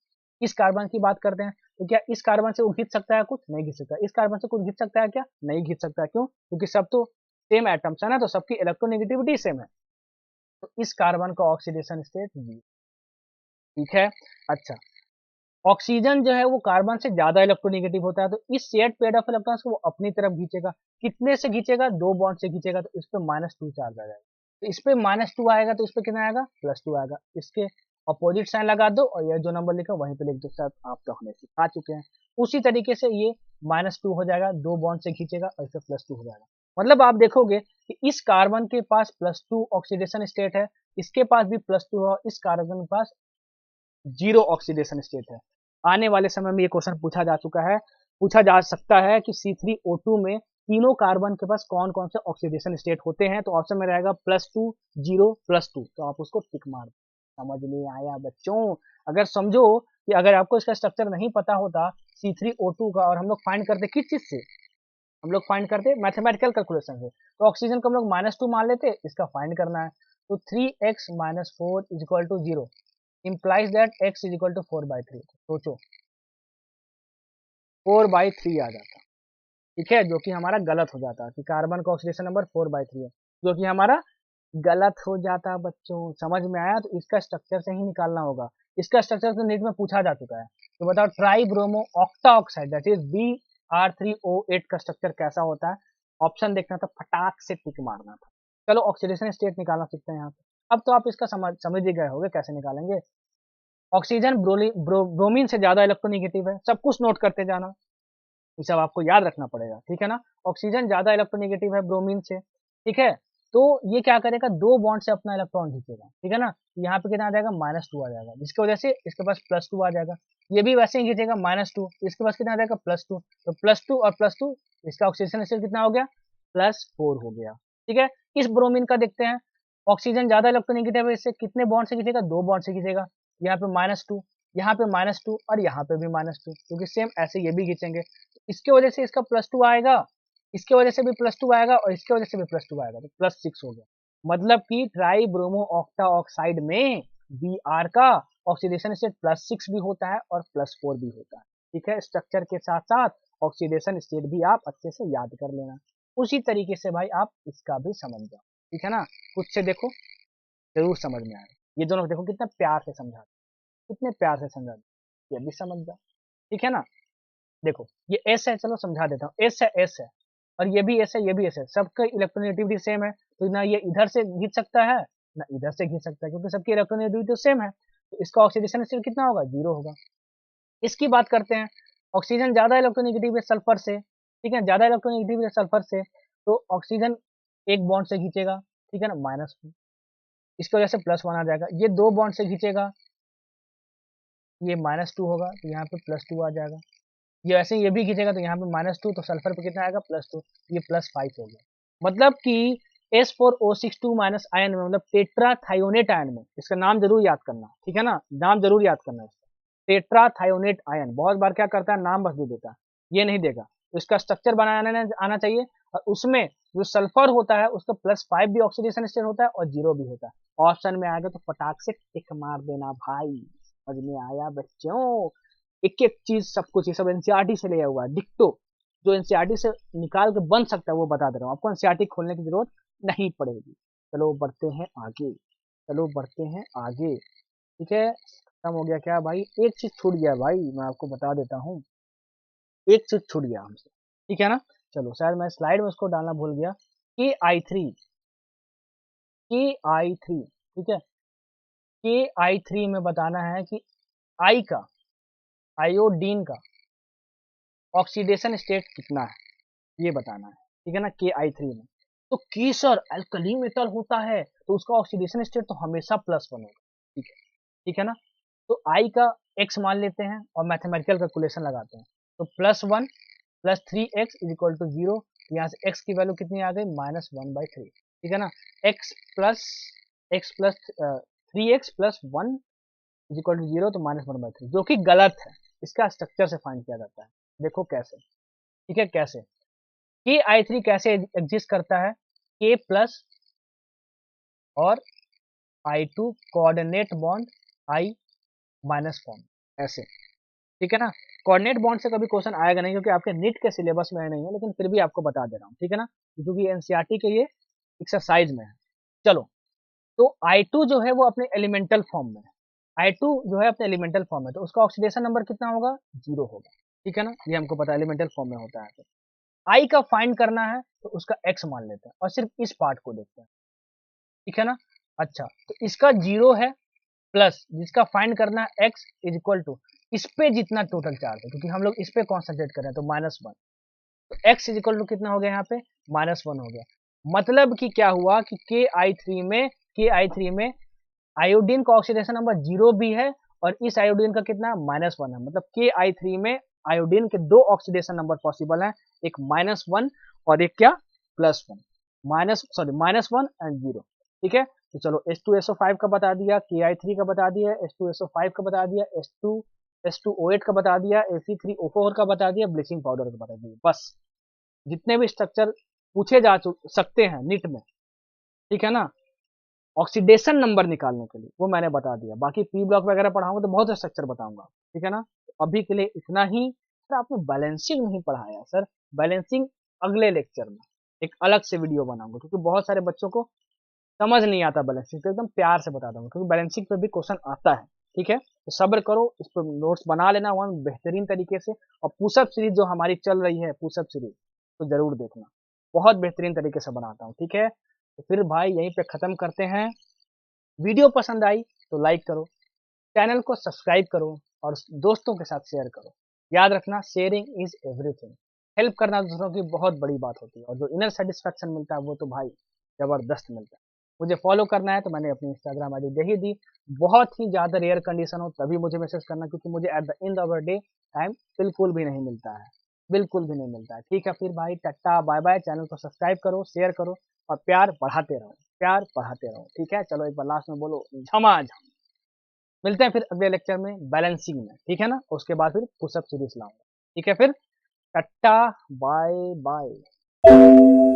A: इस कार्बन की बात करते हैं, तो क्या इस कार्बन से वो खींच सकता है? कुछ नहीं खींच सकता। इस कार्बन से कुछ खींच सकता है क्या? नहीं खींच सकता। क्यों? क्योंकि सब तो सेम एटम्स है ना, तो सबकी इलेक्ट्रोनेगेटिविटी सेम है। तो इस कार्बन का ऑक्सीडेशन स्टेट 0, ठीक है। अच्छा, ऑक्सीजन जो है वो कार्बन से ज्यादा इलेक्ट्रोनेगेटिव होता है, तो इस शेयर्ड पेयर ऑफ इलेक्ट्रॉन्स को वो अपनी तरफ खींचेगा। कितने से खींचेगा? 2 बॉन्ड से खींचेगा, तो इस पे -2 चार्ज आ जाएगा। तो इस पे -2 आएगा, तो इस पे कितना आएगा? +2 आएगा। इसके अपोजिट साइन लगा दो और ये जो नंबर लिखा वहीं पे लिख दो। शायद आप तो हमें सिखा चुके हैं। उसी तरीके से ये -2 हो जाएगा, 2 बॉन्ड से खींचेगा और इस पे +2 हो जाएगा। मतलब आप देखोगे कि इस कार्बन के पास +2 ऑक्सीडेशन स्टेट है, इसके पास भी +2 है, इस कार्बन के पास 0 ऑक्सीडेशन स्टेट है। आने वाले समय में ये क्वेश्चन पूछा जा चुका है, पूछा जा सकता है कि C3O2 में तीनों कार्बन के पास कौन कौन से ऑक्सीडेशन स्टेट होते हैं। तो ऑप्शन में रहेगा +2, 0, +2। तो आप उसको टिक मार दो। समझ में आया बच्चों? अगर समझो कि अगर आपको इसका स्ट्रक्चर नहीं पता होता C3O2 का, और हम लोग फाइंड करते किस चीज से? हम लोग फाइंड करते मैथमेटिकल कैलकुलेशन से। तो ऑक्सीजन को हम लोग -2 मान लेते, इसका फाइंड करना है। तो 3x - 4 = 0 implies that x = 4/3। सोचो 4/3 आ जाता, ठीक है, जो कि हमारा गलत हो जाता कि कार्बन का ऑक्सीडेशन नंबर 4/3 है, जो कि हमारा गलत हो जाता बच्चों। समझ में आया? तो इसका स्ट्रक्चर से ही निकालना होगा। इसका स्ट्रक्चर तो नीट में पूछा जा चुका है। तो बताओ try bromo octa oxide that is Br3O8 का स्ट्रक्चर कैसा होता है? ऑप्शन देखना था, फटाक से टिक मारना था। चलो ऑक्सीडेशन स्टेट निकालना सीखते हैं यहाँ पे। अब तो आप इसका समझ ही गए होंगे कैसे निकालेंगे। ऑक्सीजन ब्रोमीन से ज्यादा इलेक्ट्रोनेगेटिव है, सब कुछ नोट करते जाना, ये सब आपको याद रखना पड़ेगा, ठीक है ना। ऑक्सीजन ज्यादा इलेक्ट्रोनेगेटिव है ब्रोमीन से, ठीक है। तो ये क्या करेगा? 2 बॉन्ड से अपना इलेक्ट्रॉन खींचेगा, ठीक है ना। यहाँ पे कितना आ जाएगा? -2 आ जाएगा, जिसकी वजह से इसके पास +2 आ जाएगा। ये भी वैसे ही खींचेगा -2, इसके पास कितना आ जाएगा? +2। तो +2 और +2, इसका ऑक्सीजन स्टेट कितना हो गया? +4 हो गया, ठीक है। इस ब्रोमीन का देखते हैं, ऑक्सीजन ज्यादा इलेक्ट्रोनेगेटिव है, इससे कितने बॉन्ड से खींचेगा? 2 बॉन्ड से खींचेगा। यहाँ पे -2, यहाँ पे -2 और यहाँ पे भी -2, क्योंकि सेम ऐसे ये भी खींचेंगे। इसके वजह से इसका +2 आएगा, इसके वजह से भी +2 आएगा और इसके वजह से भी +2 आएगा, तो +6 हो गया। मतलब कि ट्राई ब्रोमो ऑक्टा ऑक्साइड में Br का ऑक्सीडेशन स्टेट +6 भी होता है और +4 भी होता है, ठीक है। स्ट्रक्चर के साथ साथ ऑक्सीडेशन स्टेट भी आप अच्छे से याद कर लेना। उसी तरीके से भाई आप इसका भी समझ जाओ, ठीक है ना। खुद से देखो, जरूर समझ में आएगा। ये दोनों देखो कितना प्यार से समझा, कितने प्यार से समझा, ये भी समझ जाओ, ठीक है ना। देखो ये एस है, चलो समझा देता हूँ। एस है और ये भी एस है, ये भी एस है, सबका इलेक्ट्रोनेगेटिविटी सेम है, तो ना ये इधर से खींच सकता है ना इधर से खींच सकता है, क्योंकि सबकी इलेक्ट्रोनेगेटिविटी सेम है। तो इसका ऑक्सीडेशन स्टेट कितना होगा? 0 होगा। इसकी बात करते हैं, ऑक्सीजन ज्यादा इलेक्ट्रोनेगेटिव है सल्फर से, ठीक है, ज्यादा इलेक्ट्रोनेगेटिव है सल्फर से, तो ऑक्सीजन एक बॉन्ड से खींचेगा, ठीक है ना, -2, इसकी वजह से +1 आ जाएगा। ये 2 बॉन्ड से खींचेगा, ये -2 होगा, तो यहाँ पे +2 आ जाएगा। ये वैसे ये भी खींचेगा, तो यहाँ पे -2, तो सल्फर पे कितना आएगा? +2, ये +5 हो गया। मतलब कि S4O62 माइनस आयन में, मतलब टेट्राथायोनेट आयन में, इसका नाम जरूर याद करना, ठीक है ना, नाम जरूर याद करना इसका। टेट्राथायोनेट आयन बहुत बार क्या करता है? नाम बस दे देता है, ये नहीं देगा। तो इसका स्ट्रक्चर बनाने आना चाहिए, और उसमें जो सल्फर होता है उसका +5 भी ऑक्सीडेशन स्टेट होता है और 0 भी होता है। ऑप्शन में आएगा तो फटाक से टिक मार देना भाई। समझ में आया बच्चों? एक एक चीज सब कुछ ये सब एनसीईआरटी से लिया हुआ है, डिक्टो जो एनसीईआरटी से निकाल के बन सकता है वो बता दे रहा हूँ आपको। एनसीईआरटी खोलने की जरूरत नहीं पड़ेगी। चलो बढ़ते हैं आगे, चलो बढ़ते हैं आगे, ठीक है। खत्म हो गया क्या भाई? एक चीज छूट गया भाई, मैं आपको बता देता हूँ, एक चीज छूट गया हमसे, ठीक है ना। चलो शायद मैं स्लाइड में उसको डालना भूल गया। Ki3, Ki3, ठीक है। Ki3 में बताना है कि आई का आयोडीन का ऑक्सीडेशन स्टेट कितना है ये बताना है, ठीक है ना, Ki3 में। तो की सर अल्कली मेटल होता है तो उसका ऑक्सीडेशन स्टेट तो हमेशा +1 होगा, ठीक है ना। तो आई का x मान लेते हैं और मैथमेटिकल कैलकुलेशन लगाते हैं। तो +1 + 3x = 0, यहाँ से x की वैल्यू कितनी आ गई, -1/3, ठीक है ना। x प्लस 3x + 1 = 0, तो -1/3, जो कि गलत है। इसका स्ट्रक्चर से फाइंड किया जाता है। देखो कैसे, ठीक है, कैसे Ki3 कैसे एग्जिस्ट करता है, K प्लस और I2 coordinate bond I minus form, ऐसे, ठीक है ना। कोऑर्डिनेट बॉन्ड से कभी क्वेश्चन आएगा नहीं क्योंकि आपके नीट के सिलेबस में नहीं है, लेकिन फिर भी आपको बता दे रहा हूँ, ठीक है ना, क्योंकि एनसीईआरटी के ये एक्सरसाइज में है। चलो, तो I2 जो है वो अपने एलिमेंटल फॉर्म में है, I2 जो है अपने एलिमेंटल फॉर्म में, तो उसका ऑक्सीडेशन नंबर कितना होगा, 0 होगा, ठीक है ना, ये हमको पता है एलिमेंटल फॉर्म में होता है। तो I का फाइंड करना है तो उसका x मान लेते हैं और सिर्फ इस पार्ट को देखते हैं, ठीक है ना। अच्छा, तो इसका 0 है, प्लस जिसका फाइंड करना है x = इस पे जितना टोटल चार्ज है, क्योंकि हम लोग इस पे कॉन्सेंट्रेट कर रहे हैं, तो -1, तो x = कितना हो गया यहाँ पे, -1 हो गया। मतलब कि क्या हुआ कि Ki3 में आयोडीन का ऑक्सीडेशन नंबर 0 भी है और इस आयोडीन का कितना, -1 है। मतलब Ki3 में आयोडीन के 2 ऑक्सीडेशन नंबर पॉसिबल हैं, एक -1 और एक क्या, +1, -1 एंड 0, ठीक है। तो चलो H2SO5 का बता दिया, Ki3 का बता दिया, H2SO5 का बता दिया, H2SO8 का बता दिया, Fe3O4 का बता दिया, ब्लीचिंग पाउडर का बता दिया। बस जितने भी स्ट्रक्चर पूछे जा सकते हैं नीट में, ठीक है ना, ऑक्सीडेशन नंबर निकालने के लिए, वो मैंने बता दिया। बाकी पी ब्लॉक वगैरह पढ़ाऊंगा तो बहुत स्ट्रक्चर बताऊंगा, ठीक है ना। तो अभी के लिए इतना ही। सर आपने बैलेंसिंग नहीं पढ़ाया सर, बैलेंसिंग अगले लेक्चर में एक अलग से वीडियो बनाऊंगा, क्योंकि बहुत सारे बच्चों को समझ नहीं आता बैलेंसिंग, तो एकदम प्यार से बता दूंगा, क्योंकि बैलेंसिंग पे भी क्वेश्चन आता है, ठीक है। तो सब्र करो, इस पर नोट्स बना लेना वन बेहतरीन तरीके से, और पुशअप सीरीज जो हमारी चल रही है, पुशअप सीरीज, तो जरूर देखना, बहुत बेहतरीन तरीके से बनाता हूँ, ठीक है। तो फिर भाई यहीं पे खत्म करते हैं। वीडियो पसंद आई तो लाइक करो, चैनल को सब्सक्राइब करो और दोस्तों के साथ शेयर करो। याद रखना, शेयरिंग इज एवरीथिंग, हेल्प करना दूसरों की बहुत बड़ी बात होती है, और जो इनर सेटिस्फेक्शन मिलता है वो तो भाई जबरदस्त मिलता है। मुझे फॉलो करना है तो मैंने अपनी इंस्टाग्राम आईडी दे ही दी। बहुत ही ज़्यादा रेयर कंडीशन हो तभी मुझे मैसेज करना, क्योंकि मुझे at the end of the day time बिल्कुल भी नहीं मिलता है, बिल्कुल भी नहीं मिलता है। ठीक है, फिर भाई टाटा बाय बाय। चैनल को सब्सक्राइब करो, शेयर करो और प्यार बढ़ाते रहो, प्यार बढ़ाते रहो, ठीक है। चलो एक बार लास्ट में बोलो झमाझम। मिलते हैं फिर अगले लेक्चर में बैलेंसिंग में, ठीक है ना, उसके बाद फिर पुशअप सीरीज लाऊंगा, ठीक है। फिर टाटा बाय बाय।